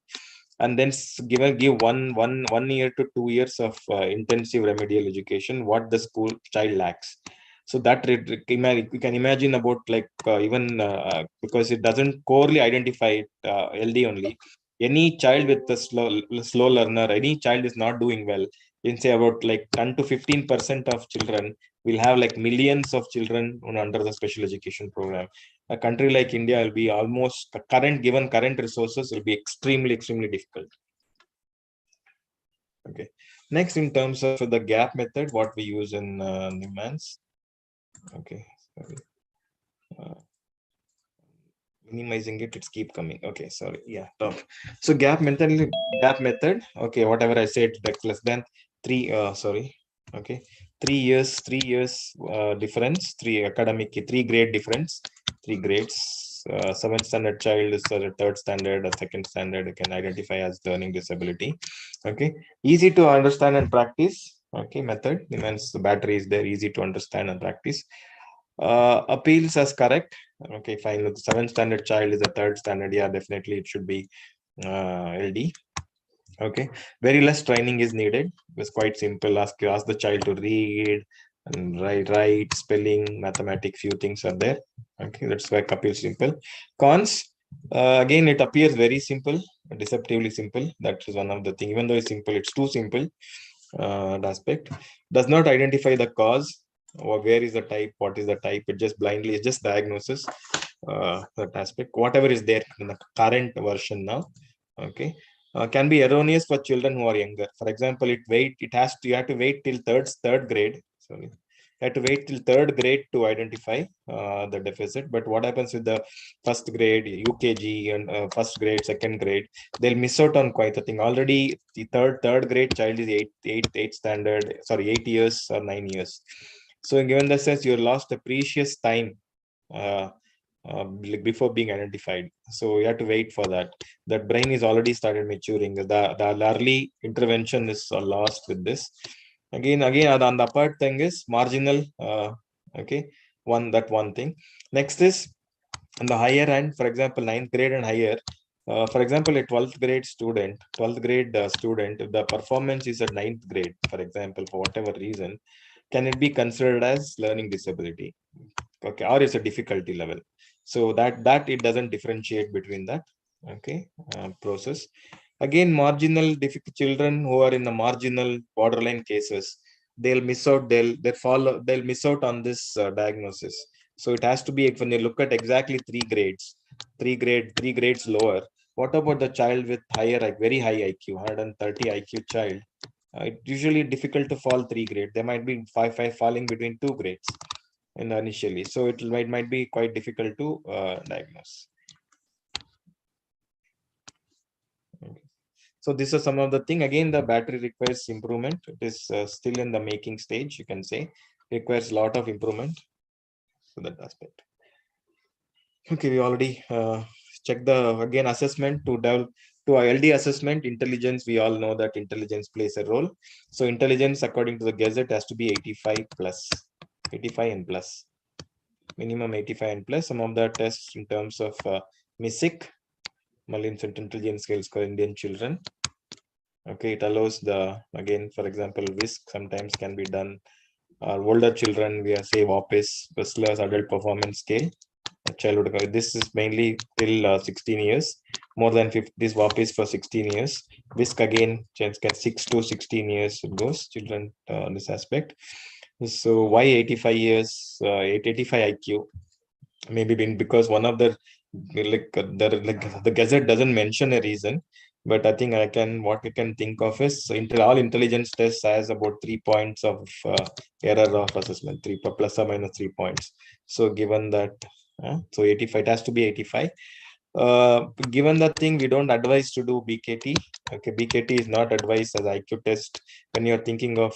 and then give one year to 2 years of intensive remedial education what the school child lacks. So that you can imagine about like even because it doesn't corely identify LD only. Any child with a slow learner, any child is not doing well, you can say about like 10 to 15% of children will have like millions of children under the special education program. A country like India will be almost given current resources will be extremely difficult. Okay. Next, in terms of the gap method, what we use in Newman's. Okay. Sorry. Minimizing it's keep coming. Okay, sorry. Yeah. Top. So gap method. Okay, whatever I said, like less than 3. Sorry. Okay, 3 years. 3 years difference. 3 grade difference. 3 grades. 7th standard child is a 3rd standard, a 2nd standard. You can identify as learning disability. Okay, easy to understand and practice. Okay, method. Means the battery is there, easy to understand and practice. Appeals as correct. Okay, fine. The 7th standard child is a 3rd standard. Yeah, definitely it should be LD. Okay, very less training is needed. It's quite simple. Ask the child to read and write, spelling, mathematics. Few things are there. Okay, that's why appeal simple. Cons. Again, it appears very simple, deceptively simple. That is one of the thing. Even though it's simple, it's too simple. Aspect does not identify the cause, or where is the type, what is the type. It just blindly, it's just diagnosis. That aspect, whatever is there in the current version now. Okay, can be erroneous for children who are younger. For example, you have to wait till third grade. Sorry, you have to wait till 3rd grade to identify the deficit. But what happens with the 1st grade, UKG, and 1st grade, 2nd grade, they'll miss out on quite a thing. Already the third grade child is 8 standard, sorry, 8 years or 9 years. So given the sense, you lost a precious time before being identified. So you have to wait for that. That brain is already started maturing. The early intervention is lost with this. Again, on the upper thing is marginal. Okay, one thing. Next is on the higher end, for example, 9th grade and higher. For example, a 12th grade student, the performance is at 9th grade, for example, for whatever reason, can it be considered as learning disability? Okay, or is a difficulty level. So that it doesn't differentiate between that. Okay, process. Again, marginal difficult children who are in the marginal borderline cases, they'll miss out. They'll miss out on this diagnosis. So it has to be, when you look at exactly 3 grades, 3 grades lower. What about the child with higher, like very high IQ, 130 IQ child? It's usually difficult to fall 3 grades. They might be five falling between 2 grades initially. So it might be quite difficult to diagnose. Okay. So this is some of the thing. Again, the battery requires improvement. It is still in the making stage, you can say. Requires a lot of improvement. So that aspect. Okay, we already checked the, again, assessment to LD assessment. Intelligence, we all know that intelligence plays a role. So intelligence, according to the Gazette, has to be 85 plus, 85 and plus, minimum 85 and plus. Some of the tests in terms of MISIC, Mullinson's intelligence scales for Indian children. Okay, it allows the, again, for example, WISC sometimes can be done. Older children, we are say WAPIS, Whistler's adult performance scale. Childhood, this is mainly till 16 years. More than 50, this WAPIS for 16 years. WISC again, chance get 6 to 16 years it goes, children this aspect. So why 85 years, 85 IQ? maybe because one of the Gazette doesn't mention a reason, but I think what we can think of is all intelligence tests has about 3 points of error of assessment, plus or minus 3 points. So given that, so 85, it has to be 85. Given the thing, we don't advise to do BKT. Okay, BKT is not advised as IQ test when you're thinking of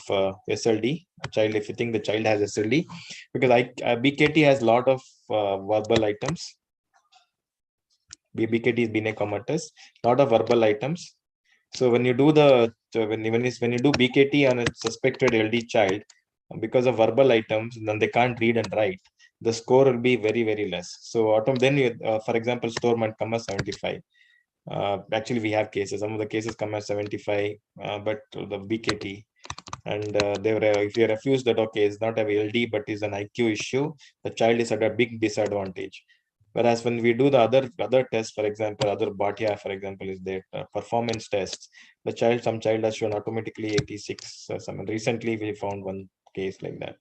SLD child. If you think the child has SLD, because BKT has a lot of verbal items. BKT is Bine comma test, lot of verbal items. So when you do when you do BKT on a suspected LD child, because of verbal items, then they can't read and write, the score will be very, very less. So out of then you, for example, store might come as 75. Actually, we have cases. Some of the cases come as 75, but the BKT, and they were if you refuse that, okay, it's not a LD but is an IQ issue, the child is at a big disadvantage. Whereas when we do the other tests, for example, other Bhatia, for example, is there performance tests. Some child has shown automatically 86. Recently we found one case like that.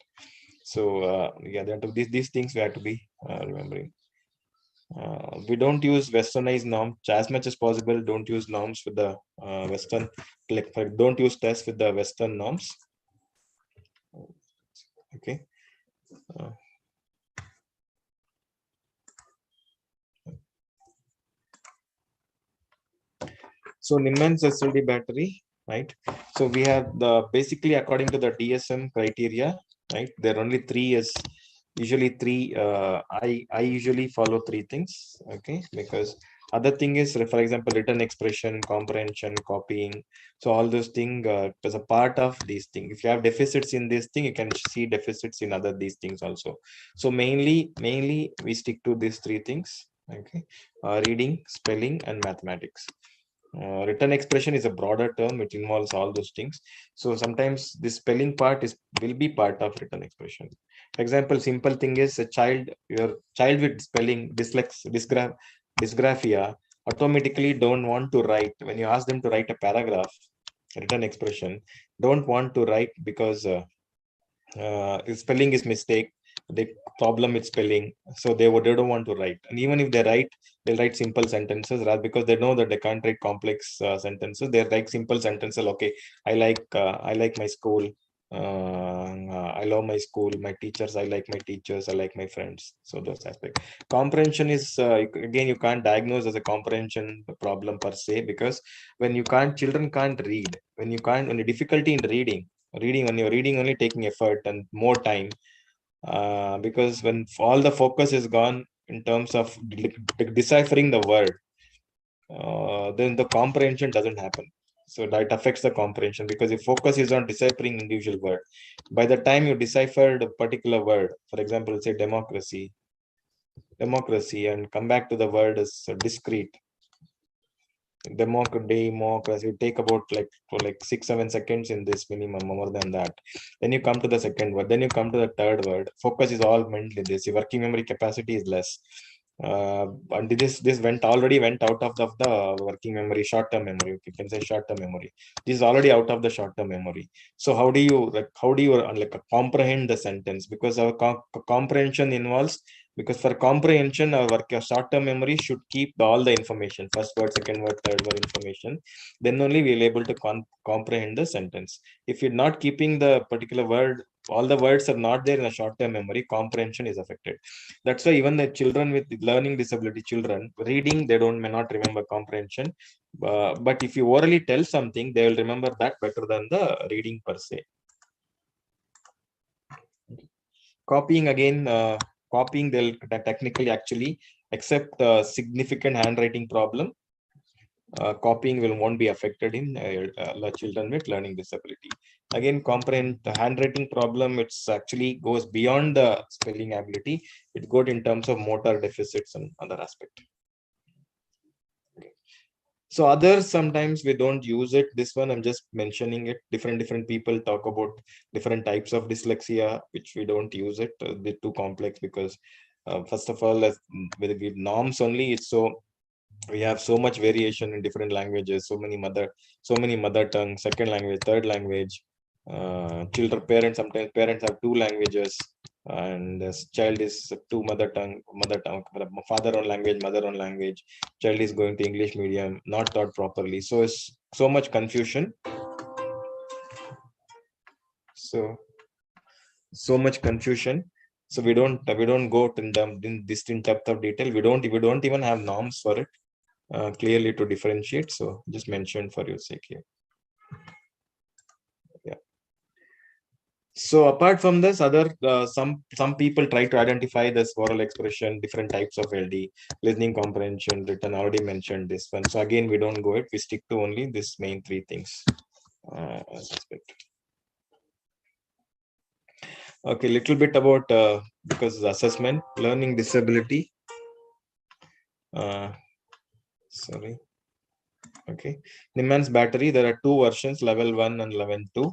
So yeah, these things we have to be remembering. We don't use westernized norms as much as possible. Don't use norms with the Western, don't use tests with the Western norms. Okay. So Niemann's SLD battery, right? So we have basically according to the DSM criteria, right? There are only three usually three. I usually follow three things, okay? Because other thing is, for example, written expression, comprehension, copying. So all those things as a part of these things. If you have deficits in this thing, you can see deficits in these things also. So mainly we stick to these three things, okay? Reading, spelling, and mathematics. Written expression is a broader term, which involves all those things. So sometimes the spelling part will be part of written expression. For example, simple thing is your child with spelling dysgraphia automatically don't want to write. When you ask them to write a paragraph, written expression, don't want to write because spelling is mistake, the problem with spelling, so they don't want to write. And even if they write, they'll write simple sentences, rather because they know that they can't write complex sentences. They write simple sentences. Okay, I like my school, I love my school, my teachers, I like my teachers, I like my friends. So those aspects. Comprehension is again, you can't diagnose as a comprehension problem per se, because when children can't read, when the difficulty in reading when you're reading only taking effort and more time, because when all the focus is gone in terms of deciphering the word, then the comprehension doesn't happen. So that affects the comprehension, because if focus is on deciphering individual word, by the time you deciphered a particular word, for example, say democracy, and come back to the word as discrete, democracy, take about like 6-7 seconds in this, minimum, more than that. Then you come to the second word, then you come to the third word. Focus is all mentally this. Your working memory capacity is less. And this already went out of the working memory, short-term memory. You can say short-term memory. This is already out of the short-term memory. So how do you comprehend the sentence? Because our comprehension involves, because for comprehension, our short-term memory should keep all the information, first word, second word, third word information. Then only we'll able to comprehend the sentence. If you're not keeping the particular word, all the words are not there in a short-term memory, comprehension is affected. That's why even the children with learning disability, children reading, they may not remember comprehension. But if you orally tell something, they will remember that better than the reading per se. Copying again, copying, they'll technically actually accept a significant handwriting problem. Copying won't be affected in children with learning disability. Again, comprehend the handwriting problem, it's actually goes beyond the spelling ability. It goes in terms of motor deficits and other aspect. So others, sometimes we don't use it. This one I'm just mentioning it. Different people talk about different types of dyslexia, which we don't use it. They're too complex, because first of all, with norms only, it's so we have so much variation in different languages, so many mother tongue, second language, third language. Sometimes parents have two languages. and this child is two mother tongue, father own language, mother own language. Child is going to English medium, not taught properly. So it's so much confusion. So much confusion. So we don't go in this in depth of detail. We don't even have norms for it clearly to differentiate. So just mentioned for your sake here. Yeah. So apart from this, other some people try to identify this oral expression, different types of LD, listening comprehension, written. Already mentioned this one. So again, we don't go it. We stick to only this main three things. Aspect. Okay, little bit about because assessment, learning disability. Sorry. Okay, Niman's battery. There are two versions: level 1 and level 2.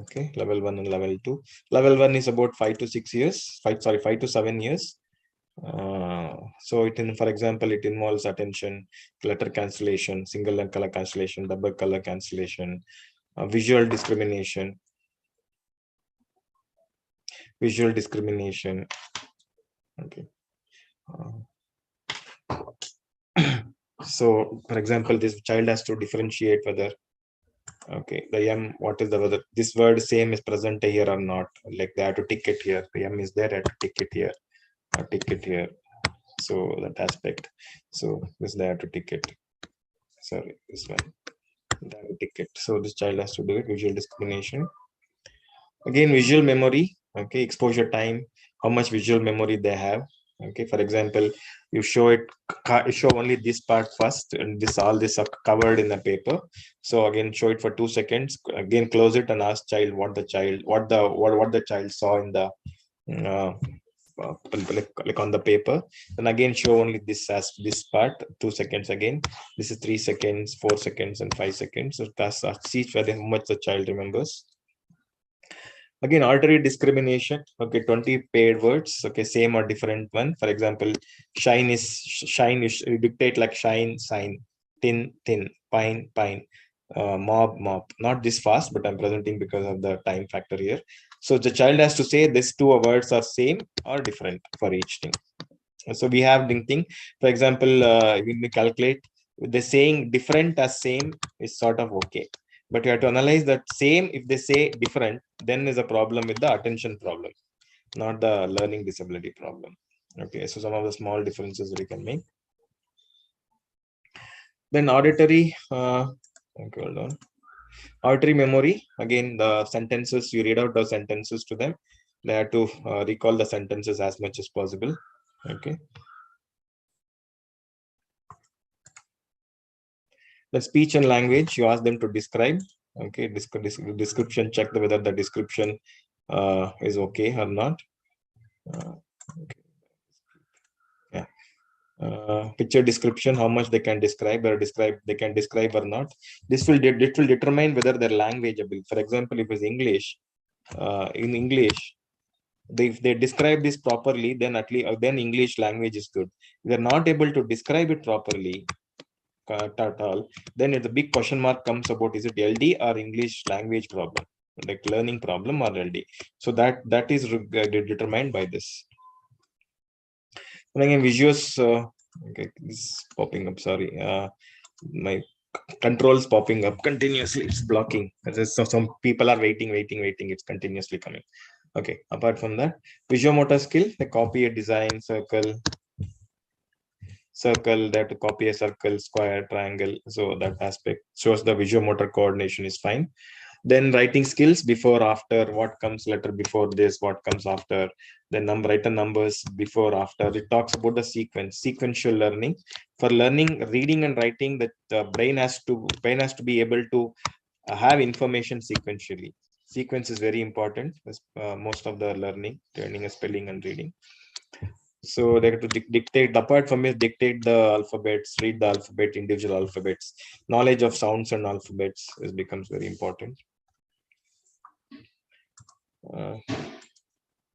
Okay, level 1 and level 2. Level 1 is about 5 to 6 years. 5 to 7 years. So for example, it involves attention, clutter cancellation, single and color cancellation, double color cancellation, visual discrimination. Okay. So for example, this child has to differentiate whether the M, what is the whether this word same is present here or not. Like they have to tick it here. The M is there, I have to tick it here, or tick it here. So that aspect. So this they have to tick it. Sorry, this one. They have to tick it. So this child has to do it. Visual discrimination. Again, visual memory. Okay, exposure time. How much visual memory they have. Okay, for example, you show only this part first, and all this are covered in the paper. So again, show it for 2 seconds. Again, close it and ask child what the child saw in the like on the paper. And again, show only this as this part 2 seconds. Again, this is 3 seconds, 4 seconds, and 5 seconds. So that's see whether how much the child remembers. Again, auditory discrimination. Okay, 20 paired words. Okay, same or different one. For example, shine is you dictate like shine, sign, tin, pine, pine, mob. Not this fast, but I'm presenting because of the time factor here. So the child has to say these two words are same or different for each thing. So we have thing. For example, when we calculate, the saying different as same is sort of okay. But you have to analyze that same, if they say different, then is a problem with the attention problem, not the learning disability problem. Okay, so some of the small differences we can make. Then auditory, okay, hold on. Auditory memory, again, the sentences, you read out the sentences to them. They have to recall the sentences as much as possible. Okay. The speech and language, you ask them to describe. Okay, description, check whether the description is okay or not. Okay. Yeah. Picture description, how much they can describe or not. This will determine whether they're languageable. For example, if it's English, in English, if they describe this properly, then then English language is good. If they're not able to describe it properly at all, then the big question mark comes about, is it LD or English language problem, like learning problem or LD. So that is determined by this. And again, visuals, okay, this is popping up, sorry, my controls popping up continuously, it's blocking. So some people are waiting, it's continuously coming. Okay, apart from that, visuomotor skill, they copy a design, circle, they have to copy a circle, square, triangle. So that aspect shows the visuomotor coordination is fine. Then writing skills, before, after, what comes letter before this, what comes after, then write the numbers before, after. It talks about the sequential learning. For learning, reading and writing, that the brain has to be able to have information sequentially. Sequence is very important. Most of the learning is spelling and reading. So they have to dictate, apart from it, dictate the alphabets, read the alphabet, individual alphabets. Knowledge of sounds and alphabets becomes very important.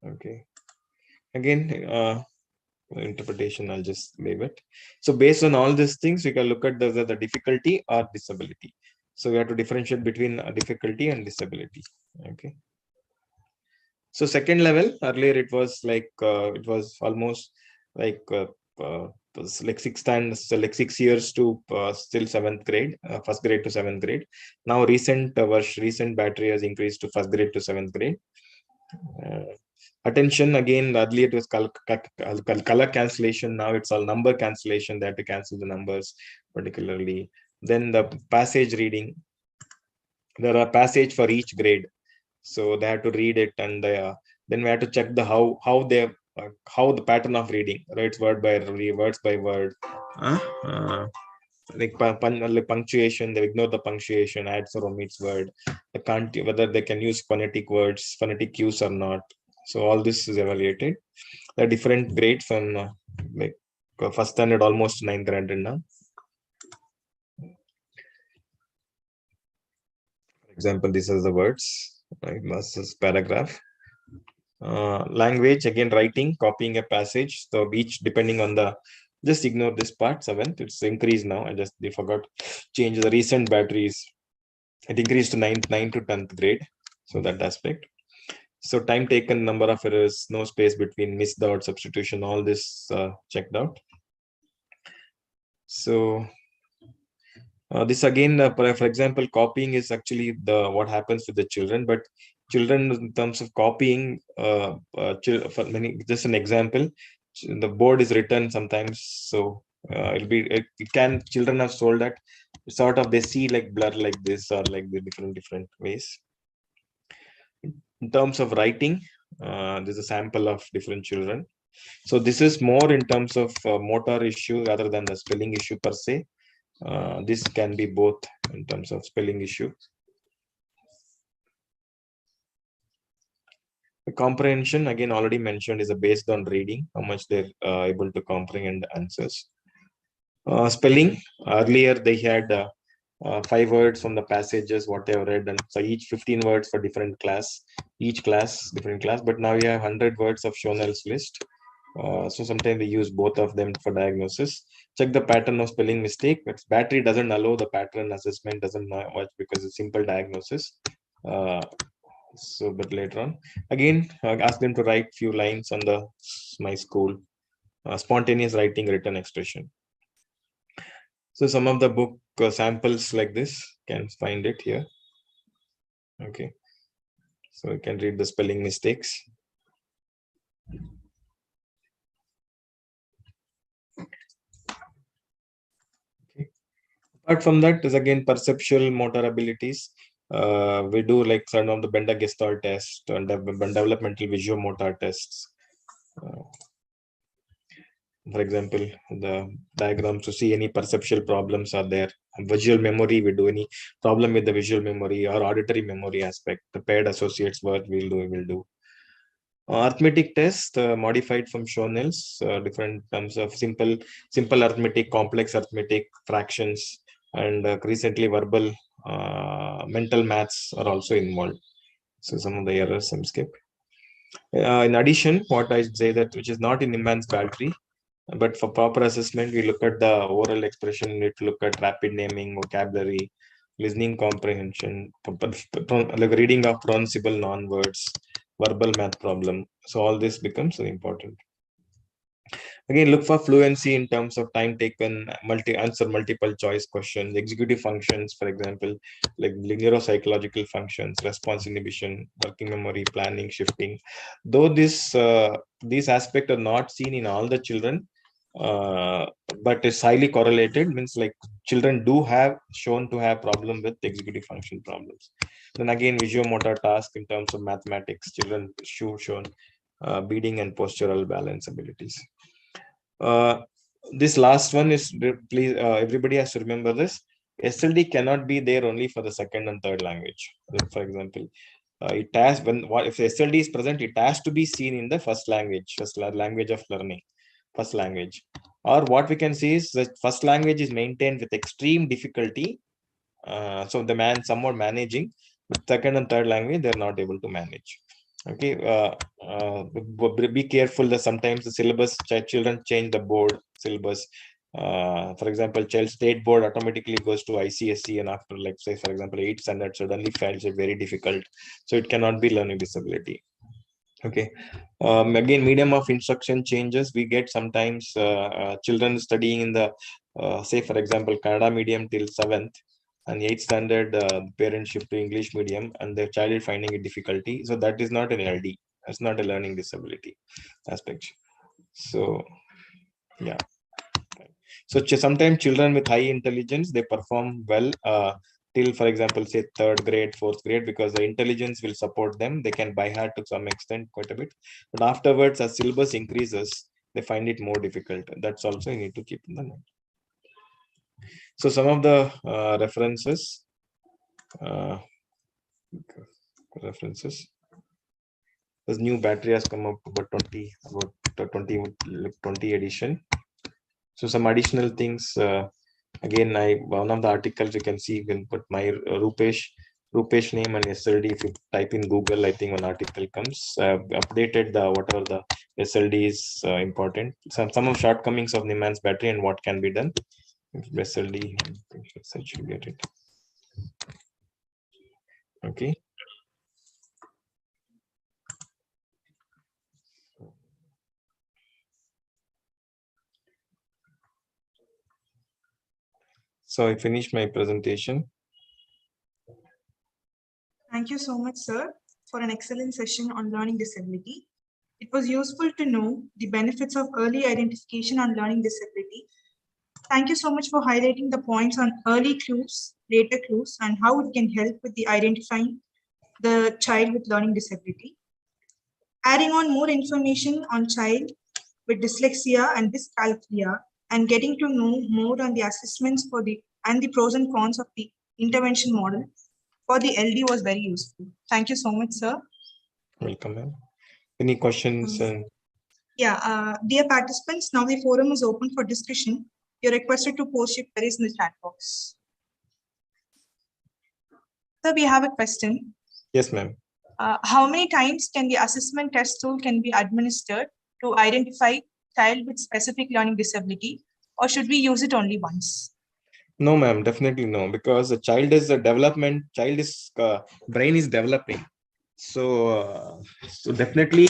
Okay. Again, interpretation, I'll just leave it. So based on all these things, we can look at the difficulty or disability. So we have to differentiate between difficulty and disability. Okay. So second level, earlier it was like it was almost like was like 6 years to still 7th grade, 1st grade to 7th grade. Now recent recent battery has increased to 1st grade to 7th grade. Attention, again, earlier it was color cancellation. Now it's all number cancellation. They have to cancel the numbers particularly. Then the passage reading. There are passage for each grade, so they have to read it, and then we have to check the how the pattern of reading, right? Words by word. Like punctuation, they ignore the punctuation, adds or omits word. They can't, whether they can use phonetic words, phonetic cues or not. So all this is evaluated. There are different grades from like first standard almost 9th grade now. For example, this is the words, right? This is paragraph. Language, again, writing, copying a passage. So each depending on the, just ignore this part, 7th, it's increased now. They forgot change the recent batteries. It increased to 9th to 10th grade. So that aspect. So time taken, number of errors, no space between, missed out, substitution, all this checked out. So this again, for example, copying is actually what happens with the children, but children in terms of copying, for many, just an example, the board is written sometimes, so children have told that sort of they see like blur like this or like the different ways. In terms of writing, there's a sample of different children. So this is more in terms of motor issue rather than the spelling issue per se. This can be both in terms of spelling issue. The comprehension, again, already mentioned, is based on reading, how much they're able to comprehend answers. Spelling, earlier they had 5 words from the passages, what they have read, and so each 15 words for different class, each class, different class, but now we have 100 words of Shonell's list. So sometimes we use both of them for diagnosis. Check the pattern of spelling mistake, but battery doesn't allow the pattern assessment, doesn't know much because it's simple diagnosis. So, but later on, again, ask them to write few lines on my school, spontaneous writing, written expression. So some of the book samples like this, can find it here. Okay, so you can read the spelling mistakes. Okay. Apart from that, is again perceptual motor abilities. We do like some of the Bender Gestalt test and developmental visuomotor tests. For example, the diagrams to see any perceptual problems are there. Visual memory, we do any problem with the visual memory or auditory memory aspect. The paired associates work we will do. Arithmetic test modified from Shonell's, different terms of simple arithmetic, complex arithmetic, fractions, and recently verbal mental maths are also involved. So some of the errors I'm skip. In addition, what I say that which is not in immense battery, but for proper assessment, we look at the oral expression, we need to look at rapid naming, vocabulary, listening comprehension, like reading of pronounceable non-words, verbal math problem. So all this becomes important. Again, look for fluency in terms of time taken, answer multiple choice questions, executive functions, for example, like neuropsychological functions, response inhibition, working memory, planning, shifting. Though these aspects are not seen in all the children, but it's highly correlated, means like children do have shown to have problem with executive function problems. Then again, visuomotor task in terms of mathematics, children shown beading and postural balance abilities. This last one is, please, everybody has to remember this. SLD cannot be there only for the second and third language. For example, it has if SLD is present, it has to be seen in the first language of learning, first language. Or what we can see is that first language is maintained with extreme difficulty. So the somewhat managing, but second and third language they're not able to manage. Okay, be careful that sometimes the syllabus, children change the board syllabus. For example, child state board automatically goes to ICSE, and after, like, say, for example, 8th standard suddenly finds it very difficult. So it cannot be learning disability. Okay. Again, medium of instruction changes. We get sometimes children studying in the, say, for example, Kannada medium till 7th, and 8th standard, parents shift to English medium, and the child is finding it difficulty. So that is not an LD. That's not a learning disability aspect. So, yeah. So sometimes children with high intelligence, they perform well till, for example, say 3rd grade, 4th grade, because the intelligence will support them. They can by heart to some extent quite a bit. But afterwards, as syllabus increases, they find it more difficult. That's also you need to keep in the mind. So some of the references. This new battery has come up about 20 edition. So some additional things. Again, one of the articles you can see, you can put my Rupesh name and SLD. If you type in Google, I think one article comes. Updated the whatever the SLD is important. Some of shortcomings of Niman's battery and what can be done. SLD, I should get it. Okay. So I finished my presentation. Thank you so much, sir, for an excellent session on learning disability. It was useful to know the benefits of early identification on learning disability. Thank you so much for highlighting the points on early clues, later clues, and how it can help with the identifying the child with learning disability. Adding on more information on child with dyslexia and dyscalculia, and getting to know more on the assessments for the pros and cons of the intervention model for the LD was very useful. Thank you so much, sir. Welcome, ma'am. Any questions? Dear participants, now the forum is open for discussion. You're requested to post your queries in the chat box. So we have a question. Yes, ma'am. How many times can the assessment test tool can be administered to identify child with specific learning disability, or should we use it only once? No, ma'am, definitely no, because the child is brain is developing. So, definitely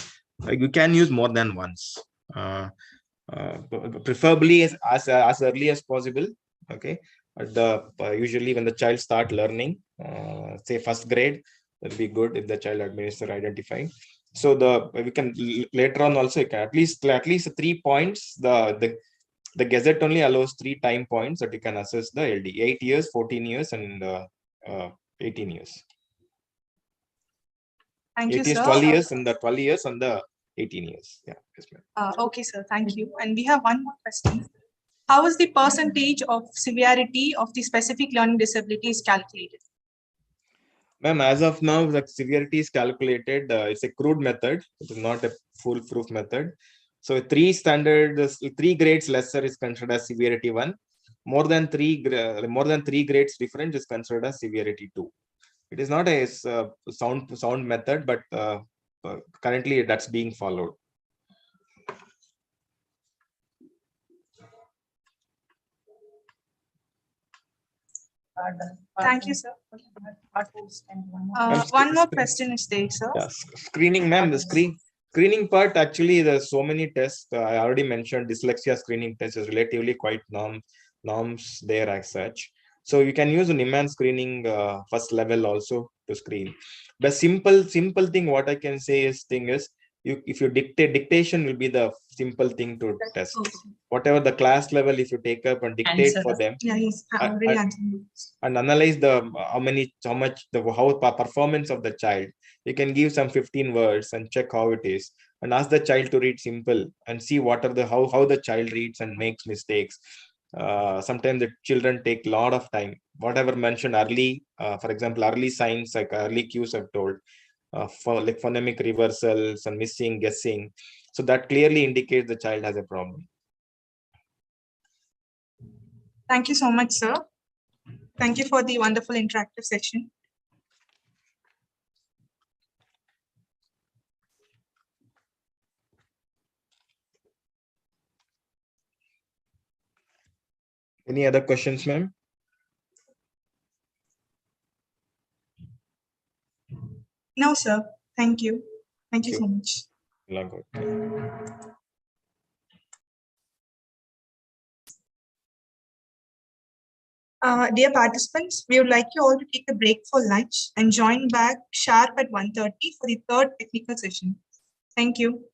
you can use more than once. Preferably as early as possible. Okay, usually when the child start learning, say 1st grade, that'll be good if the child administer identifying. So we can later on also at least 3 points. The Gazette only allows 3 time points that you can assess the LD: 8 years, 14 years, and 18 years. Thank 8 you, years, sir. 12 years, and the 12 years and the 18 years. Yeah, yes, ma'am. Okay, sir. Thank you. And we have one more question. How is the percentage of severity of the specific learning disability is calculated? Ma'am, as of now, the severity is calculated. It's a crude method. It is not a foolproof method. So 3 grades lesser is considered as severity 1. More than 3 grades different is considered as severity 2. It is not a sound method, but currently that's being followed. Thank you, sir. One more question is there, sir. Yeah, screening, ma'am. The screening part, actually, there's so many tests. I already mentioned dyslexia screening test is relatively quite norms there as such. So you can use an Niemann screening 1st level also to screen. The simple thing what I can say is if you dictation will be the simple thing to test. Whatever the class level, if you take up and dictate for them, and analyze how performance of the child, you can give some 15 words and check how it is, and ask the child to read simple and see what are how the child reads and makes mistakes. Sometimes the children take a lot of time. Whatever mentioned early, for example, early signs like early cues I've told, for like phonemic reversals and missing, guessing. So that clearly indicates the child has a problem. Thank you so much, sir. Thank you for the wonderful interactive session. Any other questions, ma'am? No, sir. Thank you. Thank you so much. Log out. Dear participants, we would like you all to take a break for lunch and join back sharp at 1:30 for the third technical session. Thank you.